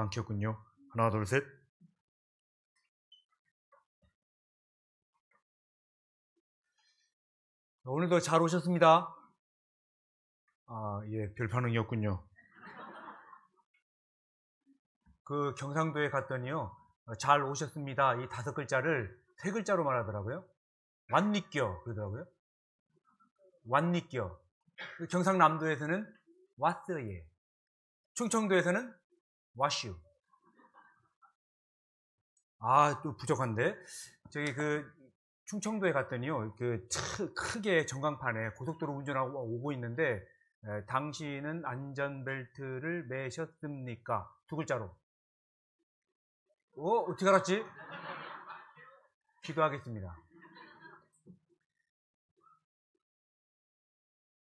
안 켰군요. 하나, 둘, 셋. 오늘도 잘 오셨습니다. 예, 별 반응이었군요. 그 경상도에 갔더니요, 잘 오셨습니다. 이 5글자를 3글자로 말하더라고요. 왔니껴 그러더라고요. 왔니껴. 경상남도에서는 왔어예. 충청도에서는 와슈. 또 부족한데. 저기 충청도에 갔더니요, 크게 전광판에 고속도로 운전하고 오고 있는데, 당신은 안전벨트를 매셨습니까? 2글자로. 어떻게 알았지? 기도하겠습니다.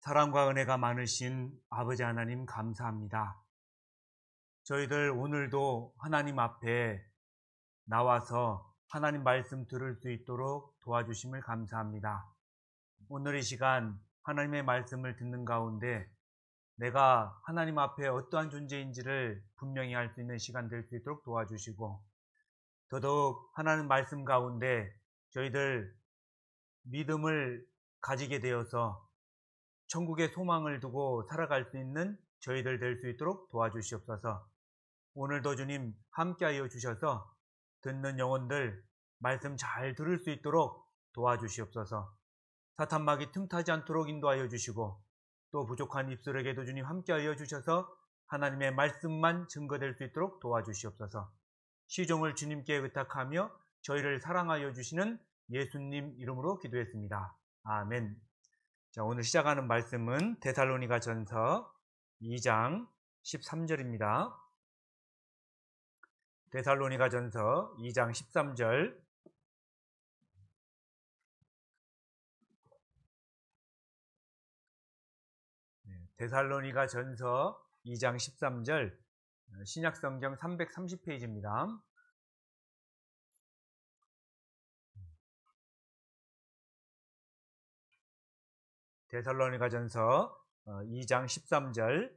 사랑과 은혜가 많으신 아버지 하나님 감사합니다. 저희들 오늘도 하나님 앞에 나와서 하나님 말씀 들을 수 있도록 도와주심을 감사합니다. 오늘 이 시간 하나님의 말씀을 듣는 가운데 내가 하나님 앞에 어떠한 존재인지를 분명히 알 수 있는 시간 될 수 있도록 도와주시고, 더더욱 하나님 말씀 가운데 저희들 믿음을 가지게 되어서 천국의 소망을 두고 살아갈 수 있는 저희들 될 수 있도록 도와주시옵소서. 오늘도 주님 함께하여 주셔서 듣는 영혼들 말씀 잘 들을 수 있도록 도와주시옵소서. 사탄마귀 틈타지 않도록 인도하여 주시고, 또 부족한 입술에게도 주님 함께하여 주셔서 하나님의 말씀만 증거될 수 있도록 도와주시옵소서. 시종을 주님께 의탁하며 저희를 사랑하여 주시는 예수님 이름으로 기도했습니다. 아멘. 자, 오늘 시작하는 말씀은 데살로니가 전서 2장 13절입니다. 데살로니가 전서 2장 13절. 데살로니가 전서 2장 13절, 신약성경 330페이지입니다. 데살로니가 전서 2장 13절,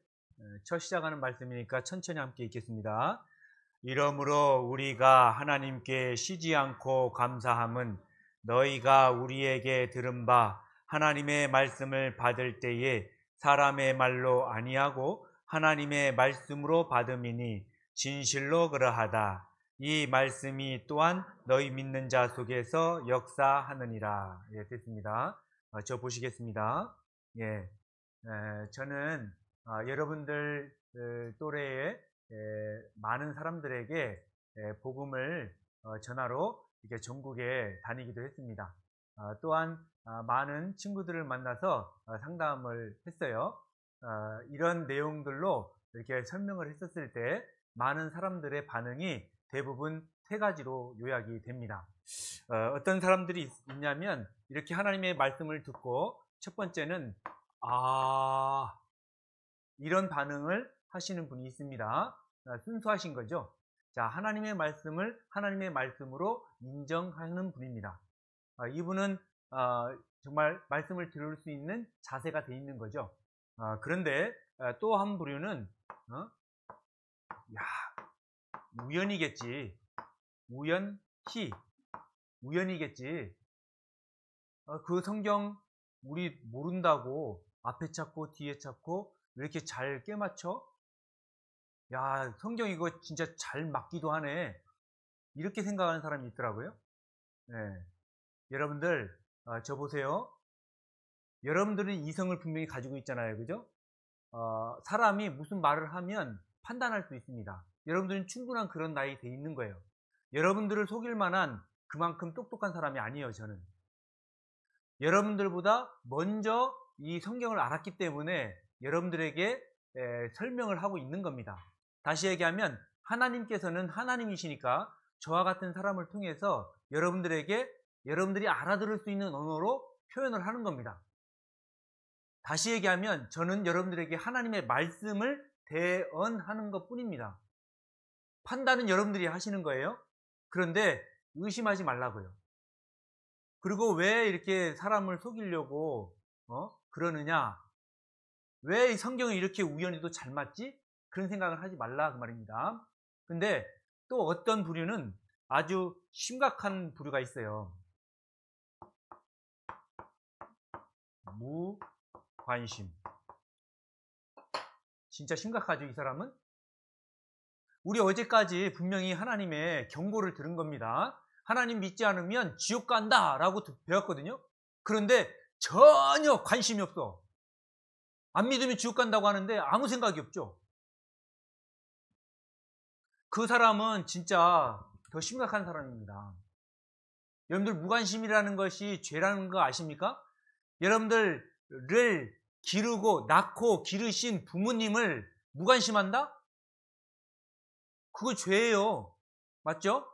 첫 시작하는 말씀이니까 천천히 함께 읽겠습니다. 이러므로 우리가 하나님께 쉬지 않고 감사함은 너희가 우리에게 들은 바 하나님의 말씀을 받을 때에 사람의 말로 아니하고 하나님의 말씀으로 받음이니 진실로 그러하다. 이 말씀이 또한 너희 믿는 자 속에서 역사하느니라. 예, 됐습니다. 저 보시겠습니다. 예, 저는 여러분들 또래의 많은 사람들에게 복음을 전하러 이렇게 전국에 다니기도 했습니다. 또한 많은 친구들을 만나서 상담을 했어요. 이런 내용들로 이렇게 설명을 했었을 때 많은 사람들의 반응이 대부분 3가지로 요약이 됩니다. 어떤 사람들이 있냐면 이렇게 하나님의 말씀을 듣고 첫 번째는 이런 반응을 하시는 분이 있습니다. 순수하신 거죠. 자, 하나님의 말씀을 하나님의 말씀으로 인정하는 분입니다. 이분은 정말 말씀을 들을 수 있는 자세가 돼 있는 거죠. 그런데 또 한 부류는 우연이겠지. 우연이겠지. 그 성경 우리 모른다고 앞에 찾고 뒤에 찾고 왜 이렇게 잘 깨맞춰? 야, 성경 이거 진짜 잘 맞기도 하네. 이렇게 생각하는 사람이 있더라고요. 네. 여러분들, 저 보세요. 여러분들은 이성을 분명히 가지고 있잖아요. 그죠? 사람이 무슨 말을 하면 판단할 수 있습니다. 여러분들은 충분한 그런 나이 돼 있는 거예요. 여러분들을 속일 만한 그만큼 똑똑한 사람이 아니에요, 저는. 여러분들보다 먼저 이 성경을 알았기 때문에 여러분들에게 설명을 하고 있는 겁니다. 다시 얘기하면 하나님께서는 하나님이시니까 저와 같은 사람을 통해서 여러분들이 알아들을 수 있는 언어로 표현을 하는 겁니다. 다시 얘기하면 저는 여러분들에게 하나님의 말씀을 대언하는 것 뿐입니다. 판단은 여러분들이 하시는 거예요. 그런데 의심하지 말라고요. 그리고 왜 이렇게 사람을 속이려고 그러느냐? 왜 이 성경이 이렇게 우연히도 잘 맞지? 그런 생각을 하지 말라 그 말입니다. 근데 또 어떤 부류는 아주 심각한 부류가 있어요. 무관심. 진짜 심각하죠, 이 사람은? 우리 어제까지 분명히 하나님의 경고를 들은 겁니다. 하나님 믿지 않으면 지옥 간다 라고 배웠거든요. 그런데 전혀 관심이 없어. 안 믿으면 지옥 간다고 하는데 아무 생각이 없죠. 그 사람은 진짜 더 심각한 사람입니다. 여러분들 무관심이라는 것이 죄라는 거 아십니까? 여러분들을 기르고 낳고 기르신 부모님을 무관심한다? 그거 죄예요. 맞죠?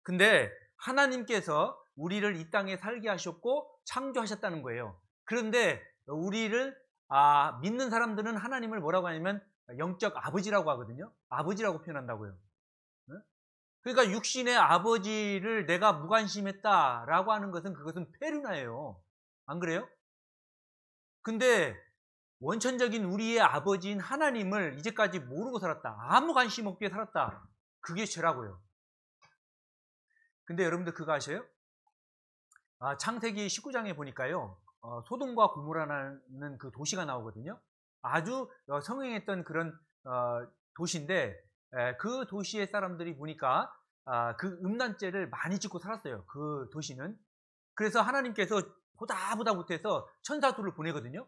근데 하나님께서 우리를 이 땅에 살게 하셨고 창조하셨다는 거예요. 그런데 우리를 믿는 사람들은 하나님을 뭐라고 하냐면 영적 아버지라고 하거든요. 아버지라고 표현한다고요. 그러니까 육신의 아버지를 내가 무관심했다라고 하는 것은 그것은 페르나예요. 안 그래요? 근데 원천적인 우리의 아버지인 하나님을 이제까지 모르고 살았다. 아무 관심 없게 살았다. 그게 죄라고요. 근데 여러분들 그거 아셔요? 창세기 19장에 보니까요. 소돔과 고모라는 그 도시가 나오거든요. 아주 성행했던 그런 도시인데 그 도시의 사람들이 보니까 그 음란죄를 많이 짓고 살았어요. 그 도시는. 그래서 하나님께서 보다 못해서 천사들을 보내거든요.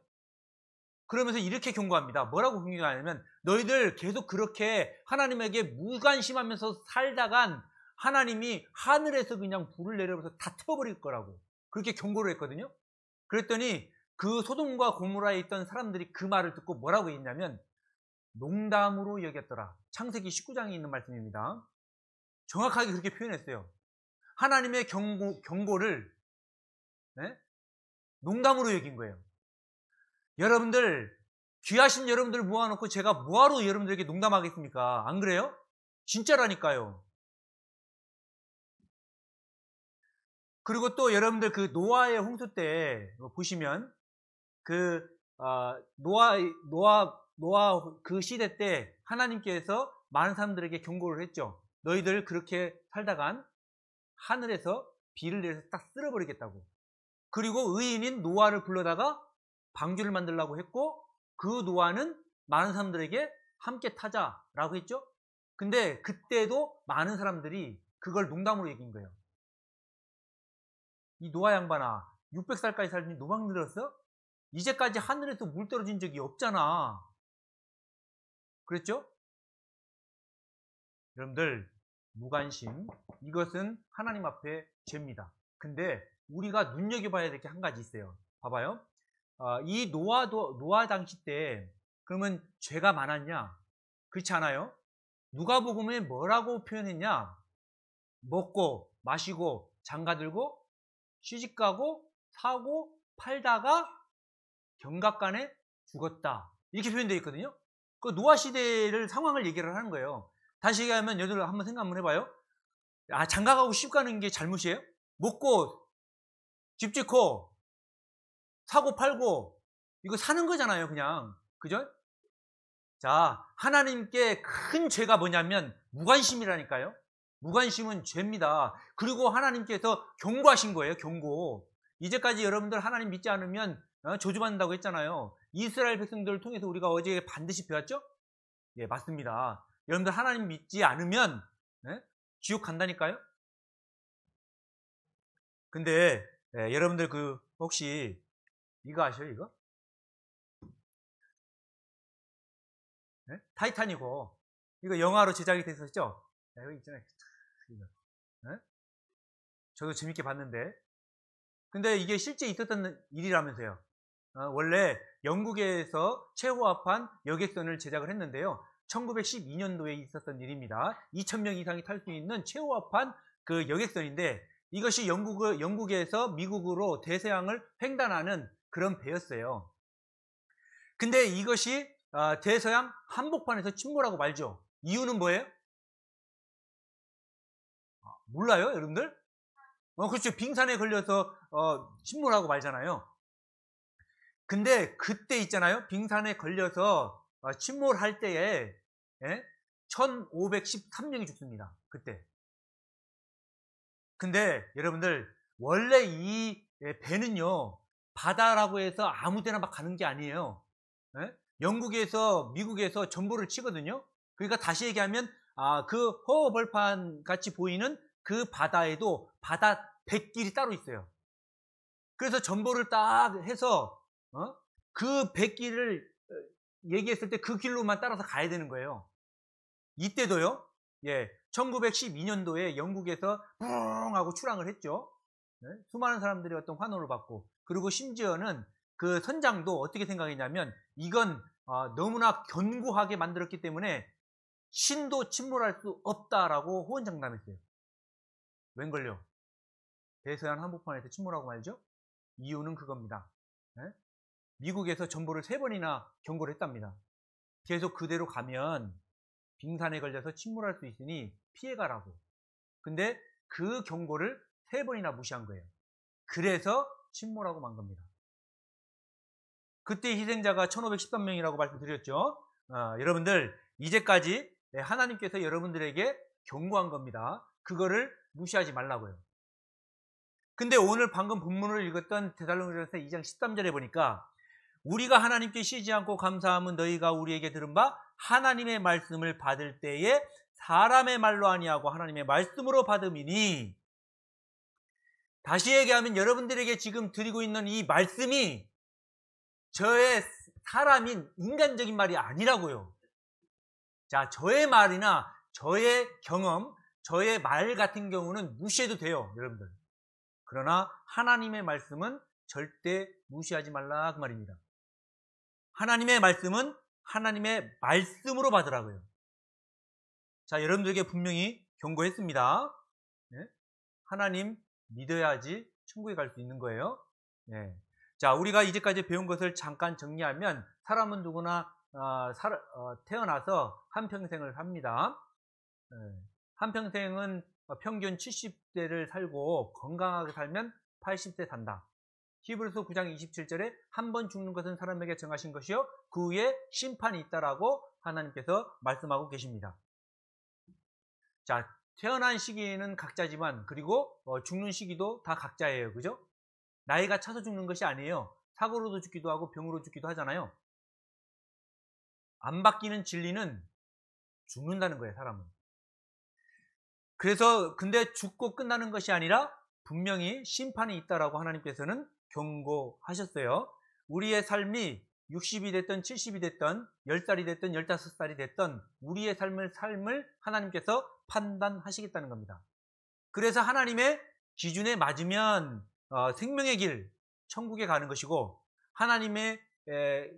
그러면서 이렇게 경고합니다. 뭐라고 경고하냐면 너희들 계속 그렇게 하나님에게 무관심하면서 살다간 하나님이 하늘에서 그냥 불을 내려서 다 태워버릴 거라고 그렇게 경고를 했거든요. 그랬더니 그 소돔과 고모라에 있던 사람들이 그 말을 듣고 뭐라고 했냐면 농담으로 여겼더라. 창세기 19장에 있는 말씀입니다. 정확하게 그렇게 표현했어요. 하나님의 경고를 농담으로 여긴 거예요. 여러분들 귀하신 여러분들 모아놓고 제가 뭐하러 여러분들에게 농담하겠습니까? 안 그래요? 진짜라니까요. 그리고 또 여러분들 그 노아의 홍수 때 보시면 그 노아 그 시대 때 하나님께서 많은 사람들에게 경고를 했죠. 너희들 그렇게 살다간 하늘에서 비를 내려서 딱 쓸어버리겠다고. 그리고 의인인 노아를 불러다가 방주를 만들라고 했고 그 노아는 많은 사람들에게 함께 타자라고 했죠. 근데 그때도 많은 사람들이 그걸 농담으로 얘기한 거예요. 이 노아 양반아 600살까지 살더니 노망 들었어? 이제까지 하늘에서 물 떨어진 적이 없잖아. 그랬죠? 여러분들 무관심 이것은 하나님 앞에 죄입니다. 근데 우리가 눈여겨봐야 될 게 한 가지 있어요. 봐봐요. 이 노아 당시 때 그러면 죄가 많았냐? 그렇지 않아요? 누가복음에 뭐라고 표현했냐? 먹고 마시고 장가들고 시집가고 사고 팔다가 경각간에 죽었다. 이렇게 표현되어 있거든요. 그 노아 시대를 상황을 얘기를 하는 거예요. 다시 얘기하면 여러분 한번 생각 한번 해봐요. 장가가고 시집가는 게 잘못이에요? 먹고 집 짓고 사고 팔고 이거 사는 거잖아요. 그냥 그죠? 자, 하나님께 큰 죄가 뭐냐면 무관심이라니까요. 무관심은 죄입니다. 그리고 하나님께서 경고하신 거예요. 경고. 이제까지 여러분들 하나님 믿지 않으면 저주받는다고 했잖아요. 이스라엘 백성들을 통해서 우리가 어제 반드시 배웠죠? 예, 맞습니다. 여러분들 하나님 믿지 않으면 지옥 간다니까요. 근데 여러분들 그 혹시 이거 아셔요? 이거? 타이타닉고 이거 영화로 제작이 됐었죠? 여기 있잖아요. 저도 재밌게 봤는데 근데 이게 실제 있었던 일이라면서요. 원래 영국에서 최호합한 여객선을 제작을 했는데요. 1912년도에 있었던 일입니다. 2,000명 이상이 탈 수 있는 최호합한 그 여객선인데 이것이 영국에서 미국으로 대서양을 횡단하는 그런 배였어요. 근데 이것이 대서양 한복판에서 침몰하고 말죠. 이유는 뭐예요? 몰라요, 여러분들? 그렇죠. 빙산에 걸려서 침몰하고 말잖아요. 근데 그때 있잖아요. 빙산에 걸려서 침몰할 때에 1513명이 죽습니다. 그때. 근데 여러분들 원래 이 배는요 바다라고 해서 아무 데나 막 가는 게 아니에요. 예? 영국에서 미국에서 전보를 치거든요. 그러니까 다시 얘기하면 그 허허벌판 같이 보이는 그 바다에도 바다 뱃길이 따로 있어요. 그래서 전보를 딱 해서 그 뱃길을 얘기했을 때 그 길로만 따라서 가야 되는 거예요. 이때도요. 1912년도에 영국에서 뿡 하고 출항을 했죠. 수많은 사람들이 어떤 환호를 받고, 그리고 심지어는 그 선장도 어떻게 생각했냐면 이건 너무나 견고하게 만들었기 때문에 신도 침몰할 수 없다라고 호언장담했어요. 웬걸요? 대서양 한복판에서 침몰하고 말죠. 이유는 그겁니다. 미국에서 전보를 3번이나 경고를 했답니다. 계속 그대로 가면 빙산에 걸려서 침몰할 수 있으니 피해가라고. 근데 그 경고를 3번이나 무시한 거예요. 그래서 침몰하고 만 겁니다. 그때 희생자가 1513명이라고 말씀드렸죠. 여러분들 이제까지 하나님께서 여러분들에게 경고한 겁니다. 그거를 무시하지 말라고요. 근데 오늘 방금 본문을 읽었던 데살로니가서 2장 13절에 보니까 우리가 하나님께 쉬지 않고 감사함은 너희가 우리에게 들은 바 하나님의 말씀을 받을 때에 사람의 말로 아니하고 하나님의 말씀으로 받음이니, 다시 얘기하면 여러분들에게 지금 드리고 있는 이 말씀이 저의 사람인 인간적인 말이 아니라고요. 자, 저의 말이나 저의 경험, 저의 말 같은 경우는 무시해도 돼요, 여러분들. 그러나 하나님의 말씀은 절대 무시하지 말라 그 말입니다. 하나님의 말씀은 하나님의 말씀으로 받으라고요. 자, 여러분들에게 분명히 경고했습니다. 하나님 믿어야지 천국에 갈 수 있는 거예요. 자, 우리가 이제까지 배운 것을 잠깐 정리하면 사람은 누구나 태어나서 한평생을 삽니다. 한평생은 평균 70세를 살고 건강하게 살면 80세 산다. 히브리서 9장 27절에 한 번 죽는 것은 사람에게 정하신 것이요 그 후에 심판이 있다라고 하나님께서 말씀하고 계십니다. 자, 태어난 시기는 각자지만 그리고 죽는 시기도 다 각자예요. 그죠? 나이가 차서 죽는 것이 아니에요. 사고로도 죽기도 하고 병으로 죽기도 하잖아요. 안 바뀌는 진리는 죽는다는 거예요, 사람은. 그래서 근데 죽고 끝나는 것이 아니라 분명히 심판이 있다라고 하나님께서는 경고하셨어요. 우리의 삶이 60이 됐든 70이 됐든 10살이 됐든 15살이 됐든 우리의 삶을 하나님께서 판단하시겠다는 겁니다. 그래서 하나님의 기준에 맞으면 생명의 길, 천국에 가는 것이고, 하나님의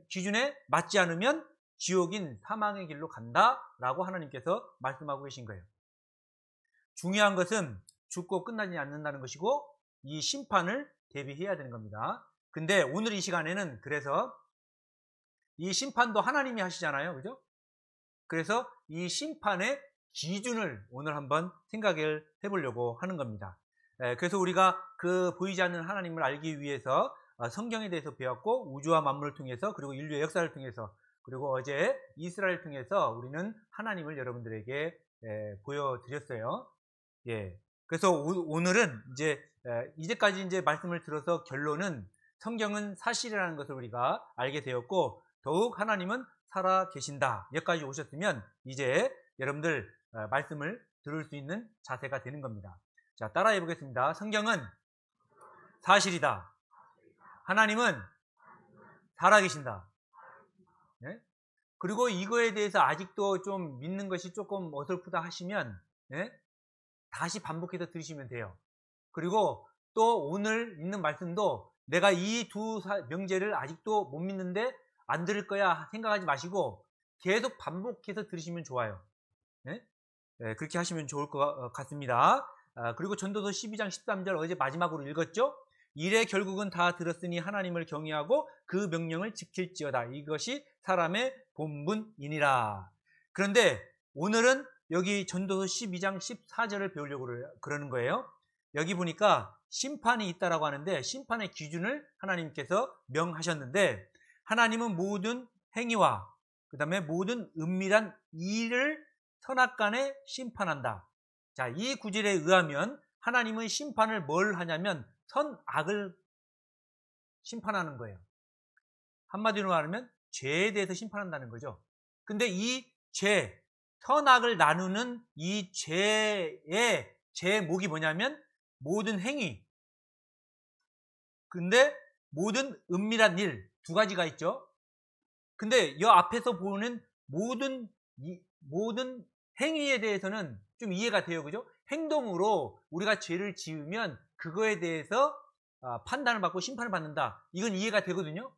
기준에 맞지 않으면 지옥인 사망의 길로 간다라고 하나님께서 말씀하고 계신 거예요. 중요한 것은 죽고 끝나지 않는다는 것이고 이 심판을 대비해야 되는 겁니다. 근데 오늘 이 시간에는 그래서 이 심판도 하나님이 하시잖아요. 그죠? 그래서 이 심판의 기준을 오늘 한번 생각을 해보려고 하는 겁니다. 그래서 우리가 그 보이지 않는 하나님을 알기 위해서 성경에 대해서 배웠고, 우주와 만물을 통해서, 그리고 인류의 역사를 통해서, 그리고 어제 이스라엘을 통해서 우리는 하나님을 여러분들에게 보여드렸어요. 그래서 오늘은 이제까지 이제 말씀을 들어서 결론은 성경은 사실이라는 것을 우리가 알게 되었고, 더욱 하나님은 살아 계신다. 여기까지 오셨으면 이제 여러분들 말씀을 들을 수 있는 자세가 되는 겁니다. 자, 따라해 보겠습니다. 성경은 사실이다. 하나님은 살아 계신다. 그리고 이거에 대해서 아직도 좀 믿는 것이 조금 어설프다 하시면 다시 반복해서 들으시면 돼요. 그리고 또 오늘 읽는 말씀도 내가 이 두 명제를 아직도 못 믿는데 안 들을 거야 생각하지 마시고 계속 반복해서 들으시면 좋아요. 그렇게 하시면 좋을 것 같습니다. 그리고 전도서 12장 13절 어제 마지막으로 읽었죠? 이래 결국은 다 들었으니 하나님을 경외하고 그 명령을 지킬지어다. 이것이 사람의 본분이니라. 그런데 오늘은 여기 전도서 12장 14절을 배우려고 그러는 거예요. 여기 보니까 심판이 있다라고 하는데 심판의 기준을 하나님께서 명하셨는데, 하나님은 모든 행위와 그 다음에 모든 은밀한 일을 선악간에 심판한다. 자, 이 구절에 의하면 하나님은 심판을 뭘 하냐면 선악을 심판하는 거예요. 한마디로 말하면 죄에 대해서 심판한다는 거죠. 근데 이 죄, 선악을 나누는 이 죄의 제목이 뭐냐면 모든 행위. 근데 모든 은밀한 일, 두 가지가 있죠. 근데 이 앞에서 보는 모든 행위에 대해서는 좀 이해가 돼요. 그죠? 행동으로 우리가 죄를 지으면 그거에 대해서 판단을 받고 심판을 받는다. 이건 이해가 되거든요.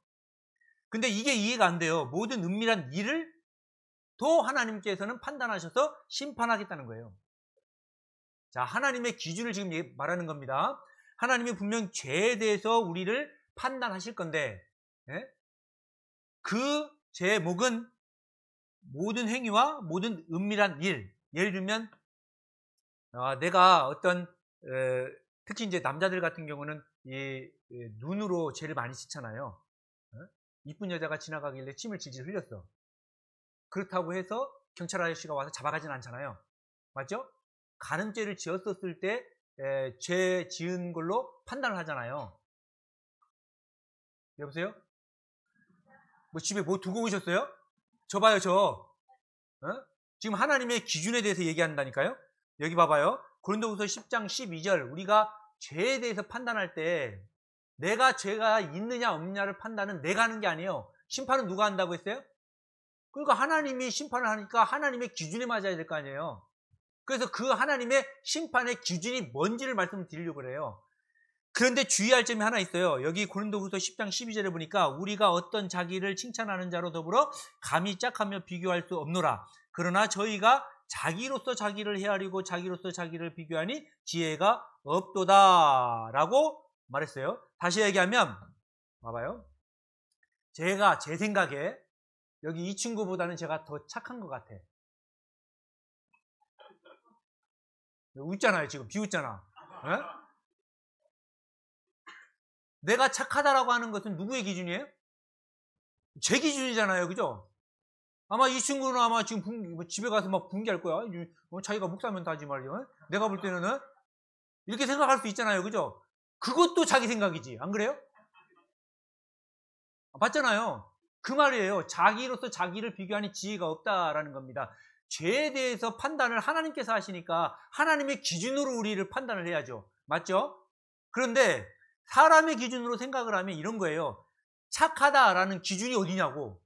근데 이게 이해가 안 돼요. 모든 은밀한 일을 또 하나님께서는 판단하셔서 심판하겠다는 거예요. 자, 하나님의 기준을 지금 말하는 겁니다. 하나님이 분명 죄에 대해서 우리를 판단하실 건데, 예? 그 제목은 모든 행위와 모든 은밀한 일. 예를 들면 내가 어떤 특히 이제 남자들 같은 경우는 이 눈으로 죄를 많이 씻잖아요. 이쁜 여자가 지나가길래 침을 질질 흘렸어. 그렇다고 해서 경찰 아저씨가 와서 잡아가진 않잖아요. 맞죠? 간음죄를 지었었을 때 죄 지은 걸로 판단을 하잖아요. 여보세요? 뭐 집에 뭐 두고 오셨어요? 저 봐요, 저. 지금 하나님의 기준에 대해서 얘기한다니까요. 여기 봐봐요. 고린도후서 10장 12절. 우리가 죄에 대해서 판단할 때 내가 죄가 있느냐 없느냐를 판단은 내가 하는 게 아니에요. 심판은 누가 한다고 했어요? 그러니까 하나님이 심판을 하니까 하나님의 기준에 맞아야 될 거 아니에요. 그래서 그 하나님의 심판의 기준이 뭔지를 말씀드리려고 그래요. 그런데 주의할 점이 하나 있어요. 여기 고린도후서 10장 12절에 보니까 우리가 어떤 자기를 칭찬하는 자로 더불어 감히 짝하며 비교할 수 없노라. 그러나 저희가 자기로서 자기를 헤아리고 자기로서 자기를 비교하니 지혜가 없도다 라고 말했어요. 다시 얘기하면 봐봐요. 제가 제 생각에 여기 이 친구보다는 제가 더 착한 것 같아. 웃잖아요. 지금 비웃잖아. 에? 내가 착하다라고 하는 것은 누구의 기준이에요? 제 기준이잖아요. 그죠? 아마 이 친구는 아마 지금 집에 가서 막 분개할 거야. 자기가 목사면 다지 말이요. 내가 볼 때는 이렇게 생각할 수 있잖아요. 그죠? 그것도 자기 생각이지. 안 그래요? 맞잖아요. 그 말이에요. 자기로서 자기를 비교하니 지혜가 없다라는 겁니다. 죄에 대해서 판단을 하나님께서 하시니까 하나님의 기준으로 우리를 판단을 해야죠. 맞죠? 그런데 사람의 기준으로 생각을 하면 이런 거예요. 착하다라는 기준이 어디냐고.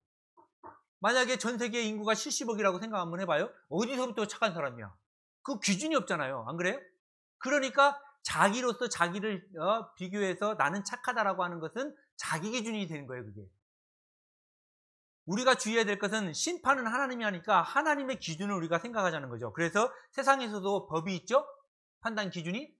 만약에 전 세계 인구가 70억이라고 생각 한번 해봐요. 어디서부터 착한 사람이야? 그 기준이 없잖아요. 안 그래요? 그러니까 자기로서 자기를 비교해서 나는 착하다라고 하는 것은 자기 기준이 되는 거예요. 그게. 우리가 주의해야 될 것은 심판은 하나님이 하니까 하나님의 기준을 우리가 생각하자는 거죠. 그래서 세상에서도 법이 있죠? 판단 기준이.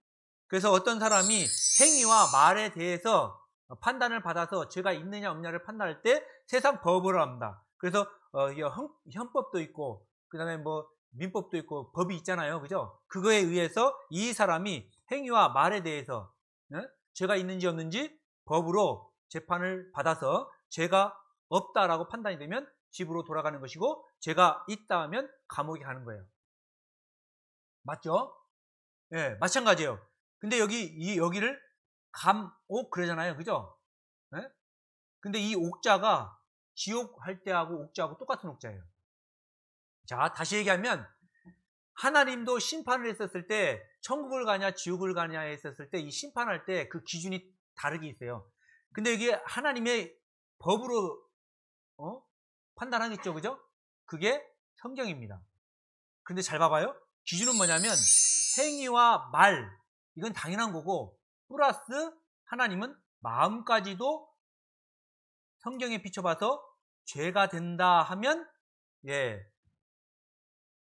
그래서 어떤 사람이 행위와 말에 대해서 판단을 받아서 죄가 있느냐 없느냐를 판단할 때 세상 법을 합니다. 그래서 헌법도 있고 그 다음에 뭐 민법도 있고 법이 있잖아요. 그죠? 그거에 의해서 이 사람이 행위와 말에 대해서 죄가 있는지 없는지 법으로 재판을 받아서 죄가 없다라고 판단이 되면 집으로 돌아가는 것이고 죄가 있다 하면 감옥에 가는 거예요. 맞죠? 예, 마찬가지예요. 근데 여기를 감옥 그러잖아요. 그죠? 예? 근데 이 옥자가 지옥 할 때하고 옥자하고 똑같은 옥자예요. 자, 다시 얘기하면 하나님도 심판을 했었을 때 천국을 가냐 지옥을 가냐 했었을 때 이 심판할 때 그 기준이 다르게 있어요. 근데 이게 하나님의 법으로 판단하겠죠. 그죠? 그게 성경입니다. 근데 잘 봐봐요. 기준은 뭐냐면 행위와 말 이건 당연한 거고 플러스 하나님은 마음까지도 성경에 비춰봐서 죄가 된다 하면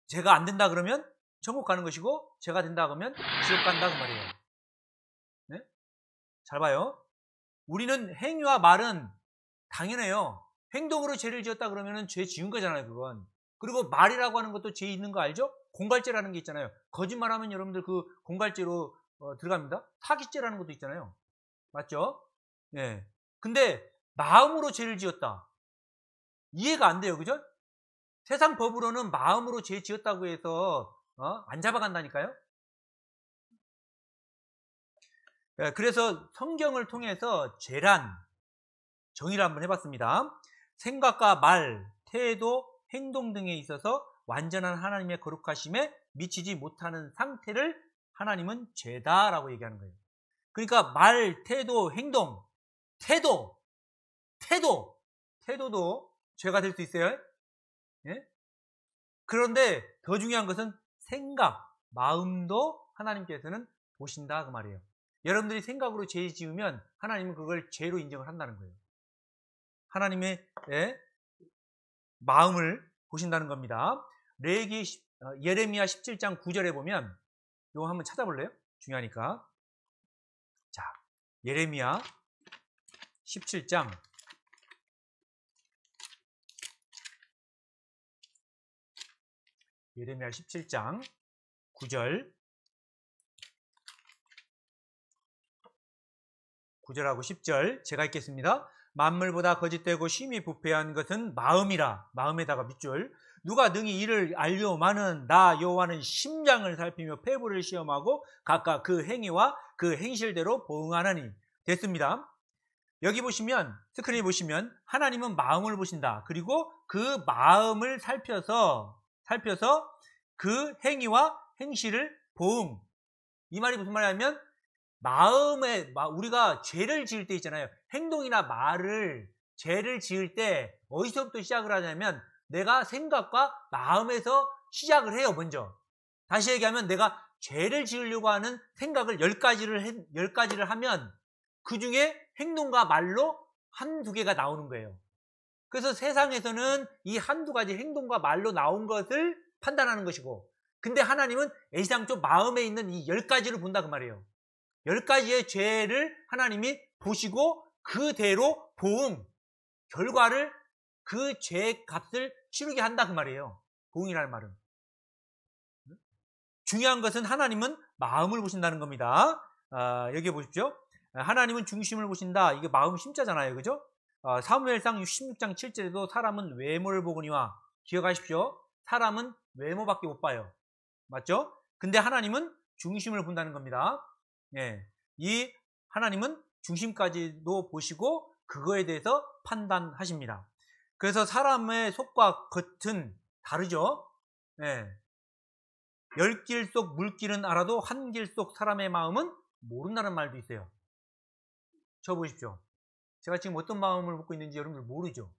죄가 안 된다 그러면 천국 가는 것이고 죄가 된다 그러면 지옥 간다 그 말이에요. 네? 잘 봐요. 우리는 행위와 말은 당연해요. 행동으로 죄를 지었다 그러면 죄 지은 거잖아요. 그건. 그리고 말이라고 하는 것도 죄 있는 거 알죠? 공갈죄라는 게 있잖아요. 거짓말하면 여러분들 그 공갈죄로 들어갑니다. 사기죄라는 것도 있잖아요. 맞죠? 예. 근데 마음으로 죄를 지었다. 이해가 안 돼요. 그죠? 세상 법으로는 마음으로 죄 지었다고 해서 안 잡아간다니까요. 그래서 성경을 통해서 죄란 정의를 한번 해봤습니다. 생각과 말, 태도, 행동 등에 있어서 완전한 하나님의 거룩하심에 미치지 못하는 상태를 하나님은 죄다라고 얘기하는 거예요. 그러니까 말, 태도, 행동, 태도도 죄가 될 수 있어요. 예? 그런데 더 중요한 것은 생각, 마음도 하나님께서는 보신다 그 말이에요. 여러분들이 생각으로 죄 지으면 하나님은 그걸 죄로 인정을 한다는 거예요. 하나님의 마음을 보신다는 겁니다. 예레미야 17장 9절에 보면 이거 한번 찾아볼래요? 중요하니까. 자, 예레미야 17장 9절 9절하고 10절 제가 읽겠습니다. 만물보다 거짓되고 심히 부패한 것은 마음이라. 마음에다가 밑줄. 누가 능히 이를 알려마는 나 여호와는 심장을 살피며 폐부를 시험하고 각각 그 행위와 그 행실대로 보응하나니. 됐습니다. 여기 보시면 스크린에 보시면 하나님은 마음을 보신다. 그리고 그 마음을 살펴서 그 행위와 행실을 보응. 이 말이 무슨 말이냐면 마음에 우리가 죄를 지을 때 있잖아요. 행동이나 말을 죄를 지을 때 어디서부터 시작을 하냐면 내가 생각과 마음에서 시작을 해요. 먼저. 다시 얘기하면 내가 죄를 지으려고 하는 생각을 10가지를 하면 그 중에 행동과 말로 한두 개가 나오는 거예요. 그래서 세상에서는 이 한두 가지 행동과 말로 나온 것을 판단하는 것이고, 근데 하나님은 애시당초 마음에 있는 이 10가지를 본다 그 말이에요. 10가지의 죄를 하나님이 보시고 그대로 보응, 결과를 그 죄 값을 치르게 한다 그 말이에요. 보응이라는 말은. 중요한 것은 하나님은 마음을 보신다는 겁니다. 여기 보십시오. 하나님은 중심을 보신다. 이게 마음 심자잖아요. 그죠? 사무엘상 16장 7절에도 사람은 외모를 보거니와, 기억하십시오. 사람은 외모밖에 못 봐요. 맞죠? 근데 하나님은 중심을 본다는 겁니다. 예. 이 하나님은 중심까지도 보시고 그거에 대해서 판단하십니다. 그래서 사람의 속과 겉은 다르죠. 예. 10길 속 물길은 알아도 한 길 속 사람의 마음은 모른다는 말도 있어요. 저 보십시오. 제가 지금 어떤 마음을 먹고 있는지 여러분들 모르죠.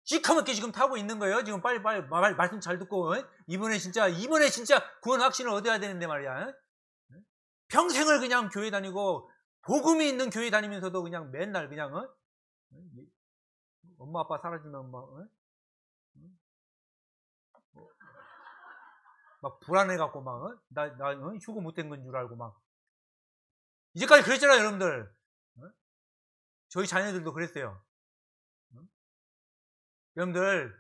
시커멓게 지금 타고 있는 거예요. 지금 빨리 말씀 잘 듣고 이번에 진짜 구원 확신을 얻어야 되는데 말이야. 평생을 그냥 교회 다니고 복음이 있는 교회 다니면서도 그냥 맨날 그냥 엄마 아빠 사라지면 막 불안해갖고 나 휴고 못된 건 줄 알고 막 이제까지 그랬잖아요, 여러분들. 저희 자녀들도 그랬어요. 여러분들,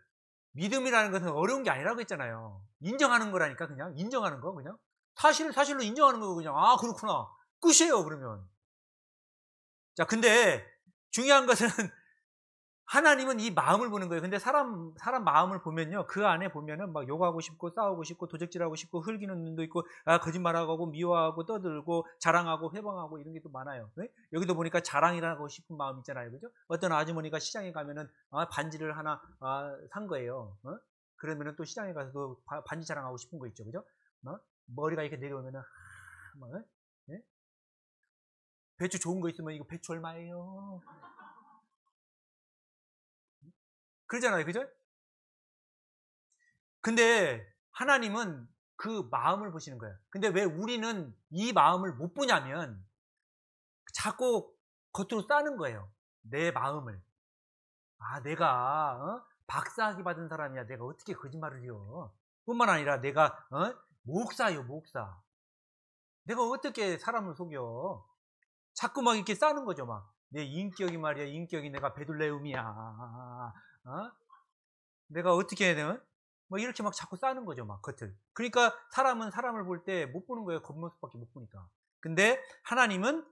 믿음이라는 것은 어려운 게 아니라고 했잖아요. 인정하는 거라니까, 그냥. 인정하는 거, 그냥. 사실로 인정하는 거, 그냥. 아, 그렇구나. 끝이에요, 그러면. 자, 근데 중요한 것은 하나님은 이 마음을 보는 거예요. 근데 사람 마음을 보면요. 그 안에 보면은 막 욕하고 싶고, 싸우고 싶고, 도적질하고 싶고, 흘기는 눈도 있고, 거짓말하고, 미워하고, 떠들고, 자랑하고, 회방하고, 이런 게 또 많아요. 네? 여기도 보니까 자랑이라고 싶은 마음 있잖아요. 그죠? 어떤 아주머니가 시장에 가면은, 반지를 하나, 산 거예요. 그러면은 또 시장에 가서도 반지 자랑하고 싶은 거 있죠. 그죠? 머리가 이렇게 내려오면은, 네? 배추 좋은 거 있으면 이거 배추 얼마예요? 그러잖아요. 그죠? 근데 하나님은 그 마음을 보시는 거예요. 근데 왜 우리는 이 마음을 못 보냐면 자꾸 겉으로 싸는 거예요. 내 마음을. 내가 박사학위 받은 사람이야. 내가 어떻게 거짓말을 해요. 뿐만 아니라 내가 목사요. 목사. 내가 어떻게 사람을 속여. 자꾸 막 이렇게 싸는 거죠. 막. 내 인격이 말이야. 인격이 내가 베들레움이야. 내가 어떻게 해야 되나? 뭐 이렇게 막 자꾸 싸는 거죠, 막 겉을. 그러니까 사람은 사람을 볼 때 못 보는 거예요. 겉모습밖에 못 보니까. 근데 하나님은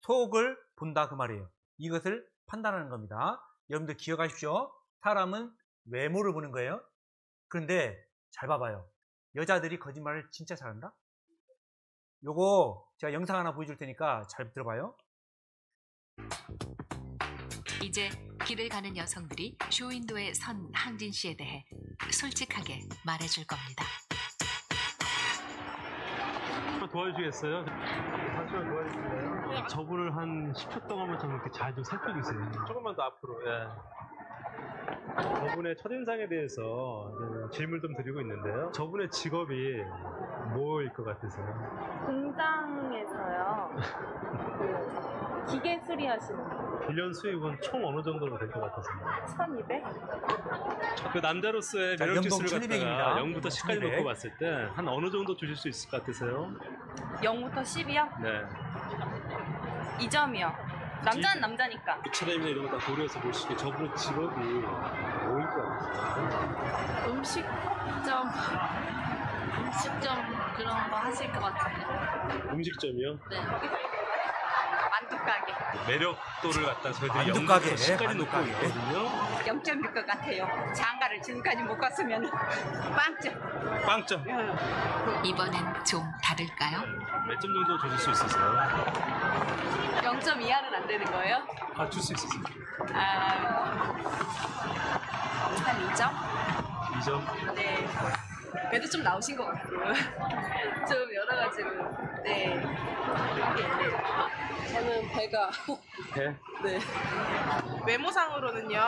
속을 본다 그 말이에요. 이것을 판단하는 겁니다. 여러분들 기억하십시오. 사람은 외모를 보는 거예요. 그런데 잘 봐봐요. 여자들이 거짓말을 진짜 잘한다? 요거 제가 영상 하나 보여줄 테니까 잘 들어봐요. 이제 길을 가는 여성들이 쇼윈도의 선 항진 씨에 대해 솔직하게 말해줄 겁니다. 도와주시겠어요? 잠시만 도와주실래요? 저분을 한 10초 동안만 좀 이렇게 잘 좀 살펴주세요. 조금만 더 앞으로. 예. 저분의 첫인상에 대해서 질문 좀 드리고 있는데요. 저분의 직업이 뭐일 것 같으세요? 공장에서요. 그 기계 수리하시는 분. 1년 수입은 총 어느 정도로 될 것 같으세요? 1200? 그 남자로서의 자, 매력 연봉 지수를 1200입니다. 갖다가 0부터 10까지 1200. 놓고 봤을 때 한 어느 정도 주실 수 있을 것 같으세요? 0부터 10이요? 네. 2점이요. 남자는 남자니까. 위치라면 이런 거 다 고려해서 보시기에 저분의 직업이 뭐일 것 같으세요? 음식점 그런 거 하실 것 같은데. 음식점이요? 네. 만두가게. 매력도를 갖다 저희들이 만두가게, 0부터 10까지 놓고 만두가게. 있거든요. 0점일 것 같아요. 장가를 지금까지 못 갔으면 빵점. 빵점. 이번엔 좀 다를까요? 몇 점 정도 주실 수 있으세요? 0점 이하는 안 되는 거예요? 아, 줄 수 있으세요. 한 2점? 2점? 네. 그래도 좀 나오신 것 같고. 좀 여러 가지로. 네. 저는 배가 네. 네. 외모상으로는요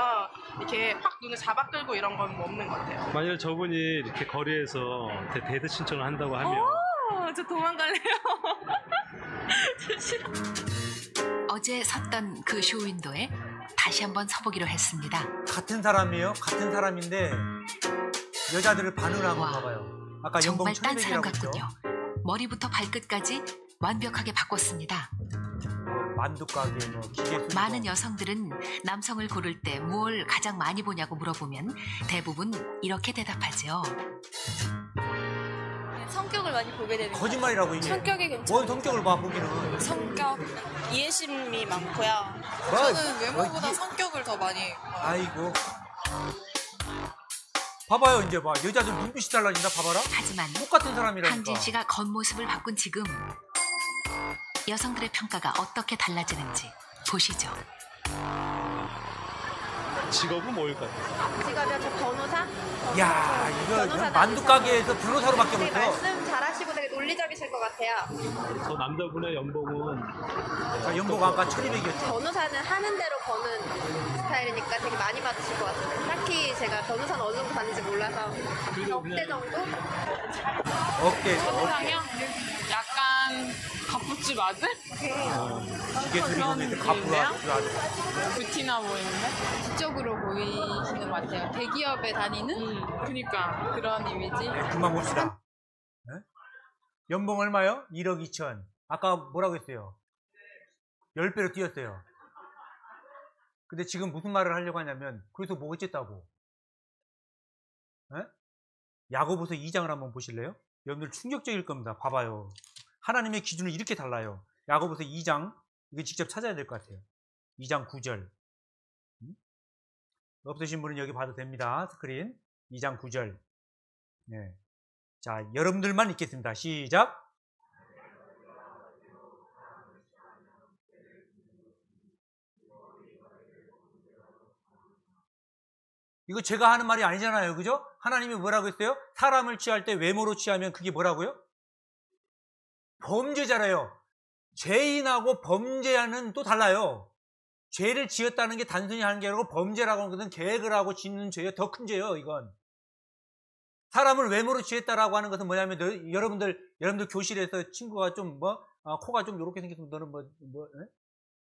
이렇게 확 눈을 잡아 끌고 이런 건 없는 것 같아요. 만약 저분이 이렇게 거리에서 데이트 신청을 한다고 하면 저 도망갈래요. 어제 섰던 그 쇼윈도에 다시 한번 서보기로 했습니다. 같은 사람이에요. 같은 사람인데 여자들을 반응하고 와, 봐봐요. 아까 연봉 정말 딴 사람 1200이라고 했죠. 같군요. 머리부터 발끝까지 완벽하게 바꿨습니다. 만두가게, 뭐 기계 수리공. 많은 여성들은 남성을 고를 때 뭘 가장 많이 보냐고 물어보면 대부분 이렇게 대답하죠. 성격을 많이 보게 되는 거예요. 거짓말이라고 이게. 성격이 뭔 괜찮아요. 성격을 봐 보기는. 성격, 이해심이 많고요. 뭐, 저는 외모보다 뭐, 성격을 더 많이 아이고. 봐봐요 이제 봐. 여자들 눈빛이 달라진다. 봐봐라. 하지만 똑같은 사람이라니까. 항진 씨가 겉모습을 바꾼 지금 여성들의 평가가 어떻게 달라지는지 보시죠. 직업은 뭐일 것 같아요? 직업이요? 저 변호사? 야 이거 변호사 만두가게에서 변호사로밖에 되게 못해요. 말씀 잘하시고 되게 논리적이실 것 같아요. 저 남자분의 연봉은 자, 연봉 아까 1200이었죠. 변호사는 하는 대로 버는 스타일이니까 되게 많이 받으실 것 같은데 딱히 제가 변호사는 어느 정도 받는지 몰라서 억대 정도? 억대. 세상이요? 약간 갑부집 아들? 기계 수리공에서 갑으로 아주. 부티나 보이는데? 지적으로 보이시는 것 같아요. 대기업에 다니는 그니까 그런 이미지. 그만 봅시다. 네? 연봉 얼마요? 1억 2천. 아까 뭐라고 했어요? 10배로 뛰었어요. 근데 지금 무슨 말을 하려고 하냐면 그래서 뭐 어쨌다고. 네? 야고보서 2장을 한번 보실래요? 여러분들 충격적일 겁니다. 봐봐요. 하나님의 기준은 이렇게 달라요. 야고보서 2장 이거 직접 찾아야 될 것 같아요. 2장 9절. 없으신 분은 여기 봐도 됩니다. 스크린. 2장 9절. 네. 자, 여러분들만 읽겠습니다. 시작. 이거 제가 하는 말이 아니잖아요. 그죠? 하나님이 뭐라고 했어요? 사람을 취할 때 외모로 취하면 그게 뭐라고요? 범죄잖아요. 죄인하고 범죄하는 또 달라요. 죄를 지었다는 게 단순히 하는 게 아니고 범죄라고 하는 것은 계획을 하고 짓는 죄예요. 더 큰 죄예요, 이건. 사람을 외모로 취했다라고 하는 것은 뭐냐면 여러분들 교실에서 친구가 좀 코가 좀 이렇게 생겼으면 너는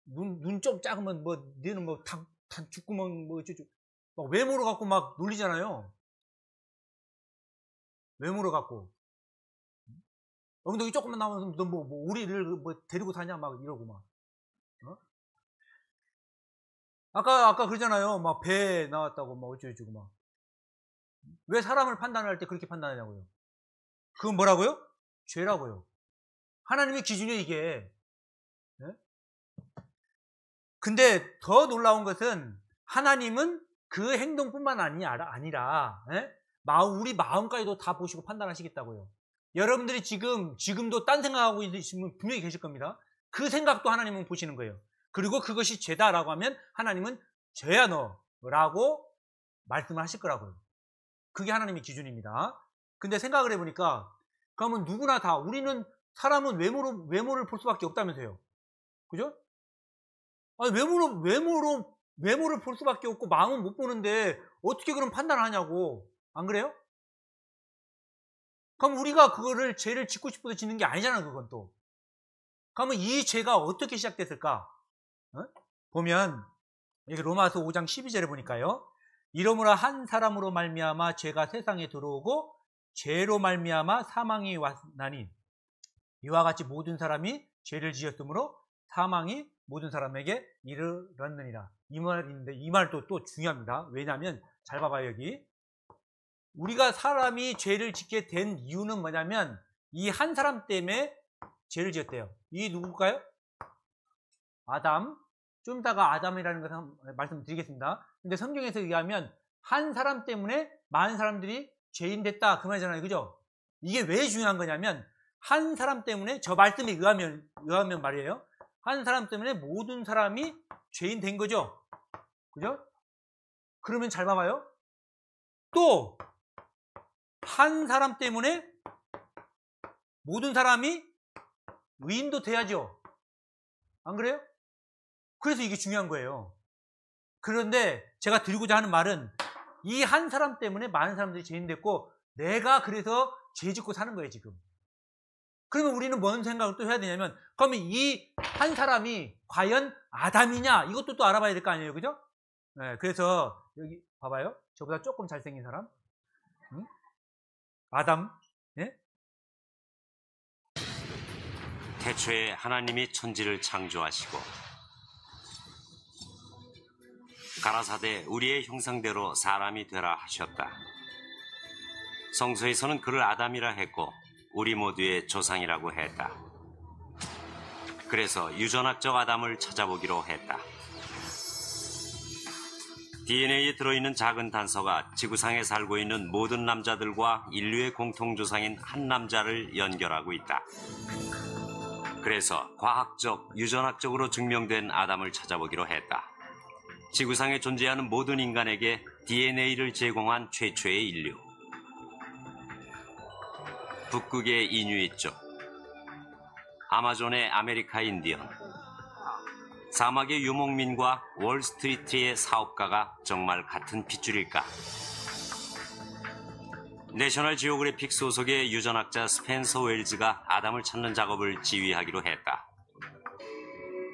눈 좀 작으면 너는 단 죽구멍 막 외모로 갖고 막 놀리잖아요. 외모로 갖고. 엉덩이 조금만 나오면 너 우리를 데리고 다냐 막 이러고 막. 아까 그러잖아요. 막 배 나왔다고 막 어쩌고저쩌고 막. 왜 사람을 판단할 때 그렇게 판단하냐고요. 그건 뭐라고요? 죄라고요. 하나님의 기준이에요, 이게. 네? 근데 더 놀라운 것은 하나님은 그 행동뿐만 아니라 우리 마음까지도 다 보시고 판단하시겠다고요. 여러분들이 지금도 딴 생각하고 있으시면 분명히 계실 겁니다. 그 생각도 하나님은 보시는 거예요. 그리고 그것이 죄다라고 하면 하나님은 죄야 너라고 말씀을 하실 거라고요. 그게 하나님의 기준입니다. 근데 생각을 해보니까 그러면 누구나 다 우리는 사람은 외모를 볼 수밖에 없다면서요. 그죠? 아니, 외모를 볼 수밖에 없고 마음은 못 보는데 어떻게 그럼 판단을 하냐고. 안 그래요? 그럼 우리가 그거를 죄를 짓고 싶어서 짓는 게 아니잖아, 그건 또. 그러면 이 죄가 어떻게 시작됐을까? 보면 여기 로마서 5장 12절에 보니까요. 이러므로 한 사람으로 말미암아 죄가 세상에 들어오고 죄로 말미암아 사망이 왔나니 이와 같이 모든 사람이 죄를 지었으므로 사망이 모든 사람에게 이르렀느니라. 이 말인데 이 말도 또 중요합니다. 왜냐하면 잘 봐봐요. 여기 우리가 사람이 죄를 짓게 된 이유는 뭐냐면 이 한 사람 때문에 죄를 지었대요. 이 누굴까요? 아담. 좀 이따가 아담이라는 것을 말씀드리겠습니다. 근데 성경에서 의하면 한 사람 때문에 많은 사람들이 죄인 됐다 그 말이잖아요. 그죠? 이게 왜 중요한 거냐면 한 사람 때문에 저 말씀에 의하면 말이에요. 한 사람 때문에 모든 사람이 죄인 된 거죠. 그죠? 그러면 잘 봐봐요. 또 한 사람 때문에 모든 사람이 의인도 돼야죠. 안 그래요? 그래서 이게 중요한 거예요. 그런데 제가 드리고자 하는 말은 이 한 사람 때문에 많은 사람들이 죄인 됐고 내가 그래서 죄 짓고 사는 거예요, 지금. 그러면 우리는 뭔 생각을 또 해야 되냐면 그러면 이 한 사람이 과연 아담이냐 이것도 또 알아봐야 될 거 아니에요, 그죠? 네, 그래서 여기 봐봐요. 저보다 조금 잘생긴 사람. 응? 아담. 예? 태초에 하나님이 천지를 창조하시고 가라사대 우리의 형상대로 사람이 되라 하셨다. 성서에서는 그를 아담이라 했고 우리 모두의 조상이라고 했다. 그래서 유전학적 아담을 찾아보기로 했다. DNA에 들어있는 작은 단서가 지구상에 살고 있는 모든 남자들과 인류의 공통조상인 한 남자를 연결하고 있다. 그래서 과학적, 유전학적으로 증명된 아담을 찾아보기로 했다. 지구상에 존재하는 모든 인간에게 DNA를 제공한 최초의 인류. 북극의 이누이족, 아마존의 아메리카 인디언, 사막의 유목민과 월스트리트의 사업가가 정말 같은 핏줄일까? 내셔널 지오그래픽 소속의 유전학자 스펜서 웰즈가 아담을 찾는 작업을 지휘하기로 했다.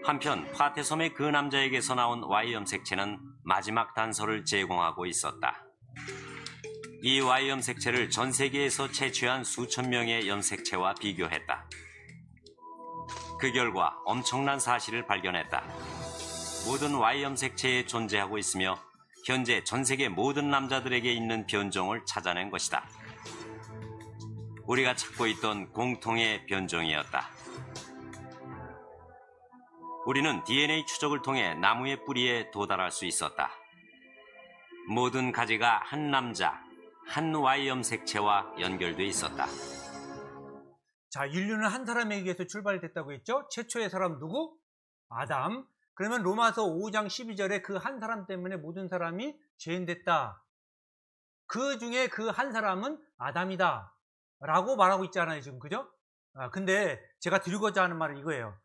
한편 파테섬의 그 남자에게서 나온 Y 염색체는 마지막 단서를 제공하고 있었다. 이 Y 염색체를 전 세계에서 채취한 수천 명의 염색체와 비교했다. 그 결과 엄청난 사실을 발견했다. 모든 Y 염색체에 존재하고 있으며 현재 전 세계 모든 남자들에게 있는 변종을 찾아낸 것이다. 우리가 찾고 있던 공통의 변종이었다. 우리는 DNA 추적을 통해 나무의 뿌리에 도달할 수 있었다. 모든 가지가 한 남자, 한 Y 염색체와 연결돼 있었다. 자, 인류는 한 사람에게 의해서 출발됐다고 했죠? 최초의 사람 누구? 아담. 그러면 로마서 5장 12절에 그 한 사람 때문에 모든 사람이 죄인 됐다. 그 중에 그 한 사람은 아담이다. 라고 말하고 있잖아요, 지금. 그죠? 근데 제가 드리고자 하는 말은 이거예요.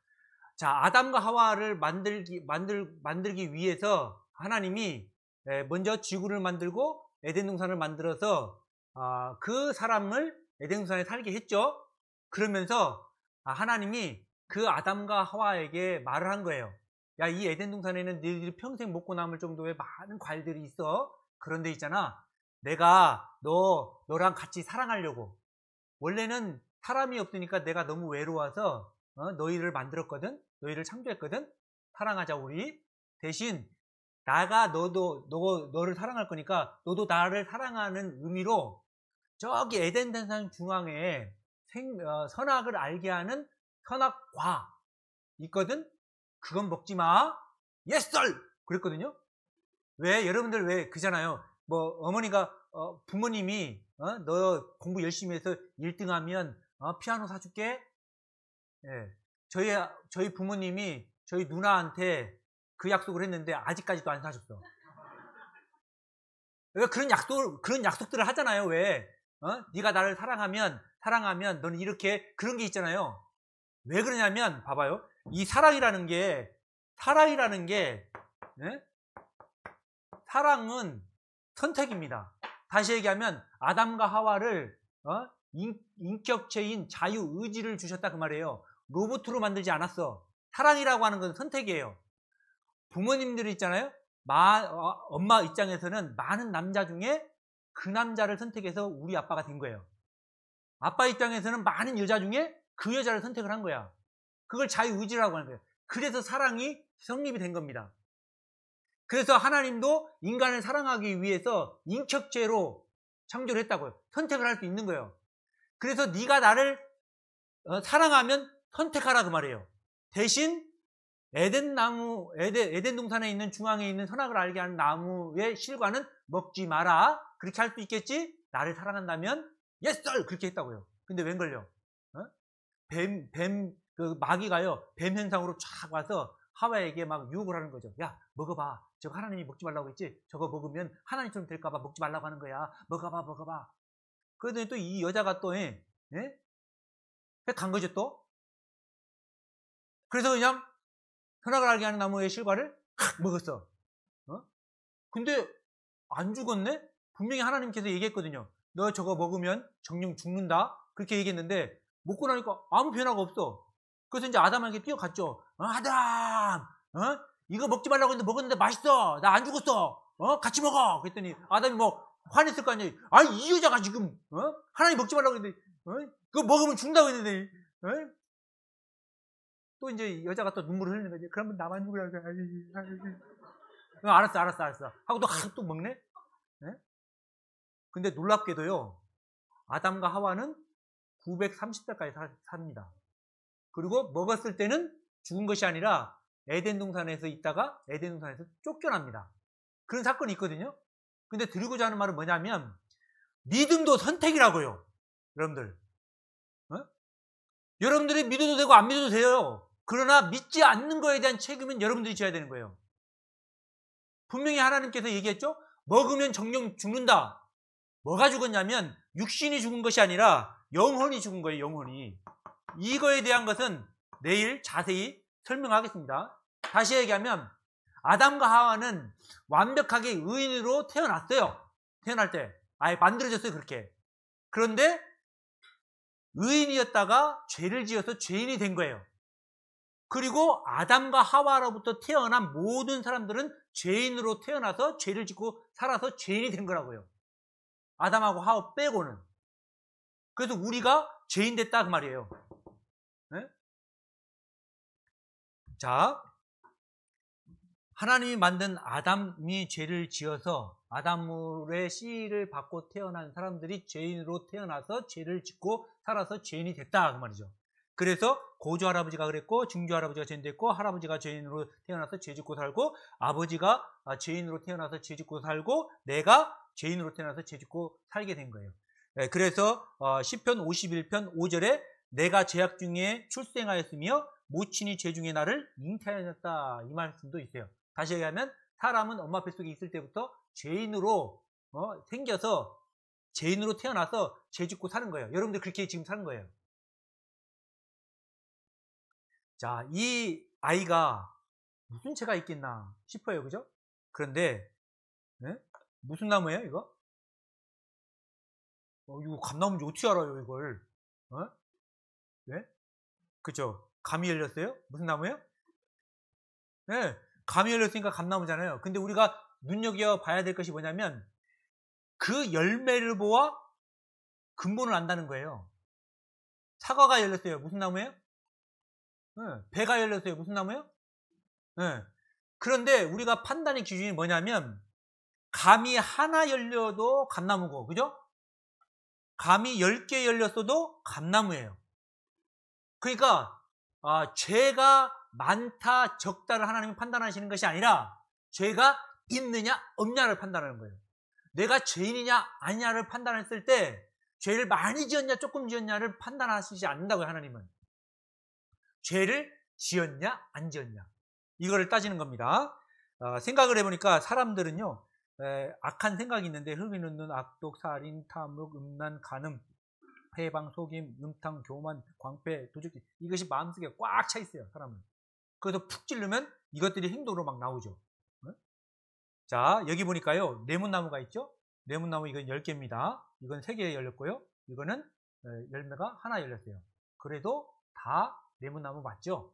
자, 아담과 하와를 만들기 위해서 하나님이 먼저 지구를 만들고 에덴 동산을 만들어서 그 사람을 에덴 동산에 살게 했죠. 그러면서 하나님이 그 아담과 하와에게 말을 한 거예요. 야, 이 에덴 동산에는 너희들이 평생 먹고 남을 정도의 많은 과일들이 있어. 그런데 있잖아, 내가 너랑 같이 사랑하려고. 원래는 사람이 없으니까 내가 너무 외로워서 너희를 만들었거든. 너희를 창조했거든. 사랑하자 우리. 대신 나가 너를 사랑할 거니까 너도 나를 사랑하는 의미로 저기 에덴 동산 중앙에 선악을 알게 하는 선악과 있거든. 그건 먹지 마. 예썰! 그랬거든요. 왜 여러분들 왜 그잖아요. 뭐 어머니가 부모님이 너 공부 열심히 해서 1등하면 피아노 사줄게. 예. 저희 부모님이 저희 누나한테 그 약속을 했는데 아직까지도 안 사줬어. 왜 그런 약속들을 하잖아요. 왜? 네가 나를 사랑하면 너는 이렇게 그런 게 있잖아요. 왜 그러냐면 봐봐요. 이 사랑이라는 게 예? 사랑은 선택입니다. 다시 얘기하면 아담과 하와를 인격체인 자유의지를 주셨다 그 말이에요. 로봇으로 만들지 않았어. 사랑이라고 하는 건 선택이에요. 부모님들이 있잖아요. 엄마 입장에서는 많은 남자 중에 그 남자를 선택해서 우리 아빠가 된 거예요. 아빠 입장에서는 많은 여자 중에 그 여자를 선택을 한 거야. 그걸 자유의지라고 하는 거예요. 그래서 사랑이 성립이 된 겁니다. 그래서 하나님도 인간을 사랑하기 위해서 인격체로 창조를 했다고요. 선택을 할 수 있는 거예요. 그래서 네가 나를 사랑하면 선택하라 그 말이에요. 대신 에덴 동산에 있는 중앙에 있는 선악을 알게 하는 나무의 실과는 먹지 마라. 그렇게 할 수 있겠지? 나를 사랑한다면 yes sir 그렇게 했다고요. 근데 웬 걸요? 그 마귀가요 뱀 현상으로 쫙 와서 하와에게 막 유혹을 하는 거죠. 야 먹어봐. 저거 하나님이 먹지 말라고 했지? 저거 먹으면 하나님처럼 될까봐 먹지 말라고 하는 거야. 먹어봐. 그러더니 또 이 여자가 또 간 거죠 또. 그래서 그냥 선악을 알게 하는 나무의 실과를 먹었어. 근데 안 죽었네? 분명히 하나님께서 얘기했거든요. 너 저거 먹으면 정령 죽는다. 그렇게 얘기했는데 먹고 나니까 아무 변화가 없어. 그래서 이제 아담에게 뛰어갔죠. 아담, 이거 먹지 말라고 했는데 먹었는데 맛있어. 나 안 죽었어. 같이 먹어. 그랬더니 아담이 뭐 화냈을 거 아니에요. 이 여자가 지금 하나님 먹지 말라고 했는데 그거 먹으면 죽는다고 했는데 또 이제 여자가 또 눈물을 흘리는 거지. 그러면 나만 죽으라고. 알았어. 하고 또 먹네. 근데 놀랍게도요. 아담과 하와는 930살까지 삽니다. 그리고 먹었을 때는 죽은 것이 아니라 에덴 동산에서 있다가 에덴 동산에서 쫓겨납니다. 그런 사건이 있거든요. 근데 드리고자 하는 말은 뭐냐면 믿음도 선택이라고요. 여러분들. 여러분들이 믿어도 되고 안 믿어도 돼요. 그러나 믿지 않는 거에 대한 책임은 여러분들이 져야 되는 거예요. 분명히 하나님께서 얘기했죠. 먹으면 정령 죽는다. 뭐가 죽었냐면 육신이 죽은 것이 아니라 영혼이 죽은 거예요. 영혼이. 이거에 대한 것은 내일 자세히 설명하겠습니다. 다시 얘기하면 아담과 하와는 완벽하게 의인으로 태어났어요. 태어날 때 아예 만들어졌어요. 그렇게. 그런데 의인이었다가 죄를 지어서 죄인이 된 거예요. 그리고 아담과 하와로부터 태어난 모든 사람들은 죄인으로 태어나서 죄를 짓고 살아서 죄인이 된 거라고요. 아담하고 하와 빼고는. 그래서 우리가 죄인 됐다 그 말이에요. 네? 자, 하나님이 만든 아담이 죄를 지어서 아담의 씨를 받고 태어난 사람들이 죄인으로 태어나서 죄를 짓고 살아서 죄인이 됐다 그 말이죠. 그래서 고조 할아버지가 그랬고 증조 할아버지가 죄인 됐고 할아버지가 죄인으로 태어나서 죄 짓고 살고 아버지가 죄인으로 태어나서 죄 짓고 살고 내가 죄인으로 태어나서 죄 짓고 살게 된 거예요. 그래서 시편 51편 5절에 내가 죄악 중에 출생하였으며 모친이 죄 중에 나를 잉태하였다 이 말씀도 있어요. 다시 얘기하면 사람은 엄마 뱃속에 있을 때부터 죄인으로 생겨서 죄인으로 태어나서 죄 짓고 사는 거예요. 여러분들 그렇게 지금 사는 거예요. 자, 이 아이가 무슨 죄가 있겠나 싶어요. 그죠? 그런데 무슨 나무예요 이거? 이거 감나무인지 어떻게 알아요 이걸? 네? 그죠? 감이 열렸어요? 무슨 나무예요? 네, 감이 열렸으니까 감나무잖아요. 근데 우리가 눈여겨봐야 될 것이 뭐냐면 그 열매를 보아 근본을 안다는 거예요. 사과가 열렸어요. 무슨 나무예요? 네, 배가 열렸어요. 무슨 나무예요? 네. 그런데 우리가 판단의 기준이 뭐냐면 감이 하나 열려도 감나무고, 그죠? 감이 10개 열렸어도 감나무예요. 그러니까 죄가 많다 적다를 하나님이 판단하시는 것이 아니라 죄가 있느냐 없냐를 판단하는 거예요. 내가 죄인이냐 아니냐를 판단했을 때 죄를 많이 지었냐 조금 지었냐를 판단하시지 않는다고요. 하나님은 죄를 지었냐 안 지었냐 이거를 따지는 겁니다. 생각을 해보니까 사람들은요 악한 생각이 있는데 흠이는 눈, 악독, 살인, 탐욕, 음란, 간음, 패방, 속임, 음탕, 교만, 광패, 도적질 이것이 마음속에 꽉 차 있어요. 사람은. 그래서 푹 찌르면 이것들이 행동으로 막 나오죠. 자, 여기 보니까요 레몬나무가 있죠. 레몬나무 이건 10개입니다. 이건 3개 열렸고요. 이거는 열매가 하나 열렸어요. 그래도 다 레몬나무 맞죠?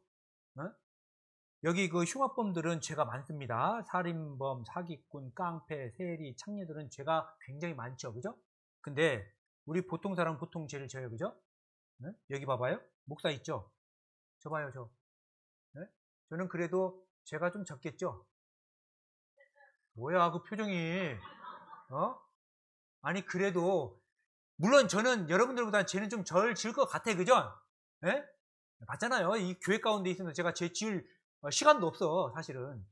여기 그 흉악범들은 죄가 많습니다. 살인범, 사기꾼, 깡패, 세리, 창녀들은 죄가 굉장히 많죠. 그죠? 근데 우리 보통 사람은 보통 죄를 져요. 그죠? 여기 봐봐요. 목사 있죠? 저 봐요, 저. 저는 그래도 죄가 좀 적겠죠? 뭐야, 그 표정이. 아니, 그래도, 물론 저는 여러분들보다 죄는 좀 덜 지을 것 같아. 그죠? 예? 맞잖아요. 이 교회 가운데 있으면 제가 죄 지을 시간도 없어, 사실은.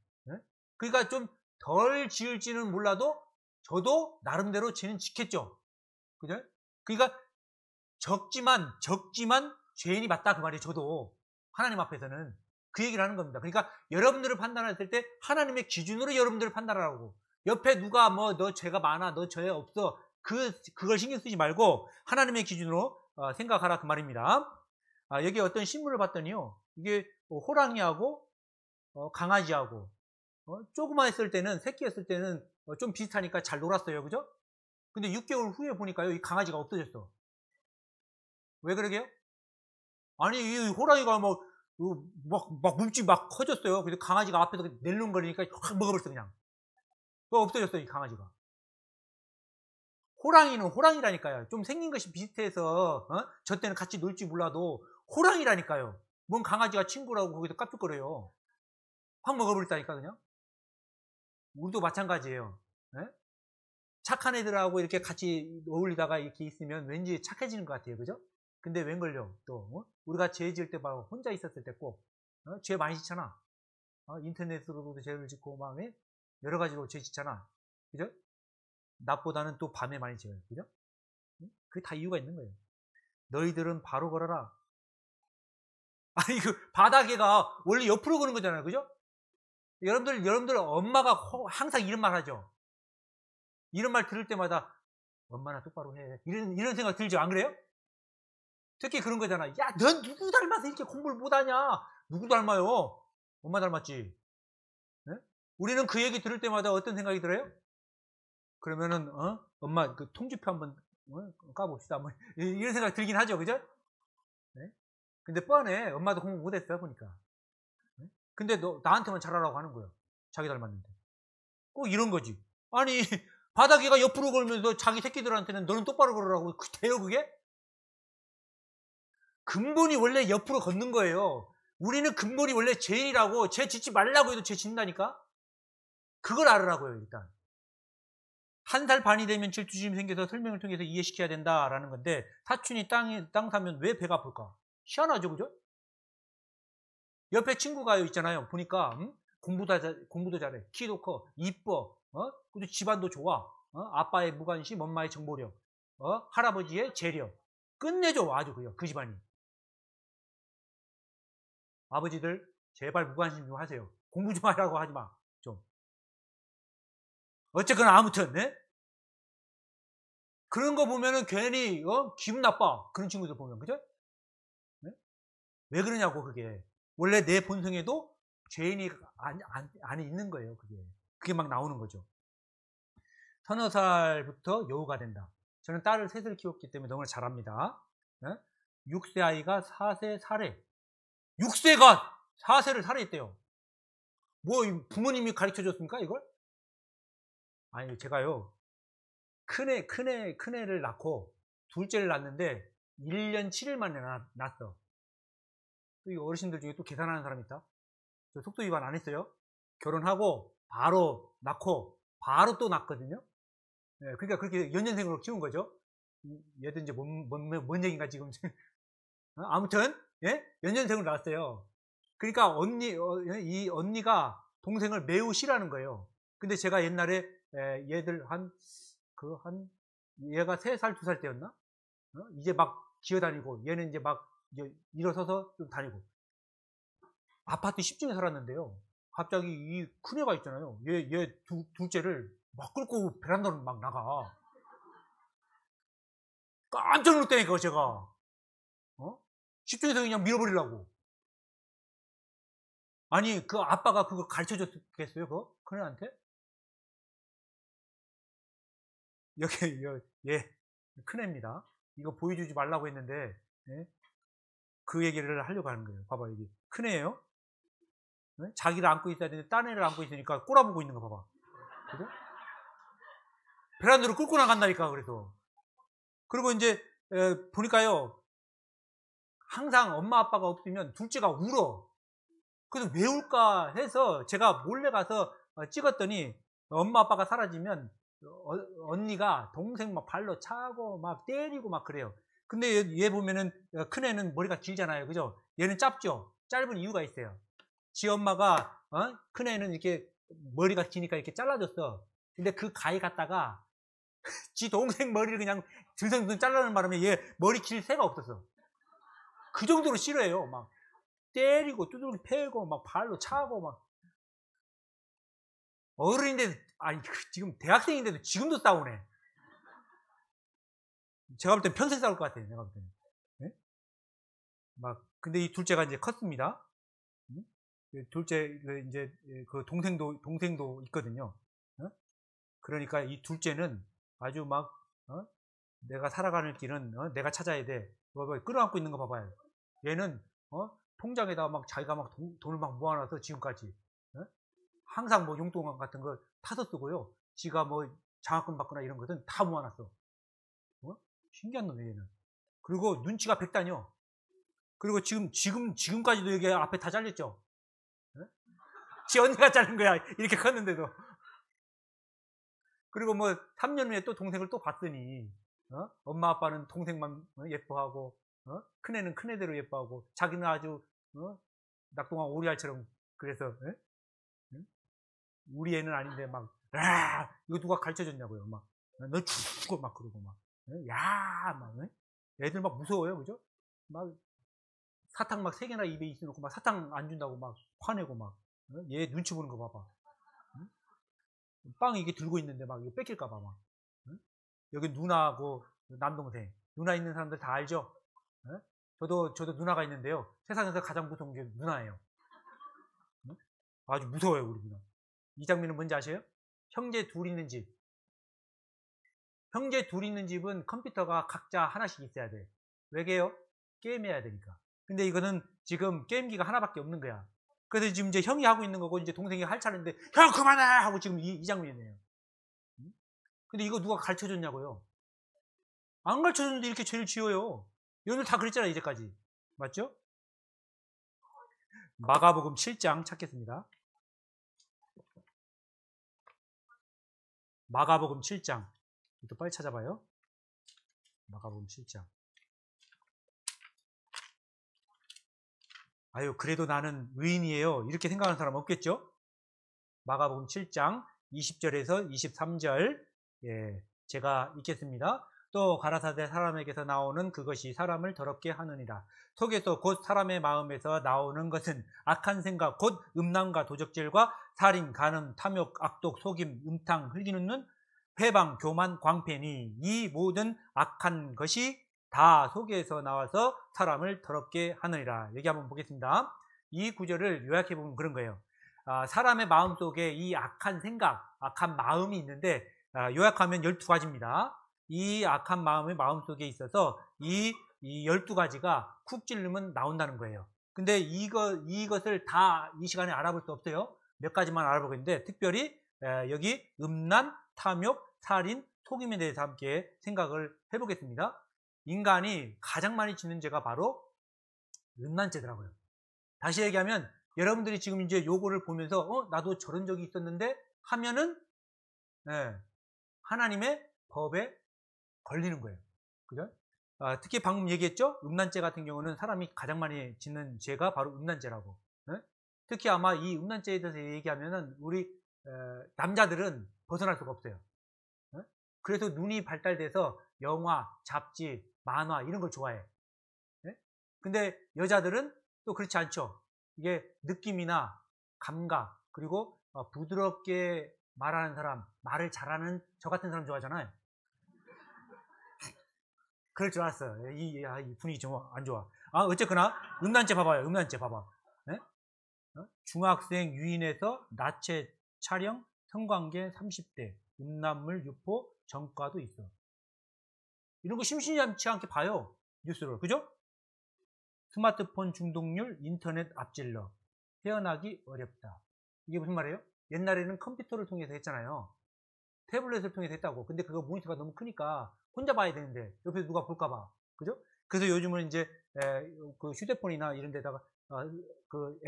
그러니까 좀 덜 지을지는 몰라도 저도 나름대로 죄는 지켰죠. 그죠? 그러니까 적지만 죄인이 맞다 그 말이에요. 저도 하나님 앞에서는 그 얘기를 하는 겁니다. 그러니까 여러분들을 판단할 때 하나님의 기준으로 여러분들을 판단하라고. 옆에 누가 뭐 너 죄가 많아, 너 죄 없어 그걸 신경 쓰지 말고 하나님의 기준으로 생각하라 그 말입니다. 여기 어떤 신문을 봤더니요. 이게 호랑이하고 강아지하고 조그마했을 때는 새끼였을 때는 좀 비슷하니까 잘 놀았어요. 그죠? 근데 6개월 후에 보니까요. 이 강아지가 없어졌어. 왜 그러게요? 아니 이 호랑이가 막 몸집이 막 커졌어요. 그래서 강아지가 앞에서 낼름거리니까 확 먹어버렸어 그냥. 없어졌어요 이 강아지가. 호랑이는 호랑이라니까요. 좀 생긴 것이 비슷해서 저 때는 같이 놀지 몰라도 호랑이라니까요. 뭔 강아지가 친구라고 거기서 깝죽거려요. 확 먹어버렸다니까 그냥. 우리도 마찬가지예요. 착한 애들하고 이렇게 같이 어울리다가 이렇게 있으면 왠지 착해지는 것 같아요. 그죠? 근데 웬걸요? 또 우리가 죄 지을 때 막 혼자 있었을 때 꼭 죄 많이 짓잖아. 인터넷으로도 죄를 짓고 막 여러 가지로 죄 짓잖아. 그죠? 낮보다는 또 밤에 많이 지어요. 그죠? 그게 다 이유가 있는 거예요. 너희들은 바로 걸어라. 아니 그 바닥에가 원래 옆으로 거는 거잖아요. 그죠? 여러분들 엄마가 항상 이런 말 하죠. 이런 말 들을 때마다 엄마나 똑바로 해. 이런 생각 들죠? 안 그래요? 특히 그런 거잖아. 야, 넌 누구 닮아서 이렇게 공부를 못하냐? 누구 닮아요? 엄마 닮았지. 네? 우리는 그 얘기 들을 때마다 어떤 생각이 들어요? 그러면은 엄마 그 통지표 한번 까봅시다. 뭐 이런 생각 들긴 하죠. 그죠? 네? 근데 뻔해. 엄마도 공부 못했어요 보니까. 네? 근데 너 나한테만 잘하라고 하는 거예요. 자기 닮았는데. 꼭 이런 거지. 아니 바닥에가 옆으로 걸면서 자기 새끼들한테는 너는 똑바로 걸으라고 돼요 그게? 근본이 원래 옆으로 걷는 거예요. 우리는 근본이 원래 죄인이라고. 죄 짓지 말라고 해도 죄 짓는다니까. 그걸 알으라고요. 일단 1살 반이 되면 질투심이 생겨서 설명을 통해서 이해시켜야 된다라는 건데 사촌이 땅 사면 왜 배가 아플까? 희한하죠. 그죠? 옆에 친구가 있잖아요. 보니까 공부도 잘해. 키도 커. 이뻐. 그리고 집안도 좋아. 아빠의 무관심, 엄마의 정보력, 할아버지의 재력. 끝내줘 아주 그 집안이. 아버지들 제발 무관심 좀 하세요. 공부 좀 하라고 하지 마. 좀. 어쨌거나 아무튼 그런 거 보면은 괜히 기분 나빠. 그런 친구들 보면 그죠? 네? 왜 그러냐고 그게. 원래 내 본성에도 죄인이 안에 있는 거예요. 그게 막 나오는 거죠. 서너 살부터 여우가 된다. 저는 딸을 셋을 키웠기 때문에 너무나 잘합니다. 6세 아이가 4세 살해. 6세가 4세를 살해했대요. 뭐 부모님이 가르쳐줬습니까 이걸? 아니 제가요 큰애를 낳고 둘째를 낳았는데 1년 7일 만에 낳았어. 이 어르신들 중에 또 계산하는 사람 있다. 저 속도 위반 안 했어요. 결혼하고 바로 낳고 바로 또 낳거든요. 네, 그러니까 그렇게 연년생으로 키운 거죠. 얘도 이제 뭔 얘기인가 지금. 아무튼 예? 연년생으로 낳았어요. 그러니까 이 언니가 동생을 매우 싫어하는 거예요. 근데 제가 옛날에 얘들 얘가 3살, 2살 때였나? 이제 막 기어다니고, 얘는 이제 막 일어서서 좀 다니고. 아파트 10층에 살았는데요. 갑자기 이 큰애가 있잖아요. 얘 둘째를 막 끌고 베란다로 막 나가. 깜짝 놀랐다니까, 제가. 10층에서 그냥 밀어버리려고. 아니, 그 아빠가 그거 가르쳐 줬겠어요, 그거? 큰애한테? 얘, 큰애입니다. 이거 보여주지 말라고 했는데, 예? 그 얘기를 하려고 하는 거예요. 봐봐, 여기. 큰애예요? 예? 자기를 안고 있어야 되는데, 딴 애를 안고 있으니까 꼬라보고 있는 거 봐봐. 그죠? 베란다로 끌고 나간다니까, 그래서. 그리고 이제, 보니까요, 항상 엄마 아빠가 없으면 둘째가 울어. 그래서 왜 울까 해서 제가 몰래 가서 찍었더니 엄마 아빠가 사라지면 언니가 동생 막 발로 차고 막 때리고 막 그래요. 근데 얘 보면은 큰애는 머리가 길잖아요. 그죠? 얘는 짧죠? 짧은 이유가 있어요. 지 엄마가 큰애는 이렇게 머리가 기니까 이렇게 잘라줬어. 근데 그 가위 갖다가 지 동생 머리를 그냥 들성들성 잘라는 바람에 얘 머리 길 새가 없었어. 그 정도로 싫어해요. 막 때리고 두들겨 패고 막 발로 차고 막. 어른인데 아니 지금 대학생인데도 지금도 싸우네. 제가 볼 땐 평생 싸울 것 같아요. 내가 볼 때는. 네? 막 근데 이 둘째가 이제 컸습니다. 둘째 이제 그 동생도 있거든요. 그러니까 이 둘째는 아주 막 내가 살아가는 길은 내가 찾아야 돼. 끌어안고 있는 거 봐봐요. 얘는 통장에다가 막 자기가 막 돈을 막 모아놔서 지금까지 항상 뭐 용돈 같은 거 타서 쓰고요. 지가 뭐 장학금 받거나 이런 것은 다 모아놨어. 신기한 놈이에요, 얘는. 그리고 눈치가 백단이요. 그리고 지금까지도 여기 앞에 다 잘렸죠. 지 언니가 자른 거야. 이렇게 컸는데도. 그리고 뭐 3년 후에 또 동생을 또 봤더니 엄마 아빠는 동생만 예뻐하고 큰애는 큰애대로 예뻐하고 자기는 아주 낙동강 오리알처럼 그래서 우리 애는 아닌데 막 이거 누가 가르쳐줬냐고요. 막 너 죽고 막 그러고 막 막 애들 막 무서워요. 그죠? 막 사탕 막 3개나 입에 있어놓고 막 사탕 안 준다고 막 화내고 막 얘 눈치 보는 거 봐봐. 빵 이게 들고 있는데 막 이거 뺏길까봐 막. 여기 누나하고 남동생. 누나 있는 사람들 다 알죠? 저도 누나가 있는데요. 세상에서 가장 무서운 게 누나예요. 아주 무서워요, 우리 누나. 이 장면은 뭔지 아세요? 형제 둘 있는 집. 형제 둘 있는 집은 컴퓨터가 각자 하나씩 있어야 돼. 왜게요? 게임해야 되니까. 근데 이거는 지금 게임기가 하나밖에 없는 거야. 그래서 지금 이제 형이 하고 있는 거고 이제 동생이 할 차례인데 형 그만해! 하고 지금 이 장면이네요. 근데 이거 누가 가르쳐줬냐고요? 안 가르쳐줬는데 이렇게 죄를 지어요. 오늘 다 그랬잖아요, 이제까지. 맞죠? 마가복음 7장 찾겠습니다. 마가복음 7장. 또 빨리 찾아봐요. 마가복음 7장. 아유, 그래도 나는 의인이에요. 이렇게 생각하는 사람 없겠죠? 마가복음 7장 20절에서 23절. 예, 제가 읽겠습니다. 또 가라사대 사람에게서 나오는 그것이 사람을 더럽게 하느니라. 속에서 곧 사람의 마음에서 나오는 것은 악한 생각, 곧 음란과 도적질과 살인, 간음, 탐욕, 악독, 속임, 음탕, 흘기는 눈, 회방, 교만, 광패니 이 모든 악한 것이 다 속에서 나와서 사람을 더럽게 하느니라. 여기 한번 보겠습니다. 이 구절을 요약해 보면 그런 거예요. 사람의 마음 속에 이 악한 생각, 악한 마음이 있는데 요약하면 12가지입니다. 이 악한 마음이 마음속에 있어서 이 12가지가 쿡 찌르면 나온다는 거예요. 근데 이것을 다 이 시간에 알아볼 수 없어요. 몇 가지만 알아보겠는데 특별히 여기 음란, 탐욕, 살인, 속임에 대해서 함께 생각을 해보겠습니다. 인간이 가장 많이 짓는 죄가 바로 음란죄더라고요. 다시 얘기하면 여러분들이 지금 이제 요거를 보면서 나도 저런 적이 있었는데 하면은 하나님의 법에 걸리는 거예요. 그죠? 특히 방금 얘기했죠? 음란죄 같은 경우는 사람이 가장 많이 짓는 죄가 바로 음란죄라고. 특히 아마 이 음란죄에 대해서 얘기하면은 우리 남자들은 벗어날 수가 없어요. 그래서 눈이 발달돼서 영화, 잡지, 만화 이런 걸 좋아해. 근데 여자들은 또 그렇지 않죠. 이게 느낌이나 감각 그리고 부드럽게 말하는 사람, 말을 잘하는 저 같은 사람 좋아하잖아요. 그럴 줄 알았어요. 이 분위기 좀 안 좋아. 어쨌거나 음란죄 봐봐요. 음란죄 봐봐. 네? 중학생 유인해서 나체 촬영, 성관계 30대, 음란물 유포 전과도 있어. 이런 거 심심치 않게 봐요. 뉴스를. 그죠? 스마트폰 중독률, 인터넷 앞질러, 헤어나기 어렵다. 이게 무슨 말이에요? 옛날에는 컴퓨터를 통해서 했잖아요. 태블릿을 통해서 했다고. 근데 그거 모니터가 너무 크니까 혼자 봐야 되는데 옆에서 누가 볼까봐. 그죠? 그래서 요즘은 이제 그 휴대폰이나 이런 데다가 그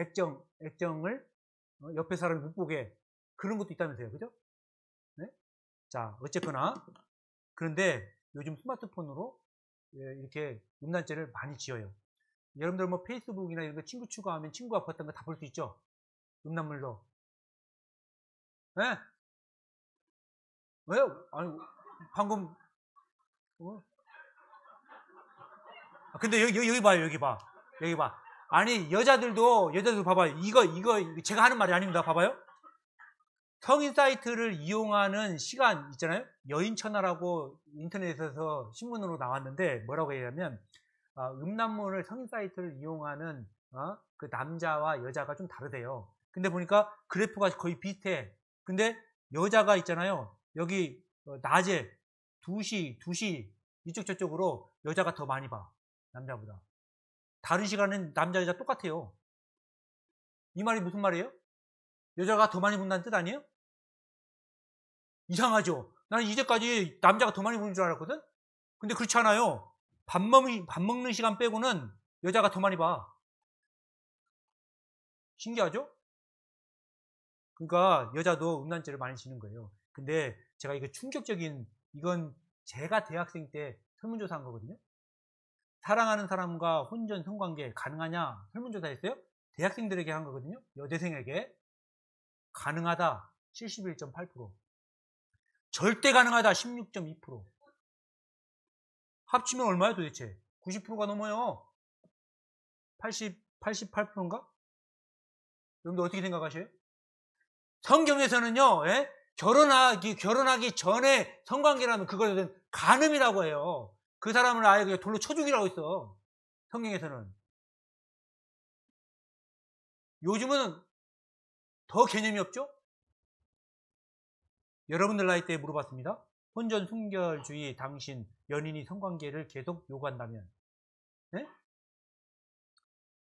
액정을 옆에 사람이 못 보게 그런 것도 있다면서요. 그죠? 네? 자, 어쨌거나 그런데 요즘 스마트폰으로 이렇게 음란죄를 많이 지어요. 여러분들 뭐 페이스북이나 이런 거 친구 추가하면 친구가 봤던 거 다 볼 수 있죠? 음란물로. 네? 왜요? 아니, 방금, 근데 여기 봐요, 여기 봐. 여기 봐. 아니, 여자들도 봐봐. 이거, 제가 하는 말이 아닙니다. 봐봐요. 성인 사이트를 이용하는 시간 있잖아요? 여인천하라고 인터넷에서 신문으로 나왔는데, 뭐라고 얘기하면, 음란물을 성인 사이트를 이용하는, 그 남자와 여자가 좀 다르대요. 근데 보니까 그래프가 거의 비슷해. 근데 여자가 있잖아요. 여기 낮에 2시 이쪽 저쪽으로 여자가 더 많이 봐. 남자보다. 다른 시간은 남자 여자 똑같아요. 이 말이 무슨 말이에요? 여자가 더 많이 본다는 뜻 아니에요? 이상하죠? 나는 이제까지 남자가 더 많이 보는 줄 알았거든? 근데 그렇지 않아요. 밥 먹는 시간 빼고는 여자가 더 많이 봐. 신기하죠? 그러니까 여자도 음란죄를 많이 지는 거예요. 근데 제가 이거 이건 제가 대학생 때 설문조사한 거거든요. 사랑하는 사람과 혼전 성관계 가능하냐 설문조사 했어요. 대학생들에게 한 거거든요. 여대생에게. 가능하다 71.8%, 절대 가능하다 16.2%. 합치면 얼마야 도대체? 90%가 넘어요. 88%인가? 여러분들 어떻게 생각하세요? 성경에서는요, 결혼하기 전에 성관계라면 그것은 간음이라고 해요. 그 사람을 아예 그냥 돌로 쳐 죽이라고 했어. 성경에서는. 요즘은 더 개념이 없죠? 여러분들 나이 때 물어봤습니다. 혼전 순결주의 당신 연인이 성관계를 계속 요구한다면, 네?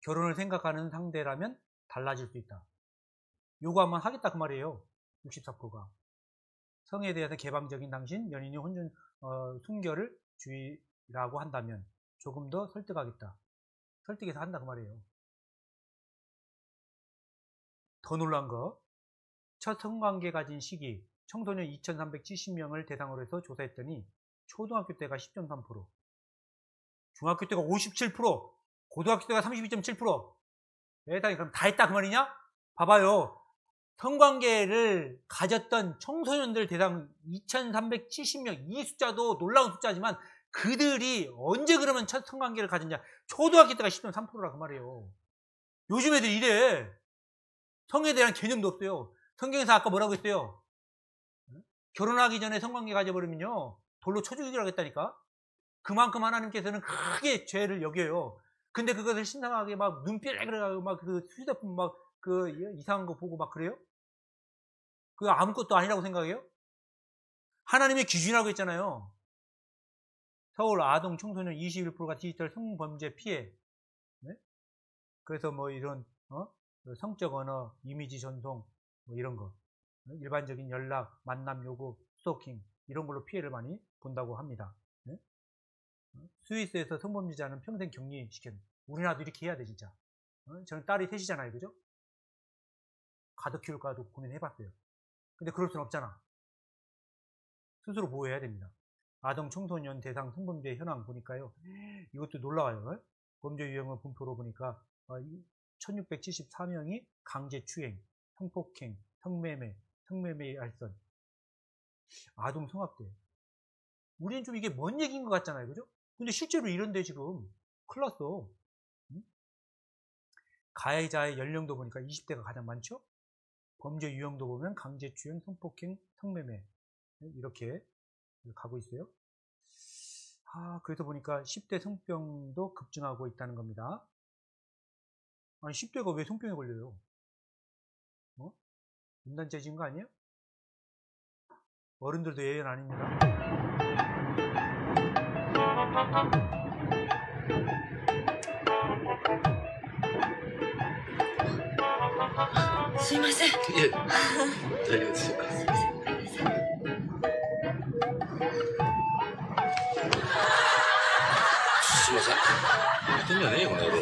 결혼을 생각하는 상대라면 달라질 수 있다. 요구하면 하겠다 그 말이에요. 64%가. 성에 대해서 개방적인 당신 연인이 혼전 순결을 주의라고 한다면 조금 더 설득하겠다. 설득해서 한다 그 말이에요. 더 놀란 거, 첫 성관계 가진 시기 청소년 2370명을 대상으로 해서 조사했더니 초등학교 때가 10.3%, 중학교 때가 57%, 고등학교 때가 32.7%. 대단히 그럼 다 했다 그 말이냐? 봐봐요. 성관계를 가졌던 청소년들 대상 2370명, 이 숫자도 놀라운 숫자지만 그들이 언제 그러면 첫 성관계를 가졌냐? 초등학교 때가 10.3%라 그 말이에요. 요즘 애들 이래. 성에 대한 개념도 없어요. 성경에서 아까 뭐라고 했어요? 결혼하기 전에 성관계 가져버리면요 돌로 쳐 죽이라고 했다니까. 그만큼 하나님께서는 크게 죄를 여겨요. 근데 그것을 신성하게 막 눈빛에 그래가지고 막 그 휴대폰 막 그 이상한 거 보고 막 그래요? 그거 아무것도 아니라고 생각해요? 하나님의 기준이라고 했잖아요. 서울 아동 청소년 21%가 디지털 성범죄 피해. 네? 그래서 뭐 이런 성적 언어, 이미지 전송 뭐 이런 거, 일반적인 연락, 만남 요구, 스토킹 이런 걸로 피해를 많이 본다고 합니다. 네? 스위스에서 성범죄자는 평생 격리시켰는데 우리나라도 이렇게 해야 돼 진짜. 저는 딸이 셋이잖아요, 그죠? 가득 키울까도 고민해봤어요. 근데 그럴 순 없잖아. 스스로 보호해야 됩니다. 아동 청소년 대상 성범죄 현황 보니까요, 이것도 놀라워요. 범죄 유형을 분포로 보니까 1674명이 강제추행, 성폭행, 성매매, 성매매 알선, 아동 성학대. 우리는 좀 이게 먼 얘기인 것 같잖아요, 그죠? 근데 실제로 이런데 지금 큰일 났어. 응? 가해자의 연령도 보니까 20대가 가장 많죠? 범죄 유형도 보면 강제추행, 성폭행, 성매매 이렇게 가고 있어요. 그래서 보니까 10대 성병도 급증하고 있다는 겁니다. 아니 10대가 왜 성병에 걸려요? 분단죄진 거 아니에요? 어른들도 예외는 아닙니다. すいません。いえ、大丈夫ですよ。すいません。やってんじゃねえよ、この野郎。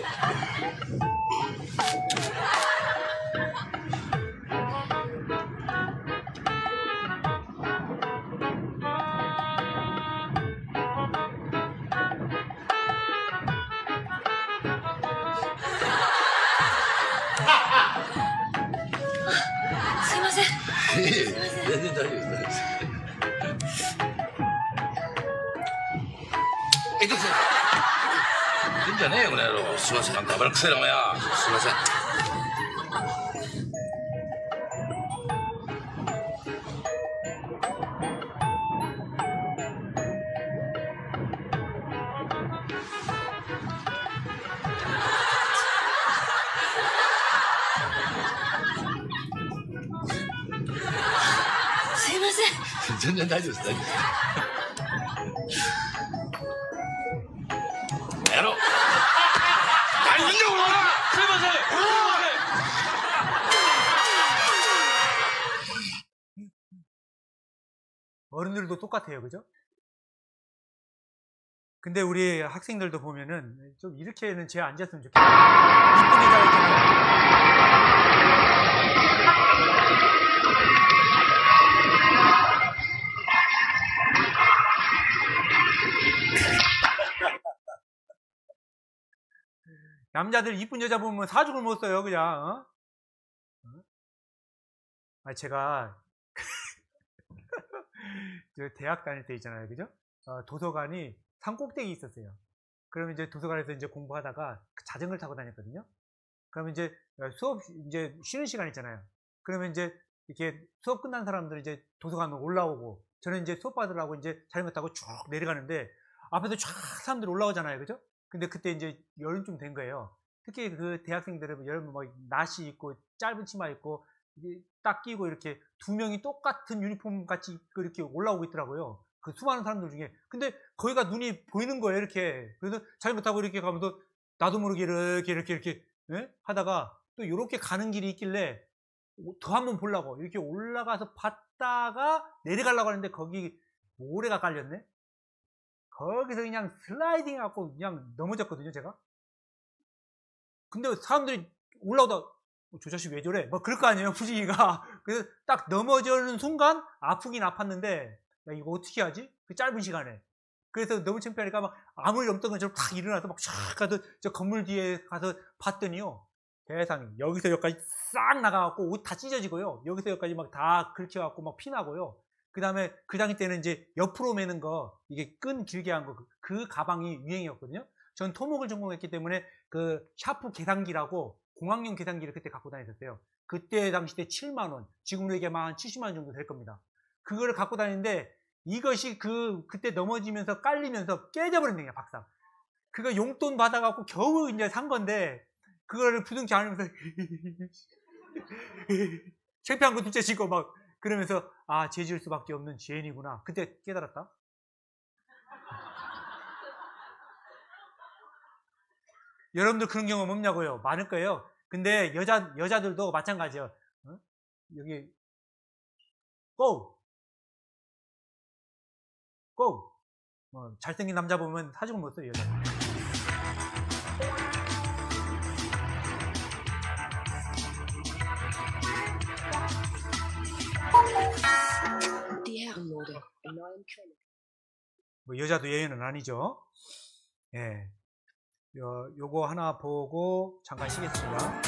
全然大丈夫です。えっと、言ってんじゃねえよ、この野郎。すいません。なんか油くせえな、お前や。すいません。全然大丈夫です。大丈夫です。やろう。何言うんだよ、お前。すいません。 어른들도 똑같아요, 그죠? 근데 우리 학생들도 보면은 좀 이렇게는 제 앉았으면 좋겠어요. 이쁜 애가 있잖아요. 남자들 이쁜 여자 보면 사죽을 못 써요, 그냥. 제가 대학 다닐 때 있잖아요, 그죠? 도서관이 산 꼭대기 있었어요. 그러면 이제 도서관에서 이제 공부하다가 자전거를 타고 다녔거든요. 그러면 이제 수업 이제 쉬는 시간 있잖아요. 그러면 이제 이렇게 수업 끝난 사람들 이제 도서관으로 올라오고, 저는 이제 수업 받으려고 이제 자전거 타고 쭉 내려가는데 앞에서 쫙 사람들이 올라오잖아요, 그죠? 근데 그때 이제 여름쯤 된 거예요. 특히 그 대학생들은 여름 막 나시 입고 짧은 치마 입고 딱 끼고 이렇게 두 명이 똑같은 유니폼 같이 입고 이렇게 올라오고 있더라고요. 그 수많은 사람들 중에. 근데 거기가 눈이 보이는 거예요, 이렇게. 그래서 자전거 타고 이렇게 가면서 나도 모르게 이렇게 예? 하다가 또 이렇게 가는 길이 있길래 더 한번 보려고 이렇게 올라가서 봤다가 내려가려고 하는데 거기 모래가 깔렸네. 거기서 그냥 슬라이딩 하고 그냥 넘어졌거든요, 제가. 근데 사람들이 올라오다 저 자식 왜 저래? 뭐 그럴 거 아니에요, 분위기가. 그래서 딱 넘어지는 순간 아프긴 아팠는데, 야, 이거 어떻게 하지? 그 짧은 시간에. 그래서 너무 창피하니까 막 아무 일 없던 것처럼 탁 일어나서 막 쫙 가서 저 건물 뒤에 가서 봤더니요, 세상에 여기서 여기까지 싹 나가갖고 옷 다 찢어지고요, 여기서 여기까지 막 다 긁혀갖고 막 피나고요. 그 다음에 그 당시 때는 이제 옆으로 매는 거, 이게 끈 길게 한 거, 그 가방이 유행이었거든요. 전 토목을 전공했기 때문에 그 샤프 계산기라고 공학용 계산기를 그때 갖고 다녔었어요. 그때 당시 때 7만원, 지금으로 얘기하면 한 70만원 정도 될 겁니다. 그거를 갖고 다니는데 이것이 그때 넘어지면서 깔리면서 깨져버린 거예요, 박상. 그거 용돈 받아갖고 겨우 이제 산 건데, 그거를 부둥키 안으면서 창피한 거 둘째 치고 막 그러면서, 아, 죄지을 수밖에 없는 죄인이구나. 그때 깨달았다. 여러분들 그런 경험 없냐고요? 많을 거예요. 근데 여자들도 마찬가지예요. 어? 여기 고! 잘생긴 남자 보면 사죽을 못 써요, 여자. 뭐 여자도 예외는 아니죠. 예. 요거 하나 보고 잠깐 쉬겠습니다.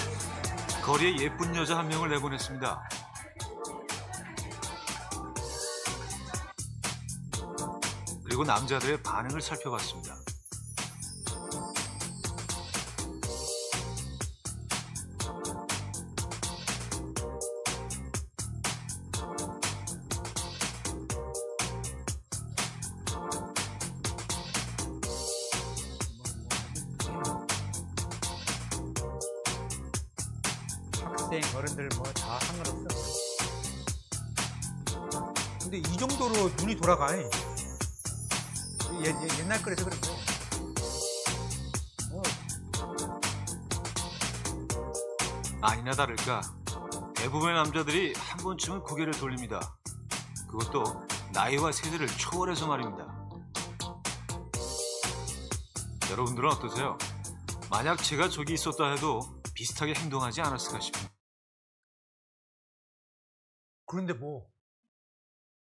거리에 예쁜 여자 한 명을 내보냈습니다. 그리고 남자들의 반응을 살펴봤습니다. 학생, 어른들 뭐 다 상관없어. 근데 이 정도로 눈이 돌아가. 옛날 거라서 그런 거야. 아니나 다를까 대부분의 남자들이 한 번쯤은 고개를 돌립니다. 그것도 나이와 세대를 초월해서 말입니다. 여러분들은 어떠세요? 만약 제가 저기 있었다 해도 비슷하게 행동하지 않았을까 싶습니다. 그런데 뭐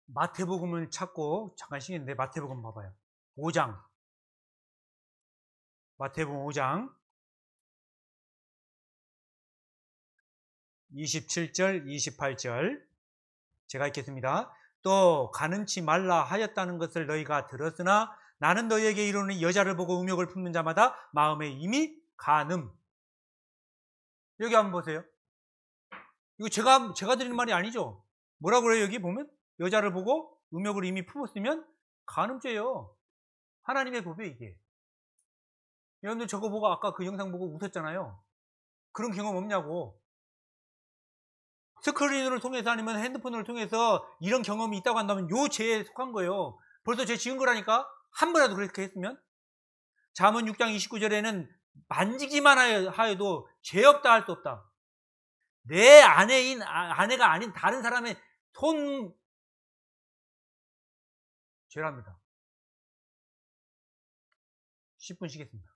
마태복음을 찾고 잠깐 쉬겠는데 마태복음 봐봐요. 5장. 마태복음 5장 27절, 28절 제가 읽겠습니다. 또 가늠치 말라 하였다는 것을 너희가 들었으나 나는 너희에게 이르노니 여자를 보고 음욕을 품는 자마다 마음에 이미 간음. 여기 한번 보세요. 이거 제가 드리는 말이 아니죠. 뭐라고 그래요? 여기 보면 여자를 보고 음욕을 이미 품었으면 간음죄예요. 하나님의 법이에요, 이게. 여러분들 저거 보고 아까 그 영상 보고 웃었잖아요. 그런 경험 없냐고. 스크린을 통해서 아니면 핸드폰을 통해서 이런 경험이 있다고 한다면 요 죄에 속한 거예요. 벌써 죄 지은 거라니까? 한 번이라도 그렇게 했으면? 잠언 6장 29절에는 만지기만 하여도 죄 없다 할 수 없다. 내 아내가 아닌 다른 사람의 손 죄랍니다. 10분 쉬겠습니다.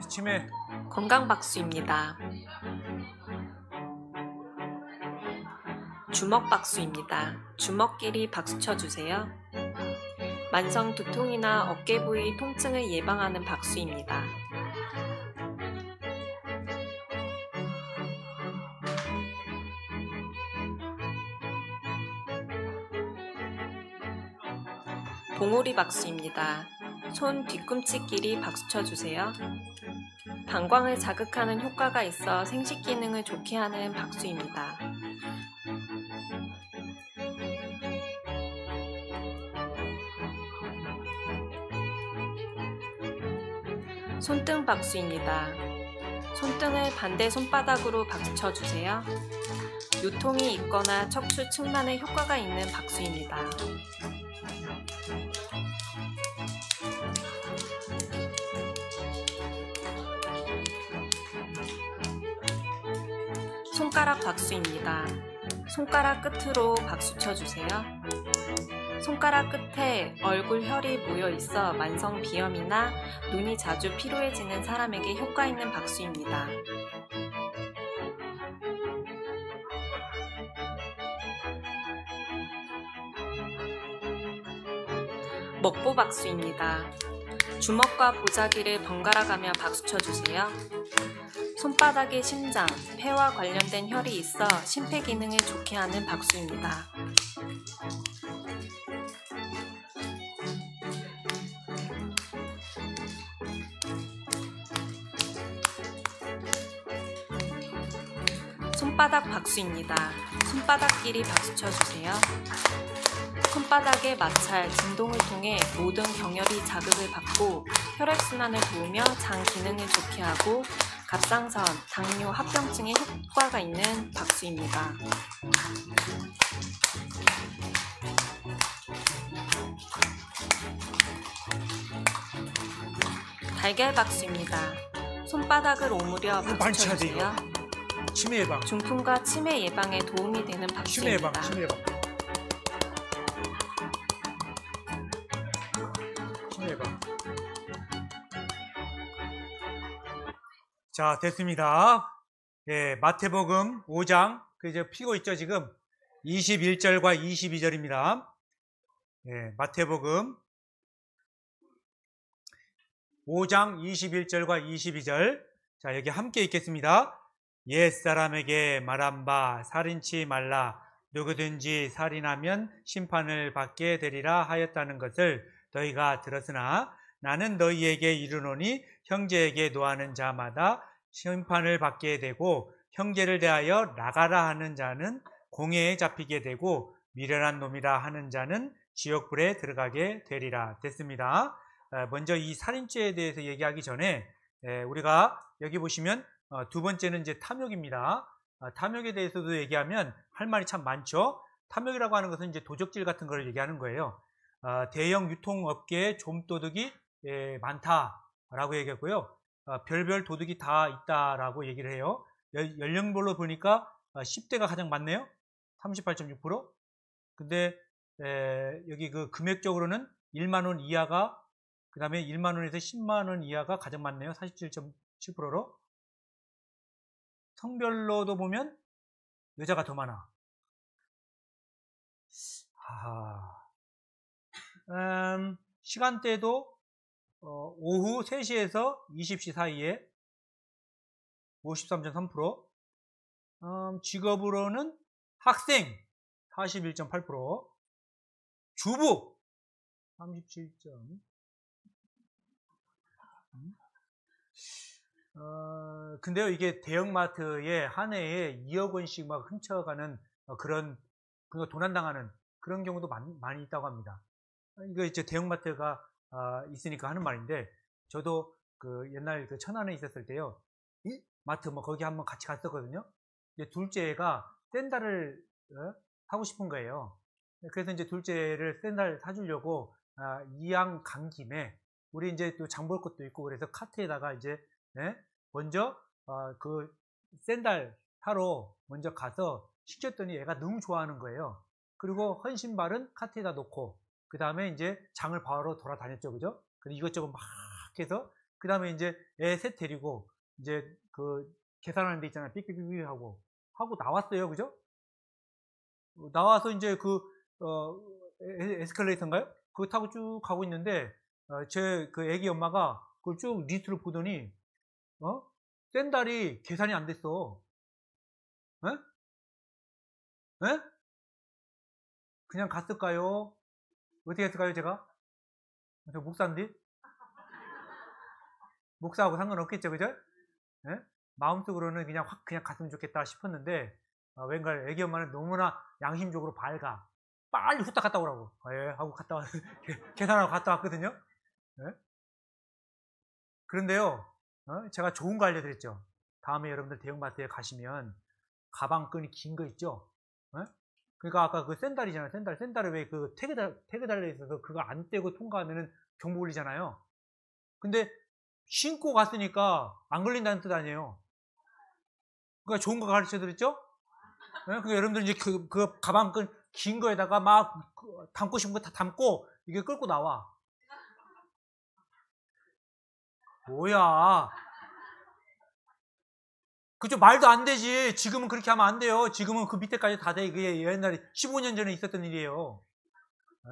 치매. 건강박수입니다. 주먹박수입니다. 주먹끼리 박수 쳐주세요. 만성 두통이나 어깨 부위 통증을 예방하는 박수입니다. 봉오리 박수입니다. 손 뒤꿈치끼리 박수 쳐주세요. 방광을 자극하는 효과가 있어 생식 기능을 좋게 하는 박수입니다. 손등 박수입니다. 손등을 반대 손바닥으로 박수 쳐주세요. 요통이 있거나 척추 측만에 효과가 있는 박수입니다. 손가락 박수입니다. 손가락 끝으로 박수 쳐주세요. 손가락 끝에 얼굴 혈이 모여 있어 만성 비염이나 눈이 자주 피로해지는 사람에게 효과 있는 박수입니다. 먹보 박수입니다. 주먹과 보자기를 번갈아 가며 박수 쳐주세요. 손바닥에 심장, 폐와 관련된 혈이 있어 심폐 기능을 좋게 하는 박수입니다. 손바닥 박수입니다. 손바닥끼리 박수 쳐주세요. 손바닥의 마찰, 진동을 통해 모든 경혈이 자극을 받고 혈액순환을 도우며 장 기능을 좋게 하고 갑상선, 당뇨, 합병증에 효과가 있는 박수입니다. 달걀 박수입니다. 손바닥을 오므려 박수 쳐주세요. 치매 예방. 중풍과 치매 예방에 도움이 되는 박수입니다. 치매 예방. 자, 됐습니다. 예, 마태복음 5장, 이제 피고 있죠, 지금. 21절과 22절입니다. 예, 마태복음 5장 21절과 22절. 자, 여기 함께 읽겠습니다. 옛사람에게 말한 바 살인치 말라. 누구든지 살인하면 심판을 받게 되리라 하였다는 것을 너희가 들었으나 나는 너희에게 이르노니 형제에게 노하는 자마다 심판을 받게 되고 형제를 대하여 나가라 하는 자는 공회에 잡히게 되고 미련한 놈이라 하는 자는 지옥불에 들어가게 되리라. 됐습니다. 먼저 이 살인죄에 대해서 얘기하기 전에 우리가 여기 보시면 두 번째는 이제 탐욕입니다. 탐욕에 대해서도 얘기하면 할 말이 참 많죠. 탐욕이라고 하는 것은 이제 도적질 같은 걸 얘기하는 거예요. 대형 유통업계에 좀도둑이 많다라고 얘기했고요. 별별 도둑이 다 있다라고 얘기를 해요. 연령별로 보니까 10대가 가장 많네요. 38.6%. 근데 여기 그 금액적으로는 1만 원 이하가, 그 다음에 1만 원에서 10만 원 이하가 가장 많네요. 47.7%로. 성별로도 보면 여자가 더 많아. 시간대도 오후 3시에서 20시 사이에 53.3%, 직업으로는 학생 41.8%, 주부 37. 근데요, 이게 대형마트에 한 해에 2억 원씩 막 훔쳐가는 그런 도난당하는 그런 경우도 많이 있다고 합니다. 이거 이제 대형마트가 있으니까 하는 말인데, 저도 그 옛날 그 천안에 있었을 때요, 마트 뭐 거기 한번 같이 갔었거든요. 이제 둘째가 샌들을 사고 싶은 거예요. 그래서 이제 둘째를 샌들 사주려고 이왕 간 김에 우리 이제 또 장 볼 것도 있고 그래서 카트에다가 이제 먼저 그 샌들 사러 먼저 가서 시켰더니 얘가 너무 좋아하는 거예요. 그리고 헌 신발은 카트에다 놓고 그 다음에 이제 장을 바로 돌아다녔죠, 그죠? 그리고 이것저것 막 해서 그 다음에 이제 애 셋 데리고 이제 그 계산하는 데 있잖아요. 삑삑삑 하고 나왔어요. 그죠? 나와서 이제 에스컬레이터인가요? 그거 타고 쭉 가고 있는데, 제 그 애기 엄마가 그걸 쭉 리스트를 보더니, 샌달이 계산이 안 됐어. 에? 에? 그냥 갔을까요? 어떻게 했을까요, 제가? 저 목사인데? 목사하고 상관없겠죠, 그죠? 예? 마음속으로는 그냥 확 그냥 갔으면 좋겠다 싶었는데, 왠가 애기 엄마는 너무나 양심적으로 밝아. 빨리 후딱 갔다 오라고. 예, 하고 갔다 왔, 계산하고 갔다 왔거든요. 예? 그런데요, 제가 좋은 거 알려드렸죠. 다음에 여러분들 대형마트에 가시면 가방끈이 긴 거 있죠? 예? 그러니까 아까 그 샌달이잖아요. 샌달을 왜 그 태그 달려 있어서 그거 안 떼고 통과하면은 경보 걸리잖아요. 근데 신고 갔으니까 안 걸린다는 뜻 아니에요. 그러니까 좋은 거 가르쳐 드렸죠? 네? 그러니까 여러분들 이제 그 가방끈 긴 거에다가 막 담고 싶은 거 다 담고 이게 끌고 나와. 뭐야. 그죠? 말도 안 되지. 지금은 그렇게 하면 안 돼요. 지금은 그 밑에까지 다 돼. 이게 옛날에 15년 전에 있었던 일이에요. 네?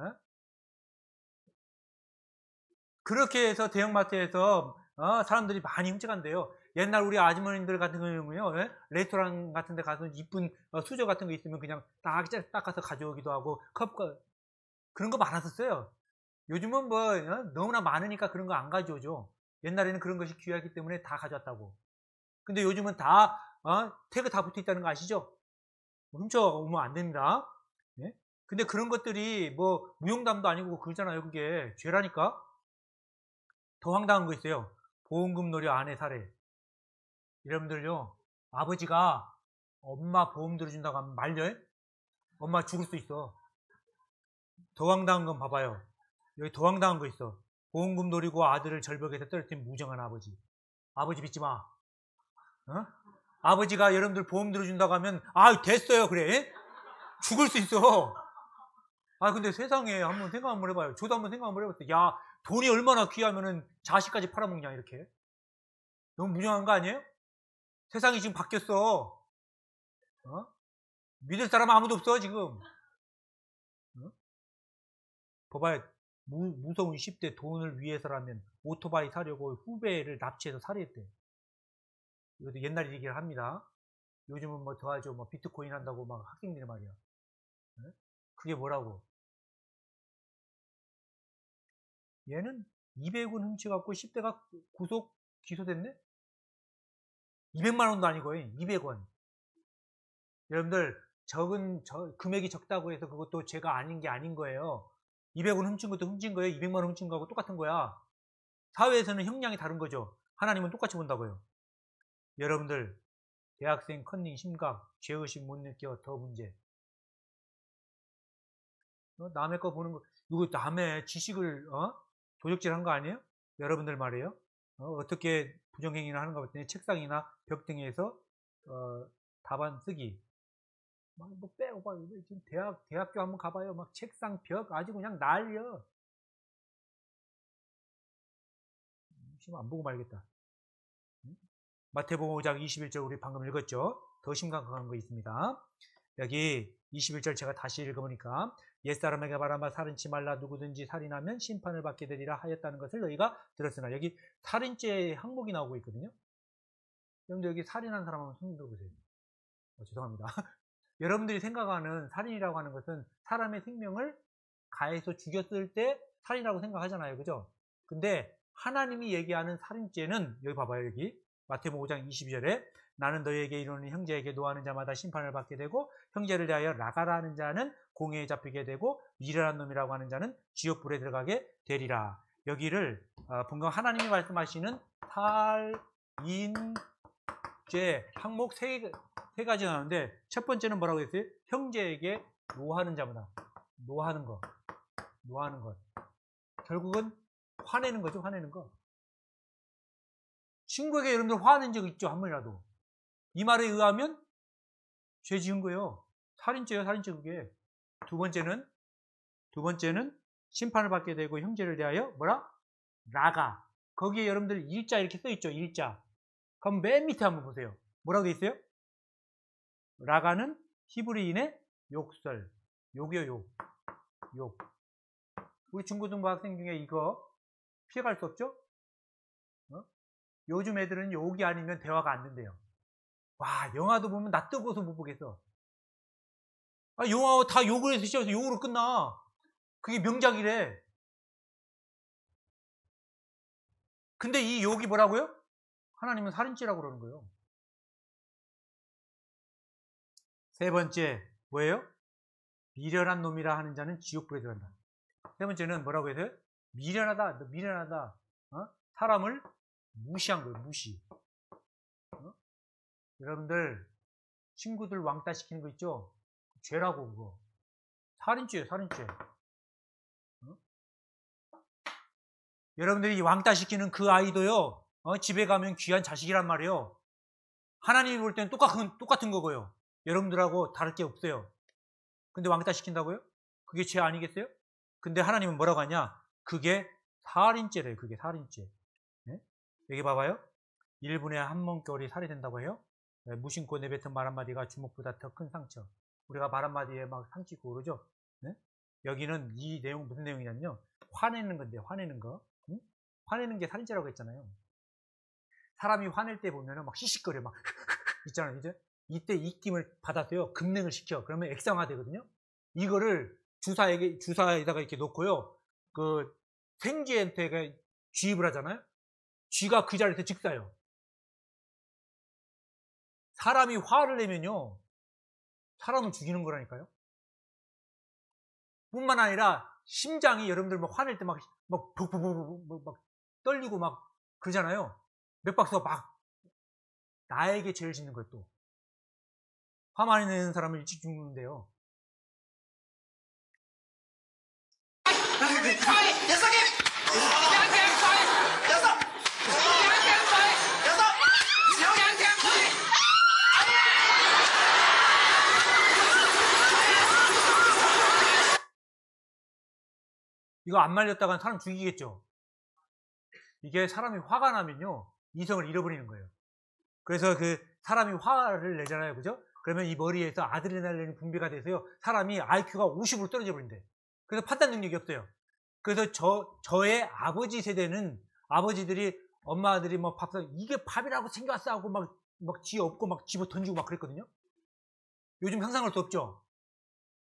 그렇게 해서 대형마트에서 사람들이 많이 훔쳐간대요. 옛날 우리 아주머니들 같은 경우는요, 예? 레스토랑 같은 데 가서 이쁜 수저 같은 거 있으면 그냥 딱 닦아서 가져오기도 하고, 컵, 그런 거 많았었어요. 요즘은 뭐, 너무나 많으니까 그런 거 안 가져오죠. 옛날에는 그런 것이 귀하기 때문에 다 가져왔다고. 근데 요즘은 다, 태그 다 붙어 있다는 거 아시죠? 훔쳐오면 안 됩니다. 예? 근데 그런 것들이 뭐, 무용담도 아니고 그러잖아요. 그게 죄라니까. 더 황당한 거 있어요. 보험금 노려 아내 살해. 여러분들요, 아버지가 엄마 보험 들어준다고 하면 말려? 엄마 죽을 수 있어. 더 황당한 건 봐봐요. 여기 더 황당한 거 있어. 보험금 노리고 아들을 절벽에서 떨어뜨린 무정한 아버지. 아버지 믿지 마. 아버지가 여러분들 보험 들어준다고 하면, 됐어요. 그래. 죽을 수 있어. 근데 세상에 한번 생각 한번 해봐요. 저도 한번 생각 한번 해봤어요. 야, 돈이 얼마나 귀하면은 자식까지 팔아먹냐, 이렇게. 너무 무정한 거 아니에요? 세상이 지금 바뀌었어. 믿을 사람 아무도 없어, 지금. 봐봐요. 무서운 10대 돈을 위해서라면 오토바이 사려고 후배를 납치해서 살해했대. 이것도 옛날 얘기를 합니다. 요즘은 뭐 더하죠. 뭐 비트코인 한다고 막 학생들이 말이야. 그게 뭐라고? 얘는 200원 훔쳐갖고 10대가 구속 기소됐네? 200만 원도 아니고 200원. 여러분들 금액이 적다고 해서 그것도 죄가 아닌 게 아닌 거예요. 200원 훔친 것도 훔친 거예요. 200만 원 훔친 거하고 똑같은 거야. 사회에서는 형량이 다른 거죠. 하나님은 똑같이 본다고요. 여러분들 대학생 컨닝 심각 죄의식 못 느껴 더 문제. 남의 거 보는 거 이거 남의 지식을 도적질한 거 아니에요? 여러분들 말이에요. 어떻게 부정행위를 하는가 봤더니 책상이나 벽 등에서 답안 쓰기. 뭐 빼고 봐. 지금 대학교 한번 가봐요. 막 책상 벽 아주 그냥 난리야. 지금 안 보고 말겠다. 마태복음 5장 21절 우리 방금 읽었죠? 더 심각한 거 있습니다. 여기 21절 제가 다시 읽어보니까 옛사람에게 말하마 살인치 말라 누구든지 살인하면 심판을 받게 되리라 하였다는 것을 너희가 들었으나 여기 살인죄의 항목이 나오고 있거든요. 여러분들 여기 살인한 사람 한번 손 들어보세요. 죄송합니다. 여러분들이 생각하는 살인이라고 하는 것은 사람의 생명을 가해서 죽였을 때 살인이라고 생각하잖아요. 그죠? 근데 하나님이 얘기하는 살인죄는 여기 봐봐요. 여기 마태복음 5장 22절에 나는 너희에게 이르노니 형제에게 노하는 자마다 심판을 받게 되고 형제를 대하여 라가라 하는 자는 공회에 잡히게 되고 미련한 놈이라고 하는 자는 지옥불에 들어가게 되리라. 여기를 분명 하나님이 말씀하시는 살인죄 항목 세 가지 나오는데 첫 번째는 뭐라고 했어요? 형제에게 노하는 자마다. 노하는 것. 결국은 화내는 거죠. 화내는 거. 친구에게 여러분들 화낸 적 있죠? 한 번이라도. 이 말에 의하면 죄 지은 거예요. 살인죄예요. 살인죄 그게. 두 번째는 심판을 받게 되고 형제를 대하여 뭐라? 라가. 거기에 여러분들 일자 이렇게 써 있죠. 일자. 그럼 맨 밑에 한번 보세요. 뭐라고 돼 있어요? 라가는 히브리인의 욕설. 욕이요, 욕. 우리 중고등부 학생 중에 이거 피해갈 수 없죠? 요즘 애들은 욕이 아니면 대화가 안 된대요. 와, 영화도 보면 나 뜨거워서 못 보겠어. 아, 영화 다 욕을 해서 시작해서 욕으로 끝나. 그게 명작이래. 근데 이 욕이 뭐라고요? 하나님은 살인죄라고 그러는 거예요. 세 번째, 뭐예요? 미련한 놈이라 하는 자는 지옥불에 들어간다. 세 번째는 뭐라고 해서요? 미련하다, 너 미련하다. 사람을 무시한 거예요, 무시. 여러분들, 친구들 왕따 시키는 거 있죠? 죄라고, 그거. 살인죄예요, 살인죄. 여러분들이 왕따 시키는 그 아이도요, 집에 가면 귀한 자식이란 말이에요. 하나님이 볼 때는 똑같은 거고요. 여러분들하고 다를 게 없어요. 근데 왕따 시킨다고요? 그게 죄 아니겠어요? 근데 하나님은 뭐라고 하냐? 그게 살인죄래요. 그게 살인죄. 네? 여기 봐봐요. 1분에 한 멍겨울이 살이 된다고 해요. 네, 무심코 내뱉은 말 한마디가 주먹보다 더 큰 상처. 우리가 말 한마디에 막 상처 있고 그러죠? 네? 여기는 이 내용 무슨 내용이냐면요. 화내는 건데, 화내는 거. 응? 화내는 게 살인죄라고 했잖아요. 사람이 화낼 때 보면은 막 시식거려, 막 있잖아요. 이제 이때 입김을 받아서요, 급냉을 시켜. 그러면 액상화 되거든요. 이거를 주사에다가 이렇게 놓고요, 그 생쥐한테 쥐입을 하잖아요. 쥐가 그 자리에서 즉사요. 사람이 화를 내면요, 사람을 죽이는 거라니까요. 뿐만 아니라 심장이 여러분들 막 화낼 때 막 떨리고 막 그러잖아요. 몇 박수가 막 나에게 죄를 짓는 거예요. 또 화 많이 내는 사람은 일찍 죽는데요. 이거 안 말렸다간 사람 죽이겠죠. 이게 사람이 화가 나면요, 이성을 잃어버리는 거예요. 그래서 그 사람이 화를 내잖아요. 그죠? 그러면 이 머리에서 아드레날린이 분비가 돼서요, 사람이 IQ가 50으로 떨어져 버린대. 그래서 판단 능력이 없어요. 그래서 저의 아버지 세대는 아버지들이, 엄마들이 막 밥사, 이게 밥이라고 챙겨왔어 하고 막 쥐 없고 막 집어 던지고 막 그랬거든요. 요즘 상상할 수 없죠?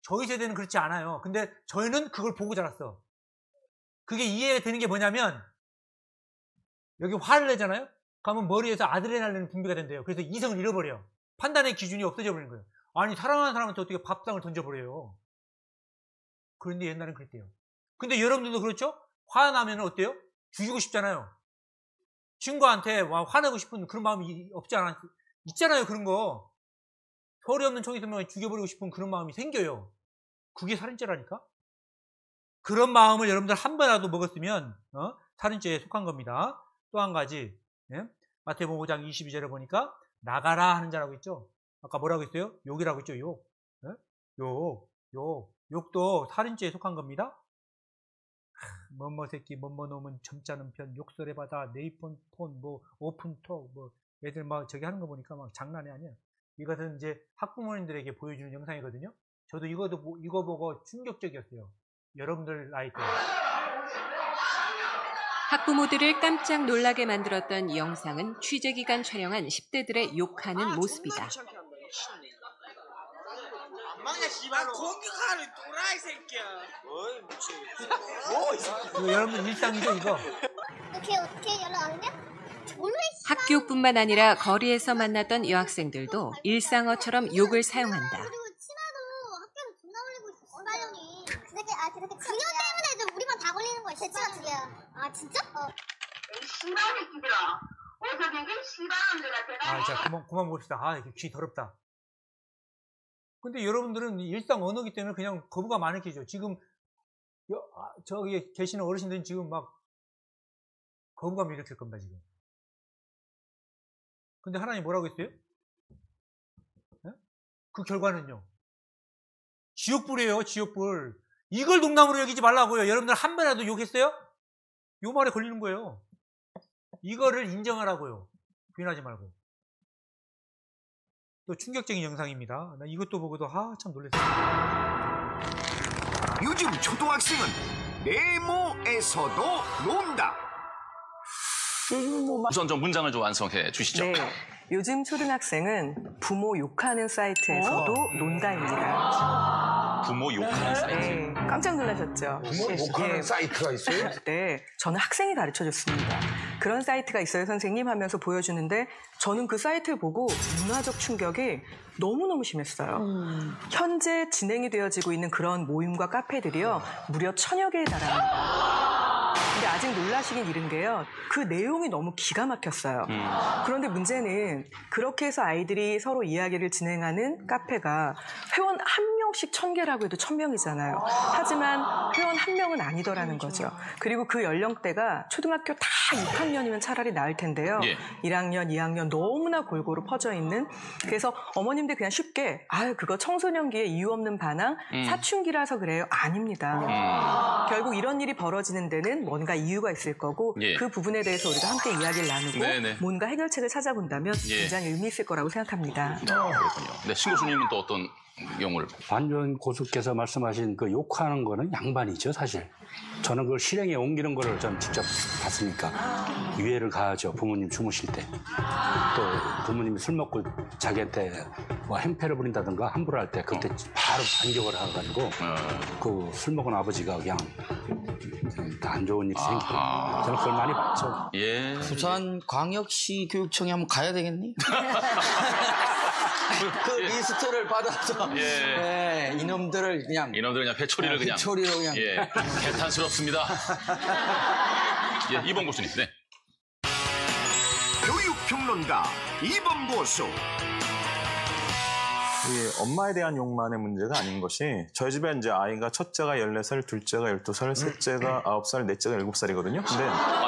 저희 세대는 그렇지 않아요. 근데 저희는 그걸 보고 자랐어. 그게 이해되는 게 뭐냐면, 여기 화를 내잖아요? 그러면 머리에서 아드레날린 분비가 된대요. 그래서 이성을 잃어버려요. 판단의 기준이 없어져 버리는 거예요. 아니, 사랑하는 사람한테 어떻게 밥상을 던져버려요? 그런데 옛날엔 그랬대요. 근데 여러분들도 그렇죠? 화나면 어때요? 죽이고 싶잖아요. 친구한테 화내고 싶은 그런 마음이 없지 않아? 있잖아요, 그런 거. 소리 없는 총 있으면 죽여버리고 싶은 그런 마음이 생겨요. 그게 살인죄라니까? 그런 마음을 여러분들 한 번이라도 먹었으면 살인죄에 속한 겁니다. 또 한 가지, 마태복음 5장 22절에 보니까 나가라 하는 자라고 있죠. 아까 뭐라고 했어요? 욕이라고 했죠. 욕도 살인죄에 속한 겁니다. 뭐뭐 새끼, 뭐뭐 놈은 점잖은 편, 욕설에 받아, 네이폰, 뭐 오픈톡, 뭐 애들 막 저기 하는 거 보니까 막 장난이 아니야. 이것은 이제 학부모님들에게 보여주는 영상이거든요. 저도 이거 보고 충격적이었어요. 여러분들 나이 때. 학부모들을 깜짝 놀라게 만들었던 이 영상은 취재기간 촬영한 10대들의 욕하는 모습이다. 이거 여러분들 일상이죠, 이거? 어떻게 연락 안 돼? 학교뿐만 아니라 거리에서 만났던 여학생들도 일상어처럼 욕을 사용한다. 그리고 치마도 학교에서 존나 올리고 있어, 신발용이. 그렇게 그녀 때문에 좀 우리만 다 걸리는 거야, 대치가 두 개야. 아, 진짜? 신발 새끼들아. 어디서 되게 신발한데가 대단해. 자, 그만 봅시다. 이렇게 귀 더럽다. 근데 여러분들은 일상 언어기 때문에 그냥 거부감 안 느끼죠. 지금 저기 계시는 어르신들은 지금 막 거부감 일으킬 겁니다, 지금. 근데 하나님 뭐라고 했어요? 네? 그 결과는요, 지옥불이에요. 지옥불. 이걸 농담으로 여기지 말라고요. 여러분들 한 번이라도 욕했어요? 요 말에 걸리는 거예요. 이거를 인정하라고요. 부인하지 말고. 또 충격적인 영상입니다. 나 이것도 보고도 참 놀랐어요. 요즘 초등학생은 네모에서도 논다. 우선 좀 문장을 좀 완성해 주시죠. 네. 요즘 초등학생은 부모 욕하는 사이트에서도 논다입니다. 부모 욕하는 사이트? 네, 깜짝 놀라셨죠? 부모 욕하는 사이트가 있어요? 네, 저는 학생이 가르쳐줬습니다. 그런 사이트가 있어요, 선생님 하면서 보여주는데 저는 그 사이트를 보고 문화적 충격이 너무너무 심했어요. 현재 진행이 되어지고 있는 그런 모임과 카페들이요, 무려 1000여 개에 달합니다. 근데 아직 놀라시긴 이른 게요, 그 내용이 너무 기가 막혔어요. 그런데 문제는 그렇게 해서 아이들이 서로 이야기를 진행하는 카페가 회원 1명씩 1000개라고 해도 1000명이잖아요. 하지만 회원 1명은 아니더라는 거죠. 그리고 그 연령대가 초등학교 다 6학년이면 차라리 나을 텐데요. 1학년, 2학년 너무나 골고루 퍼져 있는, 그래서 어머님들 그냥 쉽게 그거 청소년기에 이유 없는 반항, 사춘기라서 그래요. 아닙니다. 결국 이런 일이 벌어지는 데는 뭔가 이유가 있을 거고 그 부분에 대해서 우리가 함께 이야기를 나누고 뭔가 해결책을 찾아본다면 굉장히 의미 있을 거라고 생각합니다. 그렇군요. 네, 신 교수님은 또 어떤 경우를? 반전 고수께서 말씀하신 그 욕하는 거는 양반이죠, 사실. 저는 그걸 실행에 옮기는 거를 전 직접 봤으니까 유해를 가하죠, 부모님 주무실 때. 또 부모님이 술 먹고 자기한테 뭐 행패를 부린다든가 함부로 할 때 그때 바로 반격을 해가지고 그 술 먹은 아버지가 그냥 안 좋은 일이 생기고 저는 그걸 많이 봤죠. 부산 광역시 교육청에 한번 가야 되겠니? 그 리스트를 받아서 이놈들을 그냥 회초리를 그냥 회초리로 그냥 개탄스럽습니다. 이번 교수님. 네. 교육평론가 이번 고수. 엄마에 대한 욕만의 문제가 아닌 것이, 저희 집에 이제 아이가 첫째가 14살, 둘째가 12살, 셋째가 9살, 넷째가 7살이거든요. 근데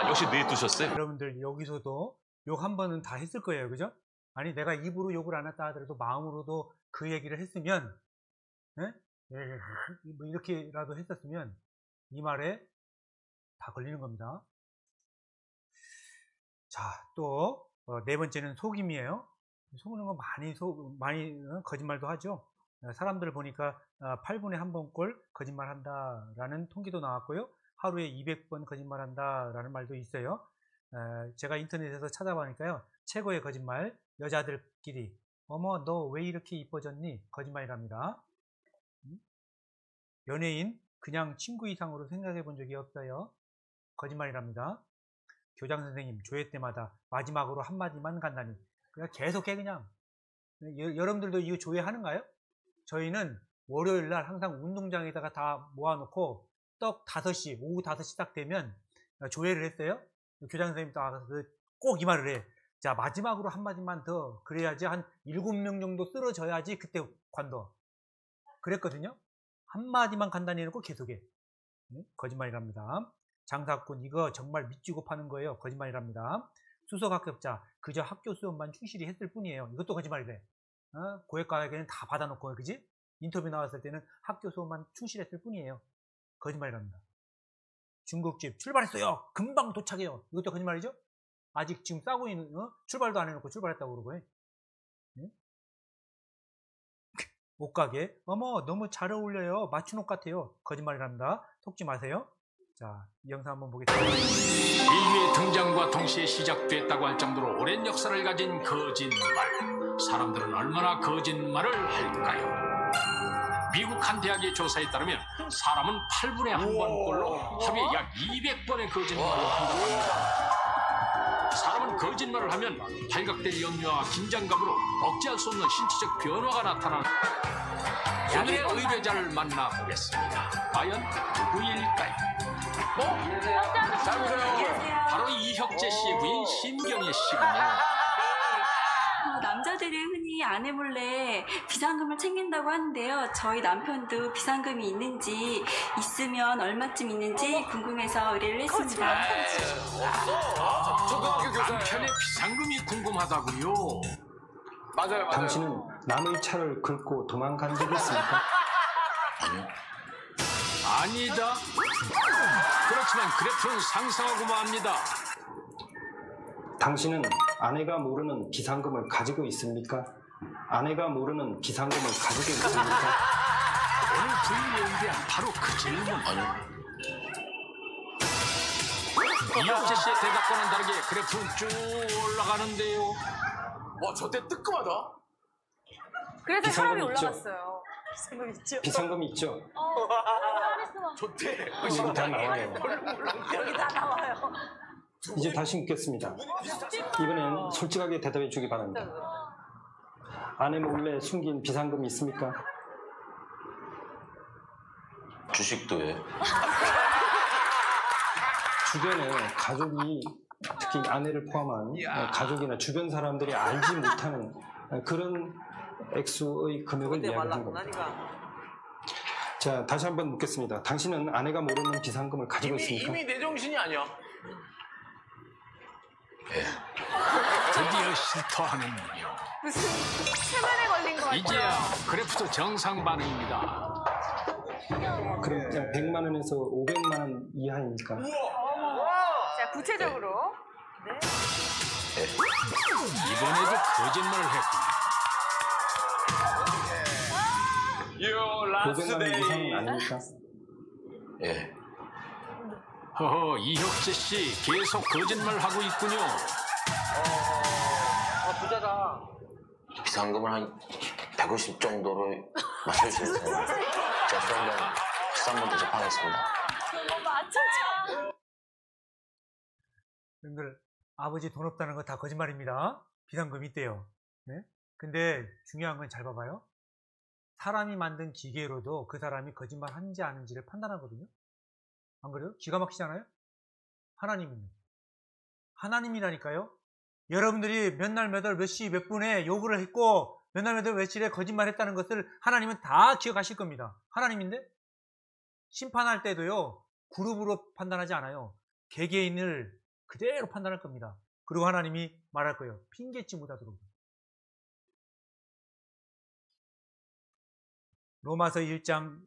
역시 뇌두셨어요. 여러분들 여기서도 욕 한 번은 다 했을 거예요, 그죠? 아니 내가 입으로 욕을 안 했다 하더라도 마음으로도 그 얘기를 했으면, 뭐 이렇게라도 했었으면 이 말에 다 걸리는 겁니다. 자, 또 네 번째는 속임이에요. 속는 거 많이 거짓말도 하죠. 사람들 보니까 8분에 한 번꼴 거짓말한다라는 통계도 나왔고요. 하루에 200번 거짓말한다라는 말도 있어요. 제가 인터넷에서 찾아보니까요, 최고의 거짓말, 여자들끼리 어머 너 왜 이렇게 이뻐졌니? 거짓말이랍니다. 연예인 그냥 친구 이상으로 생각해 본 적이 없어요. 거짓말이랍니다. 교장 선생님 조회 때마다 마지막으로 한마디만 간다니, 그냥 계속해. 그냥 여러분들도 이거 조회하는가요? 저희는 월요일날 항상 운동장에다가 다 모아놓고 떡 5시, 오후 5시 딱 되면 조회를 했어요. 교장 선생님 딱 꼭 이 말을 해. 자, 마지막으로 한마디만 더, 그래야지 한 7명 정도 쓰러져야지 그때 관둬. 그랬거든요. 한마디만 간단히 해놓고 계속해. 거짓말이랍니다. 장사꾼 이거 정말 믿지고 파는 거예요. 거짓말이랍니다. 수석 합격자 그저 학교 수업만 충실히 했을 뿐이에요. 이것도 거짓말이래. 고액가액에는 다 받아놓고, 그지? 인터뷰 나왔을 때는 학교 수업만 충실했을 뿐이에요. 거짓말이랍니다. 중국집 출발했어요. 금방 도착해요. 이것도 거짓말이죠? 아직 지금 싸고 있는, 출발도 안 해놓고 출발했다고 그러고 해. 옷가게 어머 너무 잘 어울려요. 맞춘 옷 같아요. 거짓말이랍니다. 속지 마세요. 자, 이 영상 한번 보겠습니다. 인류의 등장과 동시에 시작됐다고 할 정도로 오랜 역사를 가진 거짓말. 사람들은 얼마나 거짓말을 할까요? 미국 한 대학의 조사에 따르면 사람은 8분에 한 번꼴로 하루에 약 200번의 거짓말을 한다고 합니다. 사람은 거짓말을 하면 발각될 염려와 긴장감으로 억제할 수 없는 신체적 변화가 나타나는 오늘의 의뢰자를 만나보겠습니다. 과연 누구일까요? 바로 이혁재 씨의 부인 심경애 씨군요. 남자들이 흔히 아내 몰래 비상금을 챙긴다고 하는데요. 저희 남편도 비상금이 있는지, 있으면 얼마쯤 있는지 궁금해서 의뢰를 했습니다. 남편의 비상금이 궁금하다고요? 맞아요. 당신은 남의 차를 긁고 도망간 적이 있습니까? 아니다. 그렇지만 그래프는 상상하고만 합니다. 당신은 아내가 모르는 비상금을 가지고 있습니까? 아내가 모르는 비상금을 가지고 있습니까? 오늘 부인에 대한 바로 그 질문. 이혁재 씨의 대답과는 다르게 그래프는 쭉 올라가는데요. 와, 저때 뜨끔하다. 그래서 비상금 혈압이 있죠? 올라갔어요. 비상금 있죠? 비상금이 있죠? 좋대. 여기 다 나와요. 여기 다 나와요. 이제 다시 묻겠습니다. 이번엔 솔직하게 대답해 주기 바랍니다. 아내 몰래 숨긴 비상금이 있습니까? 주식도예요. 주변에 가족이 특히 아내를 포함한 가족이나 주변 사람들이 알지 못하는 그런 액수의 금액을 이야기한 겁니다. 자, 다시 한번 묻겠습니다. 당신은 아내가 모르는 비상금을 가지고 있습니까? 이미 내 정신이 아니야. 드디어 실토하는군요. 무슨 체면에 걸린 거 같아요. 이제야 그래프도 정상 반응입니다. 그럼 100만 원에서 500만 원 이하입니까? 자, 구체적으로. 네. 이번에도 거짓말을 했군요. 500만 원 이상은 아닙니까? 예. 허허, 이혁재 씨 계속 거짓말하고 있군요. 부자다. 비상금을 한 150 정도로 맞춰주세요. 제가 수험장 13번 대접하겠습니다. 여러분들, 아버지 돈 없다는 거 다 거짓말입니다. 비상금이 있대요. 네? 근데 중요한 건 잘 봐봐요. 사람이 만든 기계로도 그 사람이 거짓말 하는지 아닌지를 판단하거든요. 안 그래요? 기가 막히잖아요? 하나님은요. 하나님이라니까요. 여러분들이 몇 날 몇 월 몇 시 몇 분에 요구를 했고 몇 날 몇 월 며칠에 거짓말했다는 것을 하나님은 다 기억하실 겁니다. 하나님인데 심판할 때도요. 그룹으로 판단하지 않아요. 개개인을 그대로 판단할 겁니다. 그리고 하나님이 말할 거예요. 핑계치 못하도록. 로마서 1장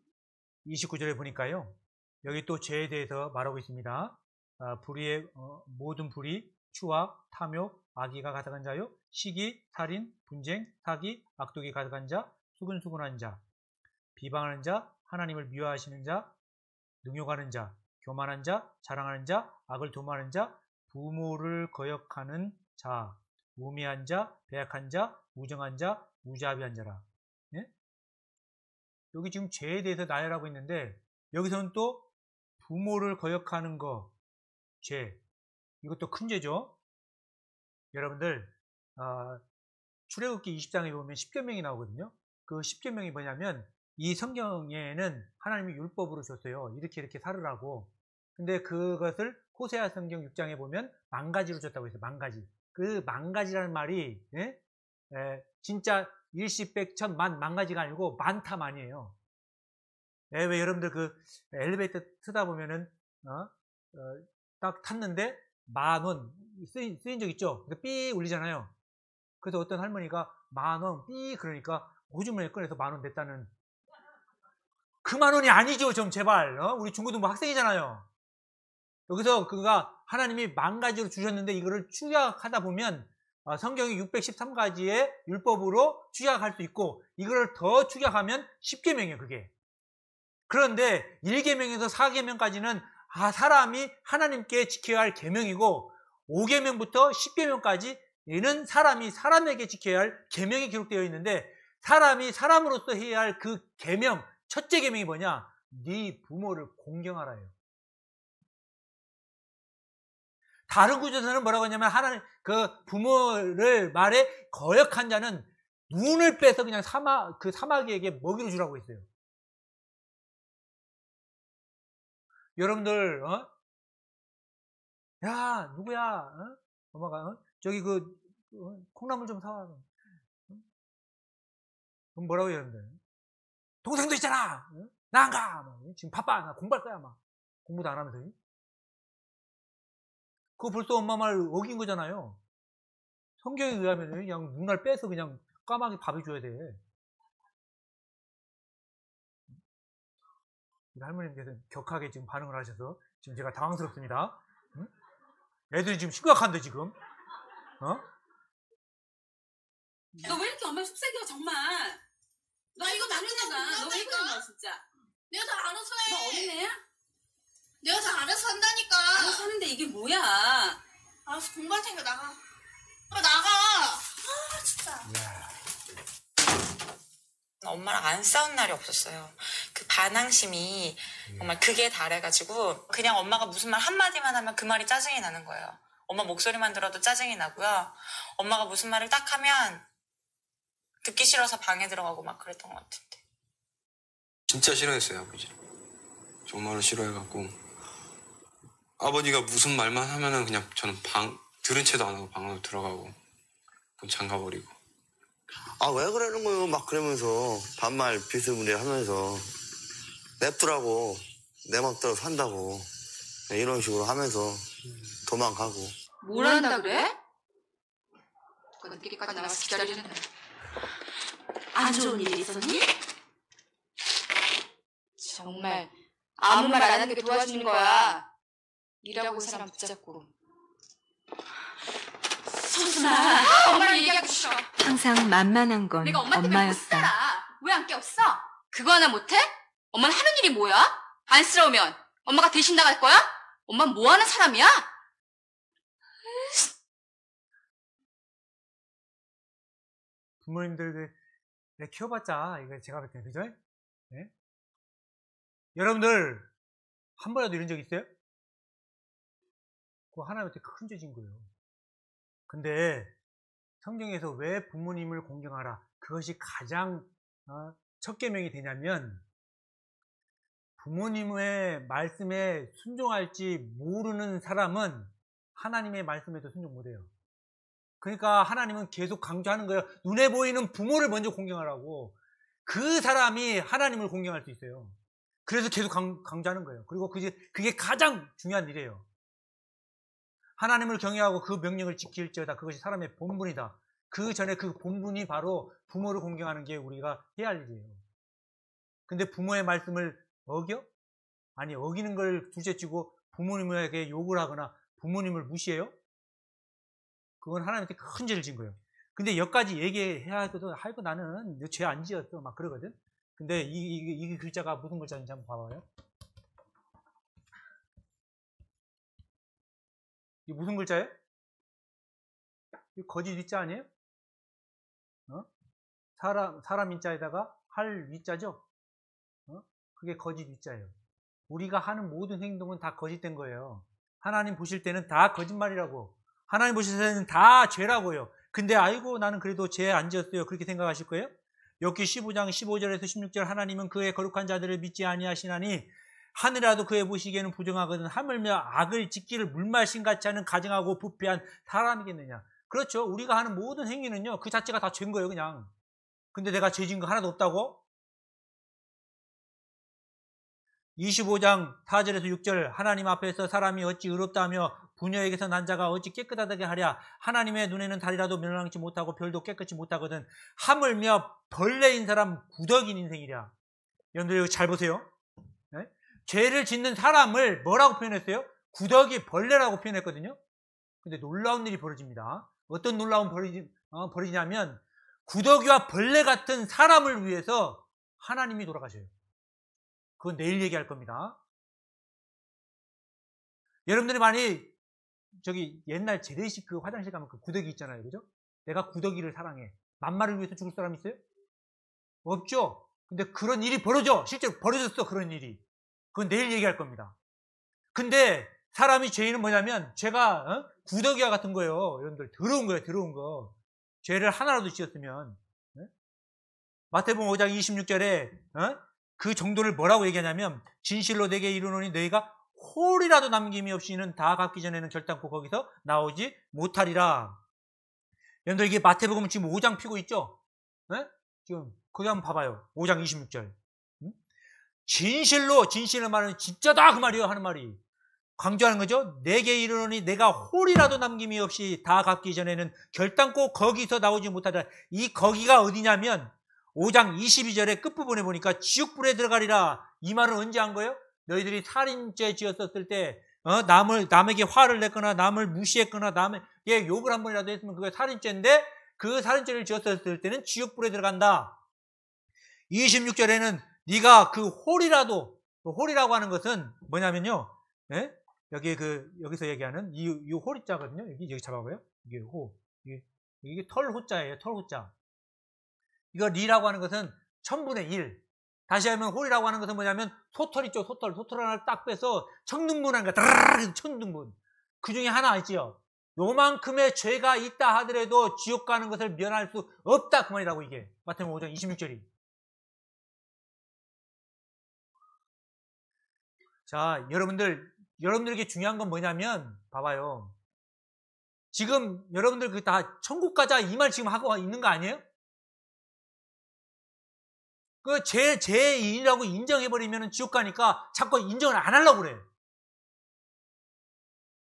29절에 보니까요. 여기 또 죄에 대해서 말하고 있습니다. 불의의 모든 불의, 추악, 탐욕, 악의가 가득한 자요. 시기, 살인, 분쟁, 사기, 악독이 가득한 자, 수근수근한 자, 비방하는 자, 하나님을 미워하시는 자, 능욕하는 자, 교만한 자, 자랑하는 자, 악을 도모하는 자, 부모를 거역하는 자, 우매한 자, 배약한 자, 무정한 자, 무자비한 자라. 예? 여기 지금 죄에 대해서 나열하고 있는데 여기서는 또 부모를 거역하는 거, 죄. 이것도 큰 죄죠. 여러분들 출애굽기 20장에 보면 10계명이 나오거든요. 그 10계명이 뭐냐면 이 성경에는 하나님이 율법으로 줬어요. 이렇게 살으라고. 근데 그것을 호세아 성경 6장에 보면 만가지로 줬다고 했어요. 만가지. 그 만가지라는 말이 진짜 일시백천 만가지가 아니고 만타만이에요. 왜 여러분들 그 엘리베이터 쓰다 보면은 딱 탔는데 10,000원 쓰인 적 있죠? 삐 울리잖아요. 그래서 어떤 할머니가 10,000원 삐 그러니까 오줌을 꺼내서 10,000원 냈다는 그 10,000원이 아니죠. 좀 제발. 우리 중고등부 학생이잖아요. 여기서 그가 하나님이 10,000가지로 주셨는데 이거를 축약하다 보면 성경이 613가지의 율법으로 축약할 수 있고 이거를 더 축약하면 10계명이에요. 그게. 그런데 1계명에서 4계명까지는 사람이 하나님께 지켜야 할 계명이고 5계명부터 10계명까지는 사람이 사람에게 지켜야 할 계명이 기록되어 있는데 사람이 사람으로서 해야 할 그 계명, 첫째 계명이 뭐냐? 네 부모를 공경하라예요. 다른 구절에서는 뭐라고 하냐면 하나님 그 부모를 말에 거역한 자는 눈을 빼서 그냥 사마귀에게 먹이로 주라고 했어요. 여러분들 야 누구야 엄마가 저기 콩나물 좀 사와. 그럼 뭐라고 해요, 여러분들? 동생도 있잖아. 나 안 가. 지금 바빠. 나 공부할 거야. 막 공부도 안 하면서. 그거 벌써 엄마 말 어긴 거잖아요. 성경에 의하면 그냥 눈알 빼서 그냥 까마귀 밥을 줘야 돼. 할머님께서 격하게 지금 반응을 하셔서 지금 제가 당황스럽습니다. 응? 애들이 지금 심각한데 지금. 너 왜 이렇게 엄마 속삭여 정말? 너 이거 남자가 너 왜 그래 너 진짜? 내가 다 알아서 해. 너 어린애야? 내가 다 알아서 한다니까. 알아서 하는데 이게 뭐야? 알아서 공부할 테니까 나가. 나가. 아 진짜. 엄마랑 안 싸운 날이 없었어요. 그 반항심이 정말 극에 달해가지고 그냥 엄마가 무슨 말 한마디만 하면 그 말이 짜증이 나는 거예요. 엄마 목소리만 들어도 짜증이 나고요. 엄마가 무슨 말을 딱 하면 듣기 싫어서 방에 들어가고 막 그랬던 것 같은데. 진짜 싫어했어요, 아버지를. 정말로 싫어해갖고 아버지가 무슨 말만 하면은 그냥 저는 들은 채도 안 하고 방으로 들어가고 그럼 잠가버리고. 아, 왜 그러는 거예요? 막 그러면서 반말 비스무리하면서 냅두라고 내 맘대로 산다고 이런 식으로 하면서 도망가고. 뭘 한다 그래? 늦게까지 나가서 기다리는 안 좋은 일이 있었니? 정말 아무 말 안 하는 게 도와주는 거야. 일하고 사람 붙잡고. 선순아, 엄마랑 얘기하기 싫어. 항상 만만한 건 내가 엄마 때문에 못 엄마였다. 살아. 왜 안 깨웠어? 그거 하나 못해? 엄마는 하는 일이 뭐야? 안쓰러우면 엄마가 대신 나갈 거야? 엄마는 뭐 하는 사람이야? 부모님들 키워봤자 이거 제가 볼 때 그죠? 네? 여러분들 한 번이라도 이런 적 있어요? 그거 하나님한테 큰 죄진 거예요. 근데 성경에서 왜 부모님을 공경하라 그것이 가장 첫 계명이 되냐면 부모님의 말씀에 순종할지 모르는 사람은 하나님의 말씀에도 순종 못해요. 그러니까 하나님은 계속 강조하는 거예요. 눈에 보이는 부모를 먼저 공경하라고. 그 사람이 하나님을 공경할 수 있어요. 그래서 계속 강조하는 거예요. 그리고 그게 가장 중요한 일이에요. 하나님을 경외하고 그 명령을 지킬지어다. 그것이 사람의 본분이다. 그 전에 그 본분이 바로 부모를 공경하는 게 우리가 해야 할 일이에요. 근데 부모의 말씀을 어겨? 아니, 어기는 걸 둘째치고 부모님에게 욕을 하거나 부모님을 무시해요? 그건 하나님한테 큰 죄를 진 거예요. 근데 여기까지 얘기해야 하거든. 아이고, 나는 죄 안 지었어. 막 그러거든. 근데 이 글자가 무슨 글자인지 한번 봐봐요. 이게 무슨 글자예요? 이거 거짓 위자 아니에요? 사람 인자에다가 할 위자죠? 그게 거짓 위자예요. 우리가 하는 모든 행동은 다 거짓된 거예요. 하나님 보실 때는 다 거짓말이라고. 하나님 보실 때는 다 죄라고요. 근데 아이고 나는 그래도 죄 안 지었어요. 그렇게 생각하실 거예요? 욥기 15장 15절에서 16절 하나님은 그의 거룩한 자들을 믿지 아니하시나니 하늘이라도 그의 보시기에는 부정하거든 하물며 악을 짓기를 물마신 같이 하는 가증하고 부패한 사람이겠느냐. 그렇죠. 우리가 하는 모든 행위는요. 그 자체가 다 죄인 거예요. 그냥. 근데 내가 죄 지은 거 하나도 없다고? 25장 4절에서 6절 하나님 앞에서 사람이 어찌 의롭다며 부녀에게서 난 자가 어찌 깨끗하게 하랴. 하나님의 눈에는 달이라도 멸망치 못하고 별도 깨끗이 못하거든 하물며 벌레인 사람 구덕인 인생이랴. 여러분들 이거 잘 보세요. 네? 죄를 짓는 사람을 뭐라고 표현했어요? 구덕이 벌레라고 표현했거든요. 근데 놀라운 일이 벌어집니다. 어떤 놀라운 벌어지냐면 구더기와 벌레 같은 사람을 위해서 하나님이 돌아가셔요. 그건 내일 얘기할 겁니다. 여러분들이 많이 옛날 재래식 그 화장실 가면 그 구더기 있잖아요. 그죠? 내가 구더기를 사랑해. 만마를 위해서 죽을 사람 있어요? 없죠? 근데 그런 일이 벌어져. 실제로 벌어졌어. 그런 일이. 그건 내일 얘기할 겁니다. 근데 사람이 죄인은 뭐냐면 죄가 구더기와 같은 거예요. 여러분들 더러운 거예요. 더러운 거. 죄를 하나라도 지었으면. 마태복음 5장 26절에 그 정도를 뭐라고 얘기하냐면 진실로 내게 이르노니 너희가 홀이라도 남김이 없이는 다 갚기 전에는 결단코 거기서 나오지 못하리라. 여러분들 이게 마태복음 지금 5장 피고 있죠? 네? 지금 거기 한번 봐봐요. 5장 26절. 진실을 말하는 진짜다 그 말이에요. 하는 말이. 강조하는 거죠. 내게 이르노니 내가 홀이라도 남김이 없이 다 갚기 전에는 결단코 거기서 나오지 못하리라. 이 거기가 어디냐면 5장 22절의 끝부분에 보니까 지옥불에 들어가리라. 이 말은 언제 한 거예요? 너희들이 살인죄 지었었을 때 남에게 화를 냈거나 남을 무시했거나 남에게 욕을 한 번이라도 했으면 그게 살인죄인데 그 살인죄를 지었을 때는 지옥불에 들어간다. 26절에는 네가 그 홀이라고 하는 것은 뭐냐면요. 예? 여기서 얘기하는 이 홀자거든요. 여기 잡아봐요. 이게 털호자예요. 털호자. 이거 리라고 하는 것은 1000분의 1. 다시 하면 홀이라고 하는 것은 뭐냐면 소털 있죠. 소털 하나를 딱 빼서 천등분하는 거야. 드르르 천등분. 그 중에 하나 있지요. 요만큼의 죄가 있다 하더라도 지옥 가는 것을 면할 수 없다. 그 말이라고 이게. 마태복음 5장 26절이. 자, 여러분들에게 중요한 건 뭐냐면 봐봐요. 지금 여러분들 그 다 천국 가자 이 말 지금 하고 있는 거 아니에요? 그 죄인이라고 인정해버리면 지옥 가니까 자꾸 인정을 안 하려고 그래.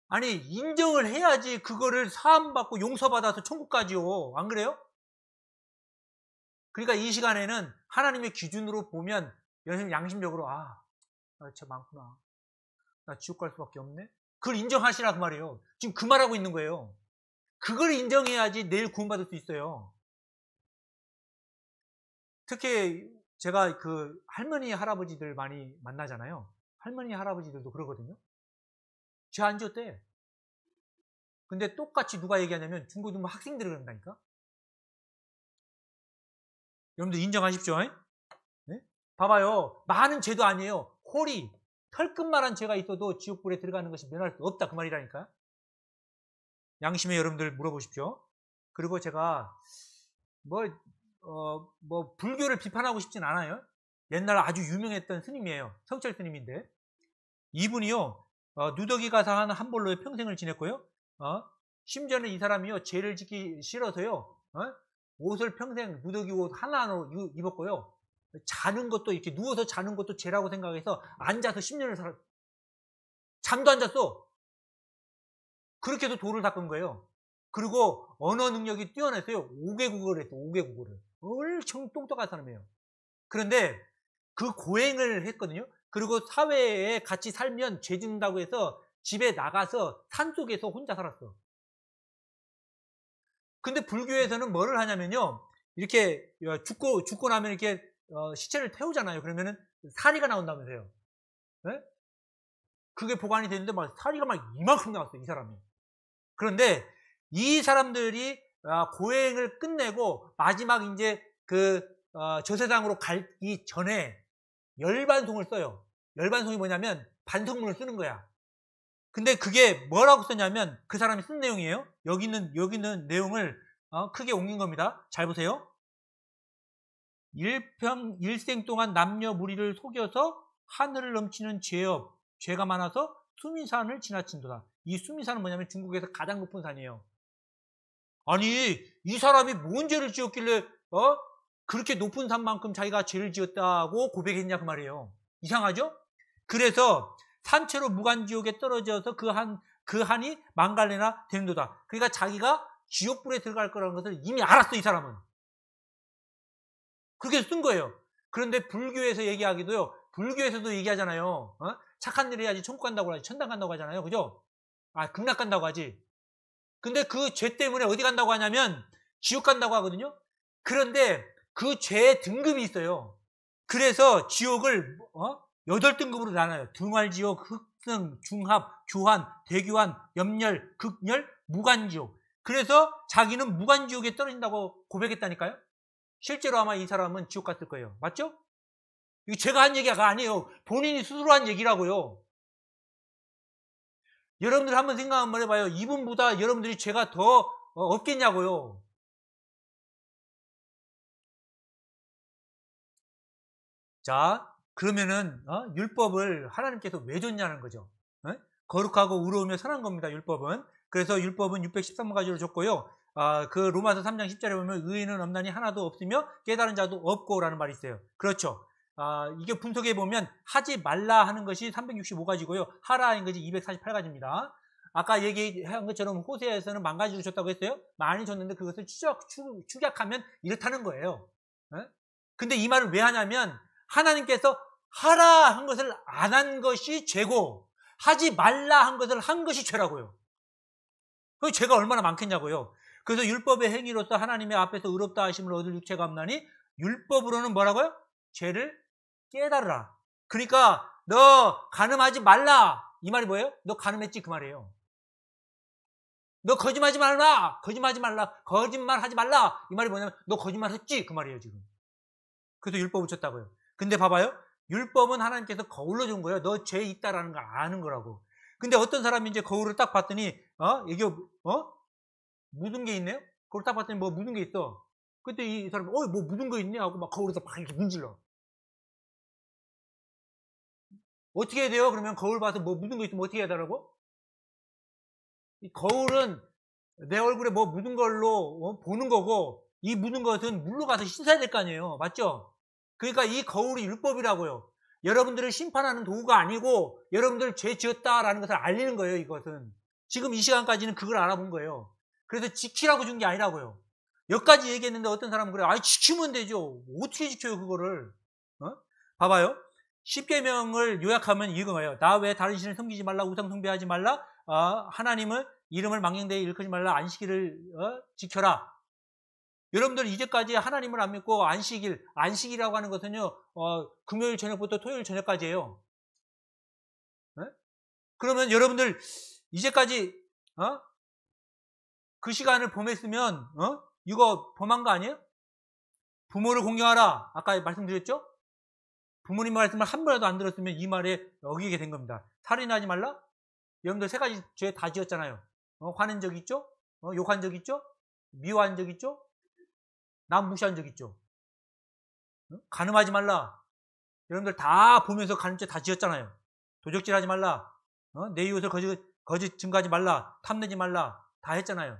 아니, 인정을 해야지 그거를 사함받고 용서받아서 천국 가지요. 안 그래요? 그러니까 이 시간에는 하나님의 기준으로 보면 양심적으로 죄 많구나. 나 지옥 갈 수밖에 없네. 그걸 인정하시라 그 말이에요. 지금 그 말하고 있는 거예요. 그걸 인정해야지 내일 구원받을 수 있어요. 특히 제가 그 할머니 할아버지들 많이 만나잖아요. 할머니 할아버지들도 그러거든요. 죄 안 지었대. 근데 똑같이 누가 얘기하냐면 중고등부 학생들이 그런다니까. 여러분들 인정하십시오. 네? 봐봐요. 많은 죄도 아니에요. 홀이 털끝만한 죄가 있어도 지옥불에 들어가는 것이 면할 수 없다 그 말이라니까. 양심에 여러분들 물어보십시오. 그리고 제가 불교를 비판하고 싶진 않아요. 옛날 아주 유명했던 스님이에요. 성철 스님인데 이분이요 누더기 가사 한 벌로에 평생을 지냈고요. 심지어는 이 사람이요 죄를 짓기 싫어서요 옷을 평생 누더기 옷 하나로 입었고요. 자는 것도 이렇게 누워서 자는 것도 죄라고 생각해서 앉아서 10년을 살았어. 잠도 안 잤어. 그렇게 해서 돌을 닦은 거예요. 그리고 언어 능력이 뛰어났어요. 5개국어를 했어. 5개국어를. 엄청 똑똑한 사람이에요. 그런데 그 고행을 했거든요. 그리고 사회에 같이 살면 죄 짓는다고 해서 집에 나가서 산속에서 혼자 살았어. 근데 불교에서는 뭐를 하냐면요. 이렇게 죽고 나면 이렇게 시체를 태우잖아요. 그러면은 사리가 나온다면서요. 네? 그게 보관이 되는데 막 사리가 막 이만큼 나왔어요. 이 사람이. 그런데 이 사람들이 고행을 끝내고 마지막 이제 저 세상으로 가기 전에 열반송을 써요. 열반송이 뭐냐면 반성문을 쓰는 거야. 근데 그게 뭐라고 썼냐면 그 사람이 쓴 내용이에요. 여기 있는 내용을 크게 옮긴 겁니다. 잘 보세요. 일생 동안 남녀 무리를 속여서 하늘을 넘치는 죄가 많아서 수미산을 지나친도다. 이 수미산은 뭐냐면 중국에서 가장 높은 산이에요. 아니 이 사람이 뭔 죄를 지었길래 그렇게 높은 산만큼 자기가 죄를 지었다고 고백했냐 그 말이에요. 이상하죠? 그래서 산채로 무간지옥에 떨어져서 그 한이 망갈래나 되는도다. 그러니까 자기가 지옥불에 들어갈 거라는 것을 이미 알았어. 이 사람은. 그렇게 쓴 거예요. 그런데 불교에서 얘기하기도요. 불교에서도 얘기하잖아요. 착한 일 해야지 천국 간다고 하지. 천당 간다고 하잖아요. 그죠? 극락 간다고 하지. 근데 그 죄 때문에 어디 간다고 하냐면 지옥 간다고 하거든요. 그런데 그 죄의 등급이 있어요. 그래서 지옥을 8등급으로 나눠요. 등활지옥, 흑승, 중합, 교환, 대교환, 염열, 극열, 무간지옥. 그래서 자기는 무간지옥에 떨어진다고 고백했다니까요. 실제로 아마 이 사람은 지옥 갔을 거예요. 맞죠? 이거 제가 한 얘기가 아니에요. 본인이 스스로 한 얘기라고요. 여러분들 한번 생각 한번 해봐요. 이분보다 여러분들이 죄가 더 없겠냐고요. 자, 그러면은 율법을 하나님께서 왜 줬냐는 거죠. 거룩하고 의로우며 선한 겁니다. 율법은. 그래서 율법은 613가지로 줬고요. 그 로마서 3장 10절에 보면 의인은 없나니 하나도 없으며 깨달은 자도 없고 라는 말이 있어요. 그렇죠. 이게 분석해 보면 하지 말라 하는 것이 365가지고요. 하라 하는 것이 248가지입니다. 아까 얘기한 것처럼 호세아에서는 10,000가지를 줬다고 했어요. 많이 줬는데 그것을 축약하면 이렇다는 거예요. 근데 이 말을 왜 하냐면 하나님께서 하라 한 것을 안 한 것이 죄고 하지 말라 한 것을 한 것이 죄라고요. 그 죄가 얼마나 많겠냐고요. 그래서 율법의 행위로서 하나님의 앞에서 의롭다 하심을 얻을 육체가 없나니 율법으로는 뭐라고요? 죄를 깨달으라. 그러니까 너 간음하지 말라. 이 말이 뭐예요? 너 간음했지 그 말이에요. 너 거짓말하지 말라. 거짓말하지 말라. 거짓말하지 말라. 이 말이 뭐냐면 너 거짓말했지 그 말이에요 지금. 그래서 율법을 줬다고요. 근데 봐봐요. 율법은 하나님께서 거울로 준 거예요. 너 죄 있다라는 걸 아는 거라고. 근데 어떤 사람이 이제 거울을 딱 봤더니 이게 묻은 게 있네요. 거울 딱 봤더니 뭐 묻은 게 있어. 그때 이 사람이 뭐 묻은 거 있네 하고 막 거울에서 막 이렇게 문질러. 어떻게 해야 돼요? 그러면 거울 봐서 뭐 묻은 거 있으면 어떻게 해야 되라고? 이 거울은 내 얼굴에 뭐 묻은 걸로 보는 거고 이 묻은 것은 물로 가서 씻어야 될 거 아니에요. 맞죠? 그러니까 이 거울이 율법이라고요. 여러분들을 심판하는 도구가 아니고 여러분들 죄 지었다라는 것을 알리는 거예요. 이것은. 지금 이 시간까지는 그걸 알아본 거예요. 그래서 지키라고 준 게 아니라고요. 여기까지 얘기했는데 어떤 사람은 그래요. 아니 지키면 되죠. 어떻게 지켜요 그거를. 봐봐요. 10계명을 요약하면 이거예요. 나 외에 다른 신을 섬기지 말라. 우상 숭배하지 말라. 하나님을 이름을 망령되이 일컫지 말라. 안식일을 지켜라. 여러분들 이제까지 하나님을 안 믿고 안식이라고 하는 것은요. 금요일 저녁부터 토요일 저녁까지예요. 그러면 여러분들 이제까지 그 시간을 범했으면 이거 범한 거 아니에요? 부모를 공경하라. 아까 말씀드렸죠? 부모님 말씀을 한 번이라도 안 들었으면 이 말에 어기게 된 겁니다. 살인하지 말라? 여러분들 세 가지 죄 다 지었잖아요. 화낸 적 있죠? 욕한 적 있죠? 미워한 적 있죠? 남 무시한 적 있죠? 간음하지 말라. 여러분들 다 보면서 간음죄 다 지었잖아요. 도적질하지 말라. 내 이웃을 거짓 증거하지 말라. 탐내지 말라. 다 했잖아요.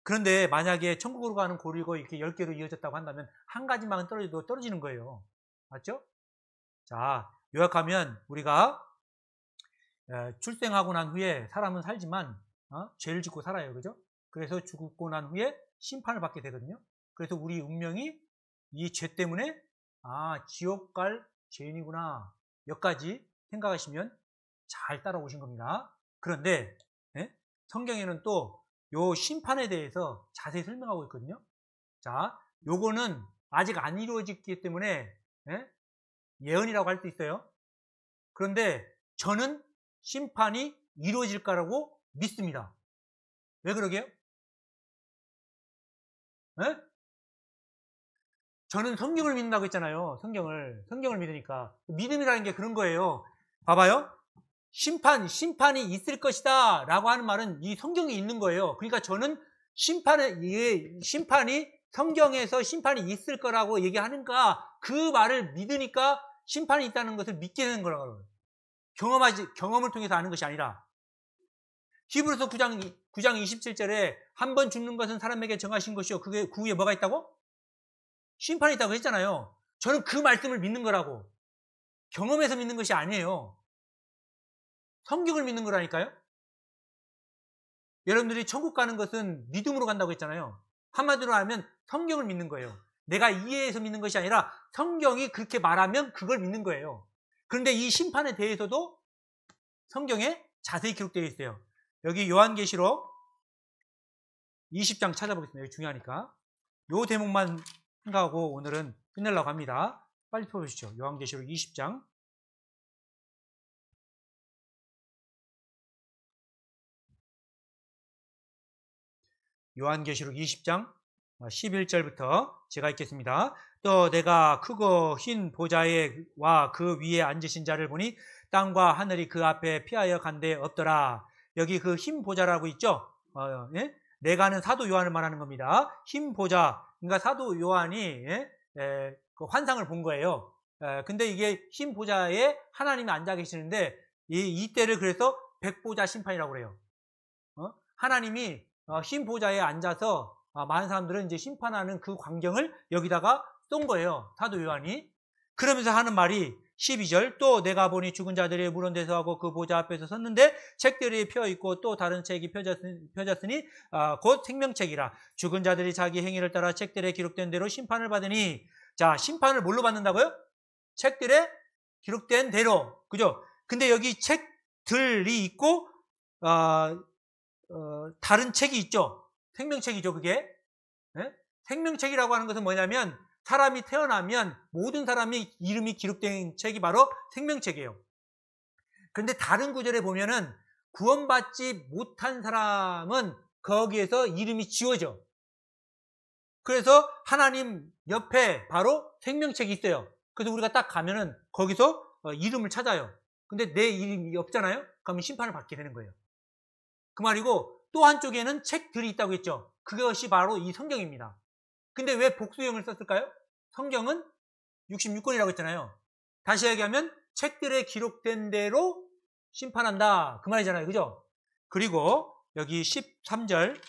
그런데 만약에 천국으로 가는 고리고 이렇게 10개로 이어졌다고 한다면 한 가지만 떨어져도 떨어지는 거예요. 맞죠? 자, 요약하면 우리가 출생하고 난 후에 사람은 살지만 죄를 짓고 살아요. 그죠? 그래서 죽고 난 후에 심판을 받게 되거든요. 그래서 우리 운명이 이 죄 때문에 지옥 갈 죄인이구나. 여기까지 생각하시면 잘 따라오신 겁니다. 그런데 성경에는 또 요 심판에 대해서 자세히 설명하고 있거든요. 자, 요거는 아직 안 이루어졌기 때문에 예언이라고 할 수 있어요. 그런데 저는 심판이 이루어질 거라고 믿습니다. 왜 그러게요? 저는 성경을 믿는다고 했잖아요. 성경을 믿으니까. 믿음이라는 게 그런 거예요. 봐봐요. 심판이 있을 것이다 라고 하는 말은 이 성경에 있는 거예요. 그러니까 저는 심판이 성경에서 심판이 있을 거라고 얘기하는가 그 말을 믿으니까 심판이 있다는 것을 믿게 되는 거라고요. 경험을 통해서 아는 것이 아니라. 히브리서 9장 27절에 한 번 죽는 것은 사람에게 정하신 것이요. 그게 그 후에 뭐가 있다고? 심판이 있다고 했잖아요. 저는 그 말씀을 믿는 거라고. 경험에서 믿는 것이 아니에요. 성경을 믿는 거라니까요. 여러분들이 천국 가는 것은 믿음으로 간다고 했잖아요. 한마디로 하면 성경을 믿는 거예요. 내가 이해해서 믿는 것이 아니라 성경이 그렇게 말하면 그걸 믿는 거예요. 그런데 이 심판에 대해서도 성경에 자세히 기록되어 있어요. 여기 요한계시록 20장 찾아보겠습니다. 이거 중요하니까. 요 대목만 생각하고 오늘은 끝내려고 합니다. 빨리 펴보시죠. 요한계시록 20장. 요한계시록 20장 11절부터 제가 읽겠습니다. 또 내가 크고 흰 보좌와 그 위에 앉으신 자를 보니 땅과 하늘이 그 앞에 피하여 간데 없더라. 여기 그 흰 보좌라고 있죠? 내가는 사도 요한을 말하는 겁니다. 흰 보좌, 그러니까 사도 요한이 그 환상을 본 거예요. 근데 이게 흰 보좌에 하나님이 앉아 계시는데 이때를 그래서 백보자 심판이라고 그래요. 하나님이 흰 보좌에 앉아서 많은 사람들은 이제 심판하는 그 광경을 여기다가 쏜 거예요. 사도 요한이. 그러면서 하는 말이 12절 또 내가 보니 죽은 자들이 물은 데서 하고 그 보좌 앞에서 섰는데 책들이 펴있고 또 다른 책이 펴졌으니 곧 생명책이라. 죽은 자들이 자기 행위를 따라 책들에 기록된 대로 심판을 받으니. 자, 심판을 뭘로 받는다고요? 책들에 기록된 대로. 그죠? 근데 여기 책들이 있고 다른 책이 있죠. 생명책이죠, 그게. 네? 생명책이라고 하는 것은 뭐냐면 사람이 태어나면 모든 사람이 이름이 기록된 책이 바로 생명책이에요. 그런데 다른 구절에 보면은 구원받지 못한 사람은 거기에서 이름이 지워져. 그래서 하나님 옆에 바로 생명책이 있어요. 그래서 우리가 딱 가면은 거기서 이름을 찾아요. 근데 내 이름이 없잖아요? 그러면 심판을 받게 되는 거예요. 그 말이고 또 한쪽에는 책들이 있다고 했죠. 그것이 바로 이 성경입니다. 근데 왜 복수형을 썼을까요? 성경은 66권이라고 했잖아요. 다시 얘기하면 책들에 기록된 대로 심판한다. 그 말이잖아요. 그죠? 그리고 여기 13절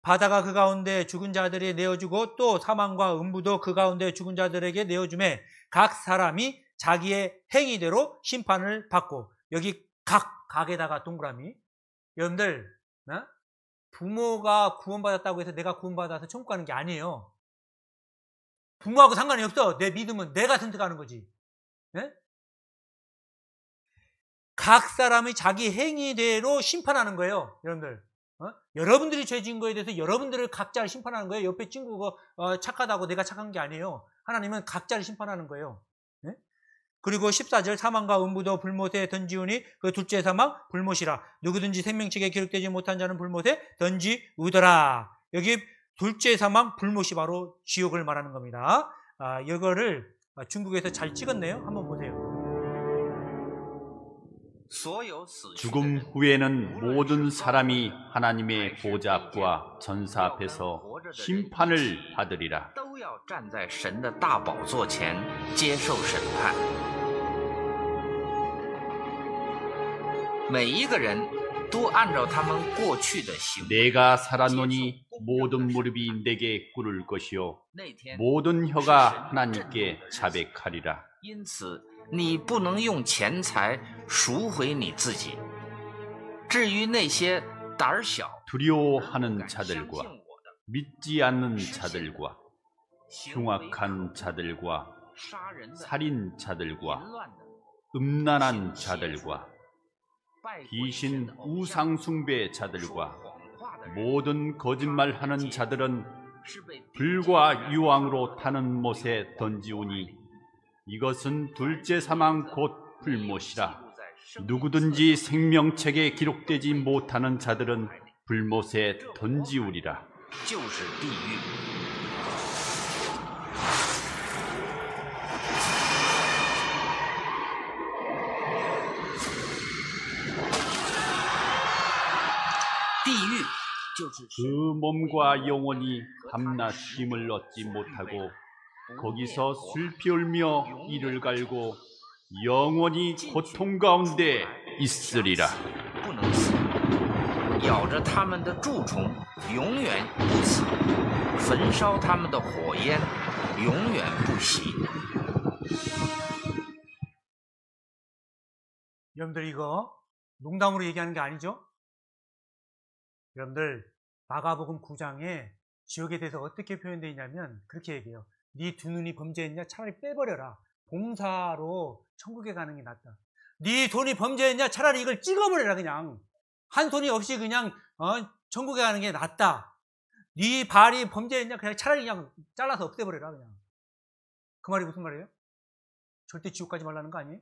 바다가 그 가운데 죽은 자들이 내어주고 또 사망과 음부도 그 가운데 죽은 자들에게 내어주매 각 사람이 자기의 행위대로 심판을 받고 여기 각에다가 동그라미. 여러분들 부모가 구원받았다고 해서 내가 구원받아서 천국 가는 게 아니에요. 부모하고 상관이 없어. 내 믿음은 내가 선택하는 거지. 네? 각 사람이 자기 행위대로 심판하는 거예요. 여러분들. 여러분들이 죄 지은 거에 대해서 여러분들을 각자를 심판하는 거예요. 옆에 친구가 착하다고 내가 착한 게 아니에요. 하나님은 각자를 심판하는 거예요. 네? 그리고 14절 사망과 음부도 불못에 던지우니 그 둘째 사망 불못이라. 누구든지 생명책에 기록되지 못한 자는 불못에 던지우더라. 여기 둘째 사망 불못이 바로 지옥을 말하는 겁니다. 이거를 중국에서 잘 찍었네요. 한번 보세요. 죽음 후에는 모든 사람이 하나님의 보좌 앞과 전사 앞에서 심판을 받으리라. 내가 살았노니 모든 무릎이 내게 꿇을 것이요 모든 혀가 하나님께 자백하리라. 你不能用钱财赎回你自己。至于那些胆小 두려워하는 자들과 믿지 않는 자들과 흉악한 자들과 살인자들과 음란한 자들과 귀신 우상숭배 자들과 모든 거짓말하는 자들은 불과 유황으로 타는 못에 던지우니 이것은 둘째 사망 곧 불못이라. 누구든지 생명책에 기록되지 못하는 자들은 불못에 던지우리라. 그 몸과 영혼이 밤낮 쉼을 얻지 못하고 거기서 슬피 울며 이를 갈고 영원히 고통 가운데 있으리라. 咬着他们的蛀虫永远不死，焚烧他们的火焰永远不熄。 여러분들 이거 농담으로 얘기하는 게 아니죠? 여러분들 마가복음 9장에 지옥에 대해서 어떻게 표현되어 있냐면 그렇게 얘기해요. 네 두 눈이 범죄했냐? 차라리 빼버려라. 봉사로 천국에 가는 게 낫다. 네 손이 범죄했냐? 차라리 이걸 찍어버려라. 그냥 한 손이 없이 그냥 천국에 가는 게 낫다. 네 발이 범죄했냐? 그냥 차라리 그냥 잘라서 없애버려라. 그냥 그 말이 무슨 말이에요? 절대 지옥 가지 말라는 거 아니에요?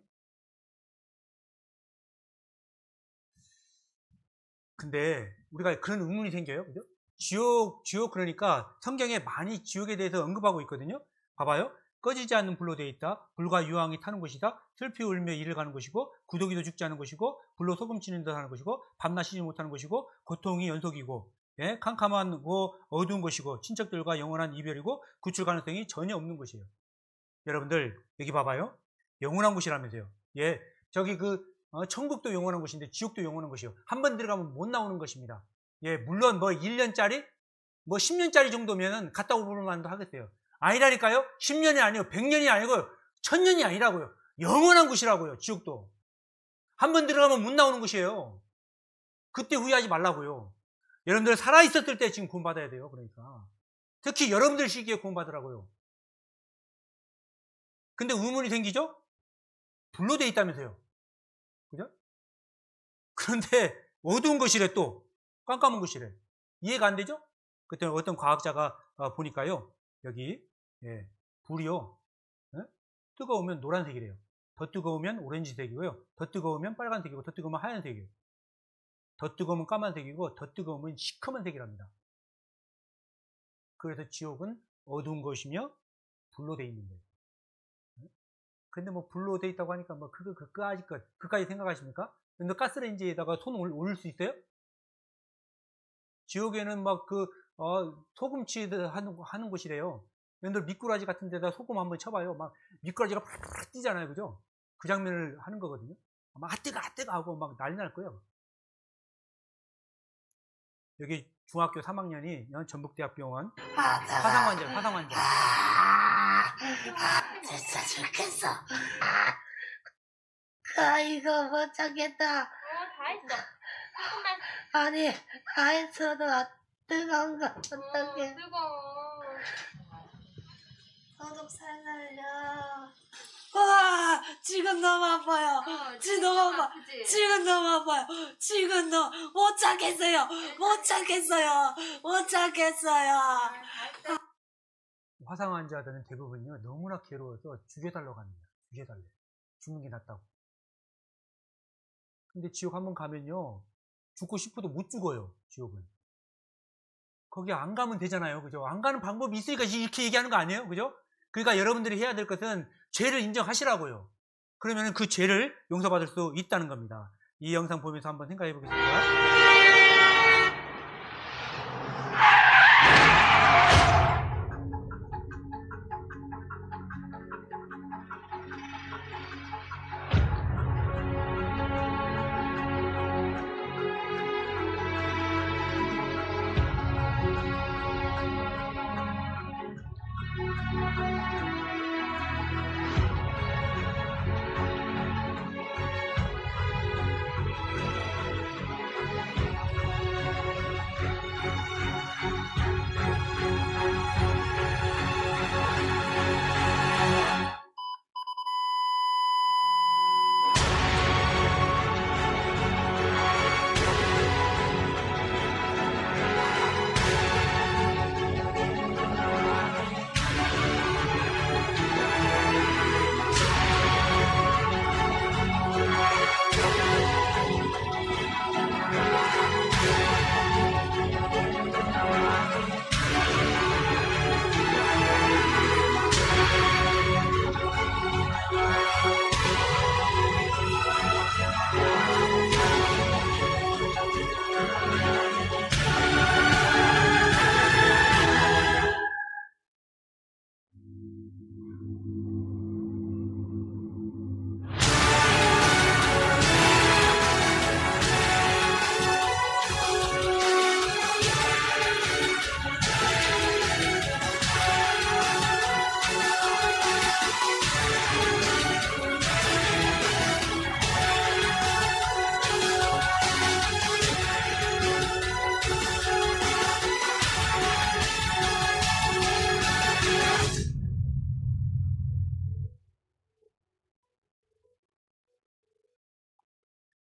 근데 우리가 그런 의문이 생겨요. 그죠? 지옥 그러니까 성경에 많이 지옥에 대해서 언급하고 있거든요. 봐봐요. 꺼지지 않는 불로 되어 있다. 불과 유황이 타는 곳이다. 슬피 울며 이를 가는 곳이고 구더기도 죽지 않은 곳이고 불로 소금치는 듯 하는 곳이고 밤낮 쉬지 못하는 곳이고 고통이 연속이고 예? 캄캄하고 어두운 곳이고 친척들과 영원한 이별이고 구출 가능성이 전혀 없는 곳이에요. 여러분들 여기 봐봐요. 영원한 곳이라면서요. 예, 저기 천국도 영원한 곳인데 지옥도 영원한 곳이요. 한 번 들어가면 못 나오는 것입니다. 예, 물론 1년짜리 10년짜리 정도면은 갔다 오볼 만도 하겠어요. 아니라니까요. 10년이 아니고 100년이 아니고 1000년이 아니라고요. 영원한 곳이라고요. 지옥도. 한 번 들어가면 못 나오는 곳이에요. 그때 후회하지 말라고요. 여러분들 살아있었을 때 지금 구원받아야 돼요. 그러니까 특히 여러분들 시기에 구원받으라고요. 근데 의문이 생기죠? 불로 돼 있다면서요. 그죠? 그런데 어두운 것이래, 또 깜깜한 것이래. 이해가 안 되죠? 그때 어떤 과학자가 보니까요, 여기 불이요, 뜨거우면 노란색이래요. 더 뜨거우면 오렌지색이고요. 더 뜨거우면 빨간색이고, 더 뜨거우면 하얀색이에요. 더 뜨거우면 까만색이고, 더 뜨거우면 시커먼 색이랍니다. 그래서 지옥은 어두운 것이며 불로 돼 있는 거예요. 근데 뭐 불로 돼 있다고 하니까 뭐 그까지 생각하십니까? 근데 가스레인지에다가 손 올릴 수 있어요? 지옥에는 막 소금치 하는 곳이래요. 여러분들 미꾸라지 같은 데다 소금 한번 쳐봐요. 막 미꾸라지가 팍 뛰잖아요. 그죠? 그 장면을 하는 거거든요. 막 뜨거 하고 막 난리 날 거예요. 여기 중학교 3학년이 전북대학병원 화상환자. 진짜 죽겠어. 이거 못 참겠다. 다 했어. 조금만. 아니, 다 했어도 뜨거운 거 어떡해. 뜨거워. 소독 살살려. 와, 지금 너무 아파요. 지금 너무 아파. 지금 너무 아파요. 지금 못 참겠어요. 화상 환자들은 대부분요, 너무나 괴로워서 죽여달라고 합니다. 죽여달래. 죽는 게 낫다고. 근데 지옥 한번 가면요, 죽고 싶어도 못 죽어요. 지옥은. 거기 안 가면 되잖아요. 그죠? 안 가는 방법이 있으니까 이렇게 얘기하는 거 아니에요? 그죠? 그러니까 여러분들이 해야 될 것은 죄를 인정하시라고요. 그러면 그 죄를 용서받을 수 있다는 겁니다. 이 영상 보면서 한번 생각해 보겠습니다.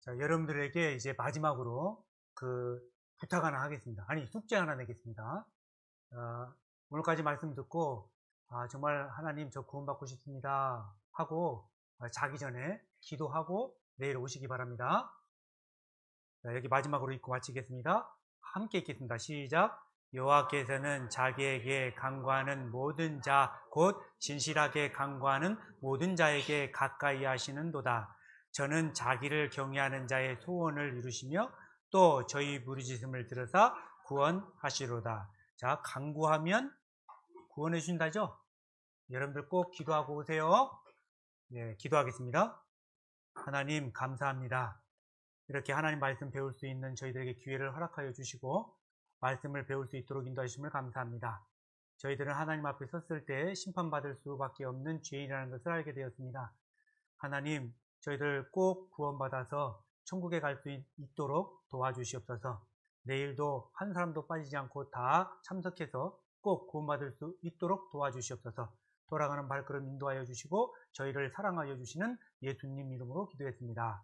자, 여러분들에게 이제 마지막으로 부탁 하나 하겠습니다. 아니, 숙제 하나 내겠습니다. 오늘까지 말씀 듣고, 정말 하나님 저 구원받고 싶습니다 하고, 자기 전에 기도하고 내일 오시기 바랍니다. 자, 여기 마지막으로 읽고 마치겠습니다. 함께 읽겠습니다. 시작. 여호와께서는 자기에게 간구하는 모든 자, 곧 진실하게 간구하는 모든 자에게 가까이 하시는도다. 저는 자기를 경외하는 자의 소원을 이루시며 또 저희 부르짖음을 들으사 구원하시로다. 자, 간구하면 구원해 주신다죠? 여러분들 꼭 기도하고 오세요. 네, 기도하겠습니다. 하나님 감사합니다. 이렇게 하나님 말씀 배울 수 있는 저희들에게 기회를 허락하여 주시고 말씀을 배울 수 있도록 인도하심을 감사합니다. 저희들은 하나님 앞에 섰을 때 심판받을 수밖에 없는 죄인이라는 것을 알게 되었습니다. 하나님, 저희들 꼭 구원받아서 천국에 갈 수 있도록 도와주시옵소서. 내일도 한 사람도 빠지지 않고 다 참석해서 꼭 구원받을 수 있도록 도와주시옵소서. 돌아가는 발걸음 인도하여 주시고 저희를 사랑하여 주시는 예수님 이름으로 기도했습니다.